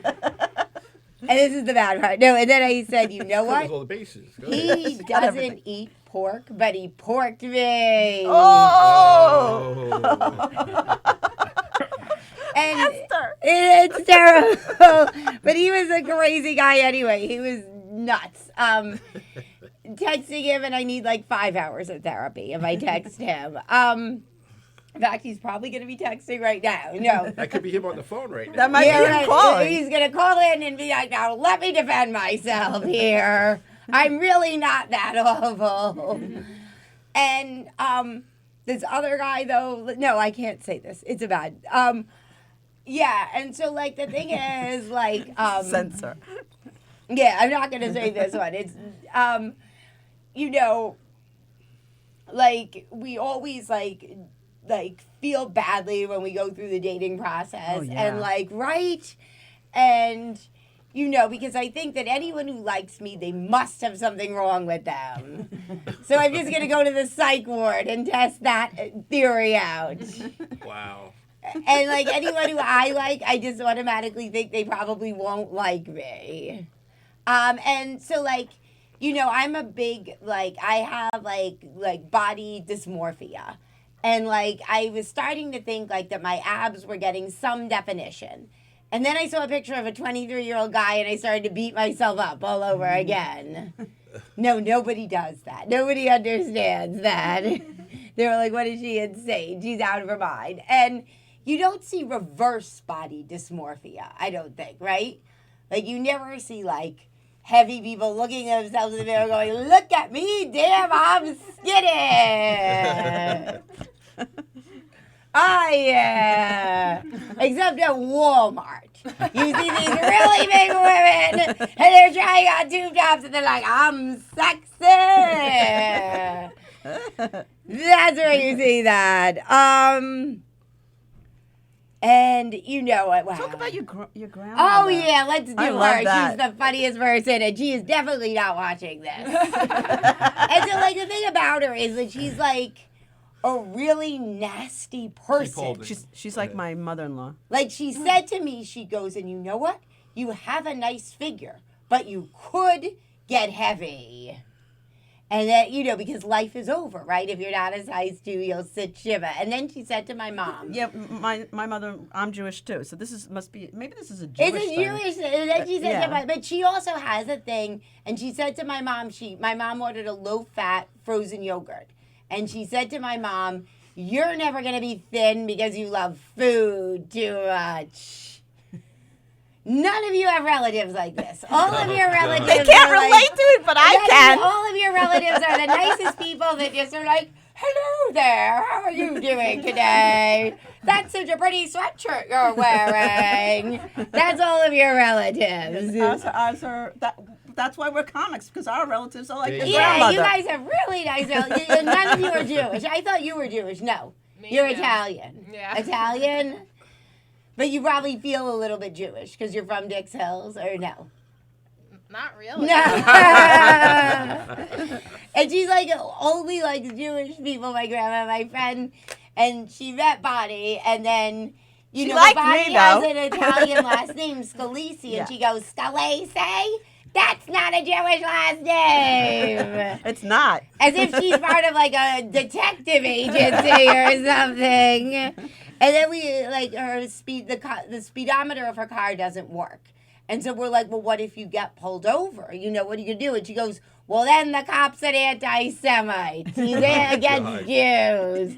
Speaker 4: And this is the bad part. No, and then I said, you know
Speaker 2: Covers
Speaker 4: what?
Speaker 2: all the bases. Go ahead.
Speaker 4: He
Speaker 1: Got everything.
Speaker 4: doesn't eat pork, but he porked me.
Speaker 1: Oh!
Speaker 4: And
Speaker 1: Esther.
Speaker 4: it's terrible. But he was a crazy guy anyway. He was nuts. Texting him, and I need like 5 hours of therapy if I text him. In fact, he's probably going to be texting right now. No.
Speaker 2: That could be him on the phone right now.
Speaker 1: That might be him calling.
Speaker 4: He's going to call in and be like, now let me defend myself here. I'm really not that awful. And this other guy, though, no, I can't say this. It's a bad. Yeah, and so, like, the thing is, like...
Speaker 1: Censor.
Speaker 4: Yeah, I'm not going to say this one. It's, you know, like, we always, like feel badly when we go through the dating process.
Speaker 1: Oh, yeah.
Speaker 4: And, like, right? And, you know, because I think that anyone who likes me, they must have something wrong with them. So I'm just going to go to the psych ward and test that theory out.
Speaker 2: Wow.
Speaker 4: And, like, anyone who I like, I just automatically think they probably won't like me. And so, like, you know, I'm a big, like, I have, like body dysmorphia. And, like, I was starting to think, like, that my abs were getting some definition. And then I saw a picture of a 23-year-old guy, and I started to beat myself up all over again. No, nobody does that. Nobody understands that. They were like, what is she insane? She's out of her mind. And, you don't see reverse body dysmorphia, I don't think, right? Like, you never see, like, heavy people looking at themselves in the mirror going, look at me, damn, I'm skinny. Oh, yeah. Except at Walmart. You see these really big women, and they're trying on tube tops, and they're like, I'm sexy. That's where you see that. And you know what? Wow.
Speaker 1: Talk about your grandmother.
Speaker 4: Oh, yeah, let's do
Speaker 1: I
Speaker 4: her.
Speaker 1: love that.
Speaker 4: She's the funniest person, and she is definitely not watching this. And so, like, the thing about her is that she's, like, a really nasty person.
Speaker 1: She's like my mother-in-law.
Speaker 4: Like, she said to me, she goes, and you know what? You have a nice figure, but you could get heavy. And that, you know, because life is over, right? If you're not a size 2, you'll sit shiva. And then she said to my mom.
Speaker 1: Yeah, my mother, I'm Jewish too. So this must be, maybe this is a Jewish
Speaker 4: It's a
Speaker 1: thing.
Speaker 4: Jewish thing. And then she said
Speaker 1: Yeah.
Speaker 4: to my, but she also has a thing. And she said to my mom, my mom ordered a low-fat frozen yogurt. And she said to my mom, you're never going to be thin because you love food too much. None of you have relatives like this. All of your relatives
Speaker 1: They can't
Speaker 4: are like,
Speaker 1: relate to it, but I can.
Speaker 4: All of your relatives are the nicest people that just are like, hello there, how are you doing today? That's such a pretty sweatshirt you're wearing. That's all of your relatives.
Speaker 1: That's why we're comics, because our relatives are like your
Speaker 4: Yeah,
Speaker 1: grandmother.
Speaker 4: you guys have really nice relatives. None of you are Jewish. I thought you were Jewish. No, you're
Speaker 3: too.
Speaker 4: Italian.
Speaker 3: Yeah.
Speaker 4: Italian? But you probably feel a little bit Jewish because you're from Dix Hills, or no?
Speaker 3: Not really.
Speaker 4: No. And she's like, only likes Jewish people, my grandma, my friend. And she met Bonnie, and then, you
Speaker 1: She
Speaker 4: know,
Speaker 1: liked
Speaker 4: Bonnie
Speaker 1: me,
Speaker 4: has
Speaker 1: though.
Speaker 4: an Italian last name, Scalisi,
Speaker 1: Yeah.
Speaker 4: and she goes, Scalese? That's not a Jewish last name.
Speaker 1: It's not.
Speaker 4: As if she's part of like a detective agency or something. And then we like her the speedometer of her car doesn't work. And so we're like, well, what if you get pulled over? You know, what are you gonna do? And she goes, well, then the cop's an anti-Semite. He's against Jews.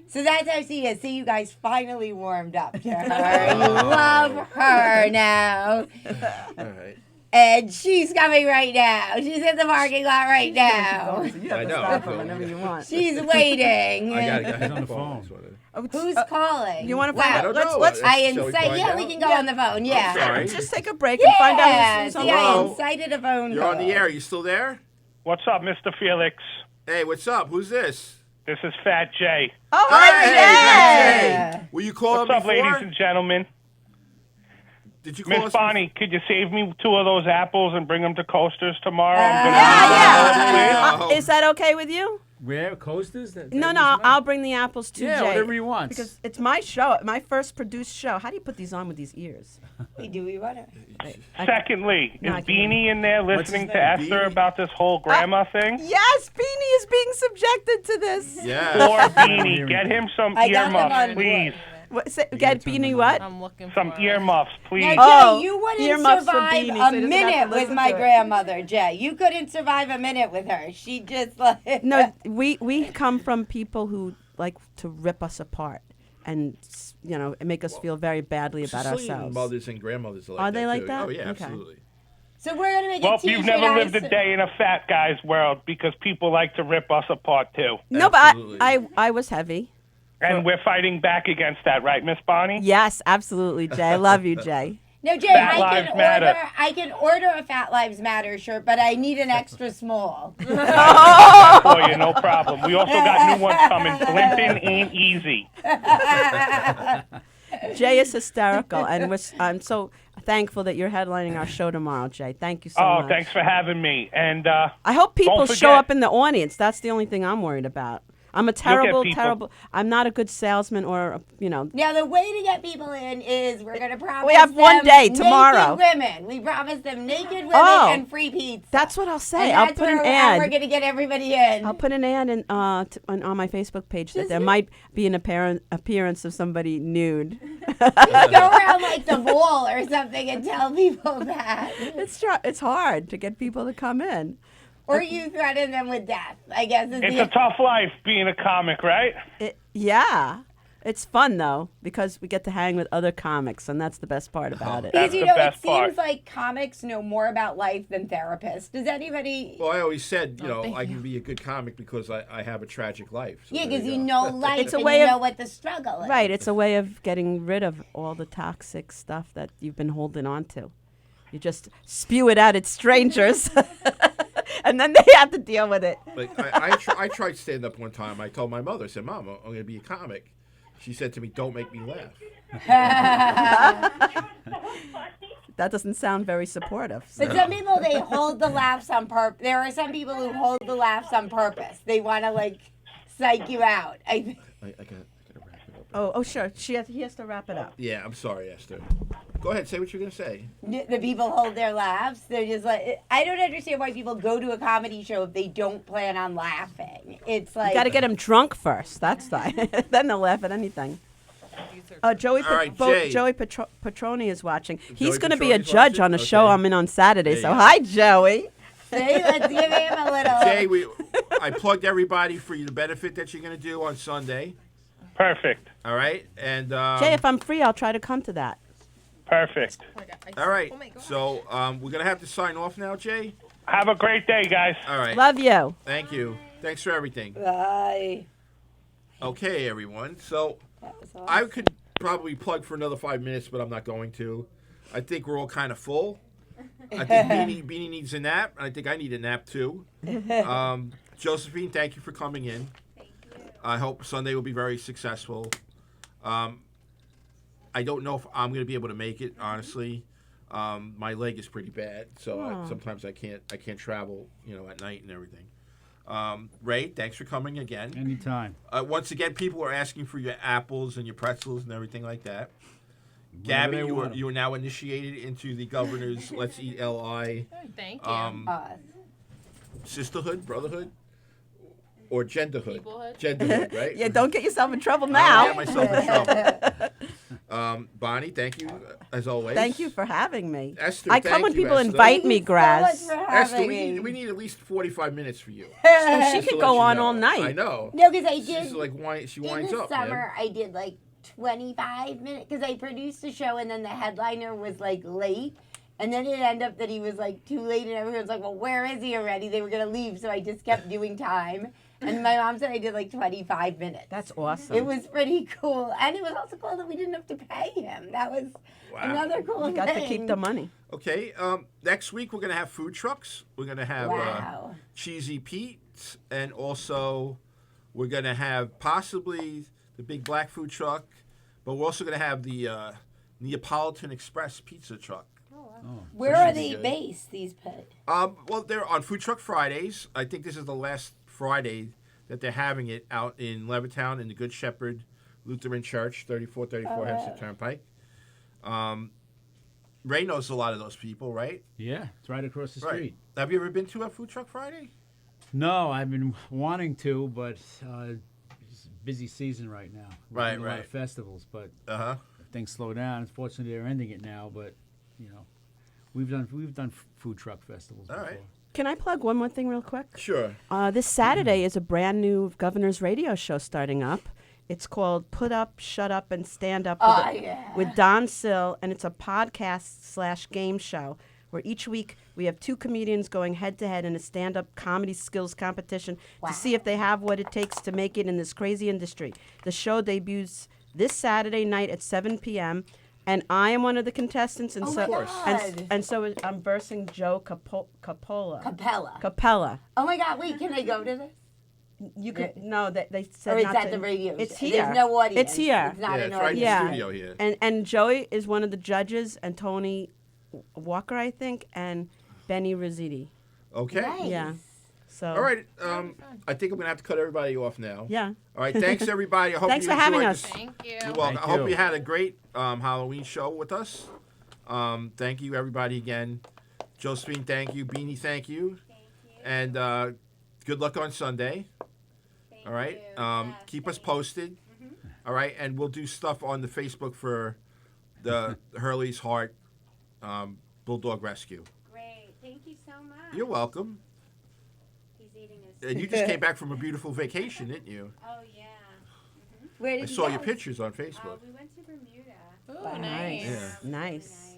Speaker 4: So that's how she is. See, you guys finally warmed up to her. You love her now.
Speaker 2: All right.
Speaker 4: And she's coming right now. She's in the parking lot right now.
Speaker 1: You have
Speaker 2: I
Speaker 1: to
Speaker 2: know.
Speaker 1: stop her whenever you want.
Speaker 4: She's waiting.
Speaker 2: I got
Speaker 5: He's on the phone.
Speaker 4: Who's calling?
Speaker 1: You want to
Speaker 4: Wow.
Speaker 1: find
Speaker 2: I
Speaker 1: out?
Speaker 2: don't
Speaker 1: Let's,
Speaker 2: know.
Speaker 1: let's
Speaker 4: I
Speaker 2: Shall we
Speaker 4: incite.
Speaker 2: find
Speaker 4: Yeah,
Speaker 2: out?
Speaker 4: we can go on the phone. Yeah.
Speaker 2: sorry.
Speaker 1: just take a break and find out who's on
Speaker 4: See,
Speaker 1: the
Speaker 4: I
Speaker 2: Hello?
Speaker 4: incited a phone
Speaker 2: You're
Speaker 4: call.
Speaker 2: on the air. You still there?
Speaker 9: What's up, Mr. Felix?
Speaker 2: Hey, what's up? Who's this?
Speaker 9: This is Fat Jay.
Speaker 1: Oh,
Speaker 2: Hey,
Speaker 1: hey,
Speaker 2: Jay. Were you calling
Speaker 9: What's up,
Speaker 2: before?
Speaker 9: ladies and gentlemen?
Speaker 2: Did you call
Speaker 9: Miss
Speaker 2: us?
Speaker 9: Bonnie, could you save me 2 of those apples and bring them to Coasters tomorrow? I'm gonna
Speaker 1: Yeah.
Speaker 2: Oh.
Speaker 1: Is that okay with you?
Speaker 5: Where? Coasters?
Speaker 1: No, I'll bring the apples to
Speaker 5: Yeah,
Speaker 1: Jay.
Speaker 5: whatever he wants.
Speaker 1: Because it's my show, my first produced show. How do you put these on with these ears?
Speaker 4: Do we want to?
Speaker 9: Secondly,
Speaker 1: No,
Speaker 9: is
Speaker 1: I can't.
Speaker 9: Beanie in there
Speaker 5: What's
Speaker 9: listening
Speaker 5: his
Speaker 9: to
Speaker 5: name?
Speaker 9: Esther
Speaker 2: Beanie?
Speaker 9: about this whole grandma thing?
Speaker 1: Yes, Beanie is being subjected to this.
Speaker 2: Yeah.
Speaker 9: Poor Beanie, get him some
Speaker 4: I got them on
Speaker 9: earmuffs,
Speaker 4: board.
Speaker 9: please.
Speaker 1: What, get Beanie what?
Speaker 3: I'm looking
Speaker 9: Some
Speaker 3: for
Speaker 9: earmuffs, please.
Speaker 4: Now, Jay,
Speaker 1: Oh,
Speaker 4: you wouldn't
Speaker 1: earmuffs for
Speaker 4: survive
Speaker 1: Beanie, so he doesn't
Speaker 4: a
Speaker 1: have
Speaker 4: minute
Speaker 1: to
Speaker 4: with
Speaker 1: listen
Speaker 4: my
Speaker 1: to it.
Speaker 4: grandmother, Jay. You couldn't survive a minute with her. She just like
Speaker 1: No, we come from people who like to rip us apart and make us feel very badly about
Speaker 2: Sicilian
Speaker 1: ourselves.
Speaker 2: mothers and grandmothers are like
Speaker 1: Are
Speaker 2: that
Speaker 1: they like
Speaker 2: too.
Speaker 1: that?
Speaker 2: Oh yeah,
Speaker 1: Okay.
Speaker 2: absolutely.
Speaker 4: So we're gonna make
Speaker 9: Well,
Speaker 4: a T-shirt.
Speaker 9: you've never lived a day in a fat guy's world because people like to rip us apart too.
Speaker 1: No, but
Speaker 2: Absolutely.
Speaker 1: I was heavy.
Speaker 9: And we're fighting back against that, right, Miss Bonnie?
Speaker 1: Yes, absolutely, Jay. I love you, Jay.
Speaker 4: No, Jay,
Speaker 9: Fat Lives Matter.
Speaker 4: I can order a Fat Lives Matter shirt, but I need an extra small.
Speaker 9: For you, no problem. We also got new ones coming. Blimping ain't easy.
Speaker 1: Jay is hysterical, and I'm so thankful that you're headlining our show tomorrow, Jay. Thank you so
Speaker 9: Oh,
Speaker 1: much.
Speaker 9: thanks for having me. And
Speaker 1: I hope people
Speaker 9: Don't
Speaker 1: show
Speaker 9: forget-
Speaker 1: up in the audience. That's the only thing I'm worried about. I'm a terrible,
Speaker 9: people.
Speaker 1: terrible. I'm not a good salesman, or
Speaker 4: Now the way to get people in is we're gonna promise
Speaker 1: We have one
Speaker 4: them
Speaker 1: day, tomorrow.
Speaker 4: Naked women. We promise them naked women
Speaker 1: Oh.
Speaker 4: and free pizza.
Speaker 1: That's what I'll say.
Speaker 4: And
Speaker 1: I'll
Speaker 4: that's
Speaker 1: put an
Speaker 4: how we're
Speaker 1: ad.
Speaker 4: gonna get everybody in.
Speaker 1: I'll put an ad in, on my Facebook page that there might be an appearance of somebody nude.
Speaker 4: You can go around like the wall or something and tell people that.
Speaker 1: It's hard to get people to come in.
Speaker 4: Or you threaten them with death, I guess.
Speaker 9: it's a tough life being a comic, right?
Speaker 1: Yeah. It's fun though because we get to hang with other comics, and that's the best part about it.
Speaker 9: That's
Speaker 4: Because,
Speaker 9: the
Speaker 4: it
Speaker 9: best
Speaker 4: seems
Speaker 9: part.
Speaker 4: like comics know more about life than therapists. Does anybody?
Speaker 2: Well, I always said,
Speaker 3: thank
Speaker 2: I
Speaker 3: you.
Speaker 2: can be a good comic because I have a tragic life. So
Speaker 4: Yeah,
Speaker 2: there
Speaker 4: because you
Speaker 2: go.
Speaker 4: know life
Speaker 1: It's a
Speaker 4: and
Speaker 1: way
Speaker 4: you
Speaker 1: of-
Speaker 4: know what the struggle is.
Speaker 1: Right, it's a way of getting rid of all the toxic stuff that you've been holding on to. You just spew it out at strangers, and then they have to deal with it.
Speaker 2: Like I tried stand up one time. I told my mother, I said, "Mom, I'm going to be a comic." She said to me, "Don't make me laugh."
Speaker 1: That doesn't sound very supportive.
Speaker 4: But some people, they hold the laughs on purpose. There are some people who hold the laughs on purpose. They want to, like, psych you out. I think.
Speaker 2: I gotta wrap it up.
Speaker 1: Oh, sure. He has to wrap it up.
Speaker 2: Yeah, I'm sorry, Esther. Go ahead, say what you're going to say.
Speaker 4: The people hold their laughs. They're just like, I don't understand why people go to a comedy show if they don't plan on laughing. It's like,
Speaker 1: You got to get them drunk first. That's why. Then they'll laugh at anything. Joey
Speaker 2: All right, Jay.
Speaker 1: Petroni is watching.
Speaker 2: Joey
Speaker 1: He's going to be a
Speaker 2: Petroni's
Speaker 1: judge
Speaker 2: watching?
Speaker 1: on a show
Speaker 2: Okay.
Speaker 1: I'm in on Saturday.
Speaker 2: There
Speaker 1: So
Speaker 2: you go.
Speaker 1: hi, Joey.
Speaker 4: see, let's give him a little.
Speaker 2: Jay, I plugged everybody for the benefit that you're going to do on Sunday.
Speaker 9: Perfect.
Speaker 2: All right? And
Speaker 1: Jay, if I'm free, I'll try to come to that.
Speaker 9: Perfect.
Speaker 2: all right.
Speaker 3: Oh my God.
Speaker 2: So we're going to have to sign off now, Jay.
Speaker 9: Have a great day, guys.
Speaker 2: All right.
Speaker 1: Love you.
Speaker 2: Thank you. Thanks for everything.
Speaker 4: Bye.
Speaker 2: Okay, everyone. So
Speaker 4: That was awesome.
Speaker 2: I could probably plug for another 5 minutes, but I'm not going to. I think we're all kind of full. I think Beanie needs a nap. I think I need a nap too. Josephine, thank you for coming in. I hope Sunday will be very successful. I don't know if I'm going to be able to make it, honestly. My leg is pretty bad, so sometimes I can't travel, at night and everything. Ray, thanks for coming again.
Speaker 5: Anytime.
Speaker 2: Once again, people are asking for your apples and your pretzels and everything like that.
Speaker 5: Whenever
Speaker 2: Gabby,
Speaker 5: they want 'em.
Speaker 2: you are now initiated into the governor's Let's Eat LI
Speaker 3: Thank you.
Speaker 2: sisterhood, brotherhood, or genderhood.
Speaker 3: Peoplehood.
Speaker 2: Genderhood, right?
Speaker 1: Yeah, don't get yourself in trouble
Speaker 2: I
Speaker 1: now.
Speaker 2: don't get myself in trouble. Bonnie, thank you as always.
Speaker 1: Thank you for having me.
Speaker 2: Esther,
Speaker 1: I come
Speaker 2: thank
Speaker 1: when
Speaker 2: you,
Speaker 1: people
Speaker 2: Esther.
Speaker 1: invite me,
Speaker 4: Thank you so
Speaker 1: Graz.
Speaker 4: much for
Speaker 2: Esther,
Speaker 4: having
Speaker 2: we
Speaker 4: me.
Speaker 2: need at least 45 minutes for you.
Speaker 1: Oh, she
Speaker 2: Just to
Speaker 1: could
Speaker 2: let
Speaker 1: go
Speaker 2: you
Speaker 1: on
Speaker 2: know.
Speaker 1: all night.
Speaker 2: I know.
Speaker 4: No, because I
Speaker 2: She's
Speaker 4: did.
Speaker 2: like she
Speaker 4: In
Speaker 2: winds
Speaker 4: the
Speaker 2: up. man.
Speaker 4: summer, I did like 25 minutes because I produced a show and then the headliner was like late. And then it ended up that he was like too late and everyone was like, well, where is he already? They were going to leave. So I just kept doing time. And my mom said I did like 25 minutes.
Speaker 1: That's awesome.
Speaker 4: It was pretty cool. And it was also cool that we didn't have to pay him. That was another cool
Speaker 1: You got
Speaker 4: thing.
Speaker 1: to keep the money.
Speaker 2: Okay. Next week we're gonna have food trucks. We're gonna have
Speaker 4: Wow.
Speaker 2: Cheesy Pete, and also we're gonna have possibly the big black food truck, but we're also gonna have the Neapolitan Express pizza truck.
Speaker 4: Where
Speaker 2: So
Speaker 4: are
Speaker 2: should be
Speaker 4: they
Speaker 2: good.
Speaker 4: based, these pit?
Speaker 2: Well, they're on Food Truck Fridays. I think this is the last Friday that they're having it out in Levittown in the Good Shepherd Lutheran Church, 3434 Hempstead Turnpike. Ray knows a lot of those people, right?
Speaker 5: Yeah, it's right across the
Speaker 2: Right.
Speaker 5: street.
Speaker 2: Have you ever been to a Food Truck Friday?
Speaker 5: No, I've been wanting to, but it's a busy season right now. We're
Speaker 2: Right,
Speaker 5: doing a lot
Speaker 2: right.
Speaker 5: of festivals, but
Speaker 2: Uh-huh.
Speaker 5: if things slow down. Unfortunately, they're ending it now, but we've done food truck festivals
Speaker 2: All
Speaker 5: before.
Speaker 2: right.
Speaker 1: Can I plug one more thing real quick?
Speaker 2: Sure.
Speaker 1: This Saturday is a brand new Governor's Radio show starting up. It's called Put Up, Shut Up, and Stand Up
Speaker 4: Oh, yeah.
Speaker 1: with Don Sill, and it's a podcast/game show where each week we have two comedians going head-to-head in a stand-up comedy skills competition to see if they have what it takes to make it in this crazy industry. The show debuts this Saturday night at 7 p.m., and I am one of the contestants, and
Speaker 4: Oh
Speaker 1: so
Speaker 4: my God.
Speaker 1: and so I'm versing Joe Capella.
Speaker 4: Capella. Oh my God! Wait, can I go to this?
Speaker 1: You could no, they said
Speaker 4: Or it's
Speaker 1: not
Speaker 4: at
Speaker 1: to.
Speaker 4: the radio
Speaker 1: It's
Speaker 4: show?
Speaker 1: here.
Speaker 4: There's no audience.
Speaker 1: It's here.
Speaker 4: It's not
Speaker 2: Yeah,
Speaker 4: an
Speaker 2: it's right in
Speaker 4: audience.
Speaker 2: the
Speaker 1: Yeah.
Speaker 2: studio here.
Speaker 1: And Joey is one of the judges, and Tony Walker, I think, and Benny Rositi.
Speaker 2: Okay.
Speaker 4: Nice.
Speaker 1: Yeah. So.
Speaker 2: All right. I think I'm gonna have to cut everybody off now.
Speaker 1: Yeah.
Speaker 2: All right. Thanks everybody. I hope
Speaker 1: Thanks
Speaker 2: you
Speaker 1: for having
Speaker 2: enjoyed
Speaker 1: us.
Speaker 2: this-
Speaker 3: Thank you.
Speaker 2: You're welcome.
Speaker 5: Thank
Speaker 2: I hope
Speaker 5: you.
Speaker 2: you had a great Halloween show with us. Thank you, everybody, again. Josephine, thank you. Beanie, thank you.
Speaker 8: Thank you.
Speaker 2: And good luck on Sunday.
Speaker 8: Thank
Speaker 2: All right.
Speaker 8: you. Yes,
Speaker 2: Keep us
Speaker 8: thank you.
Speaker 2: posted. All right. And we'll do stuff on the Facebook for the Hurley's Heart Bulldog Rescue.
Speaker 8: Great. Thank you so much.
Speaker 2: You're welcome.
Speaker 8: He's eating his.
Speaker 2: And you just came back from a beautiful vacation, didn't you?
Speaker 8: Oh yeah.
Speaker 4: Where did
Speaker 2: I
Speaker 4: you
Speaker 2: saw
Speaker 4: go?
Speaker 2: your pictures on Facebook.
Speaker 8: We went to Bermuda.
Speaker 3: Ooh,
Speaker 4: Wow.
Speaker 3: nice.
Speaker 2: Yeah.
Speaker 1: Nice.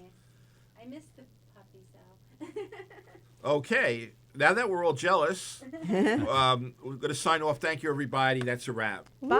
Speaker 8: I missed the puppy, so.
Speaker 2: Okay, now that we're all jealous, we're going to sign off. Thank you, everybody. That's a wrap.
Speaker 1: Bye.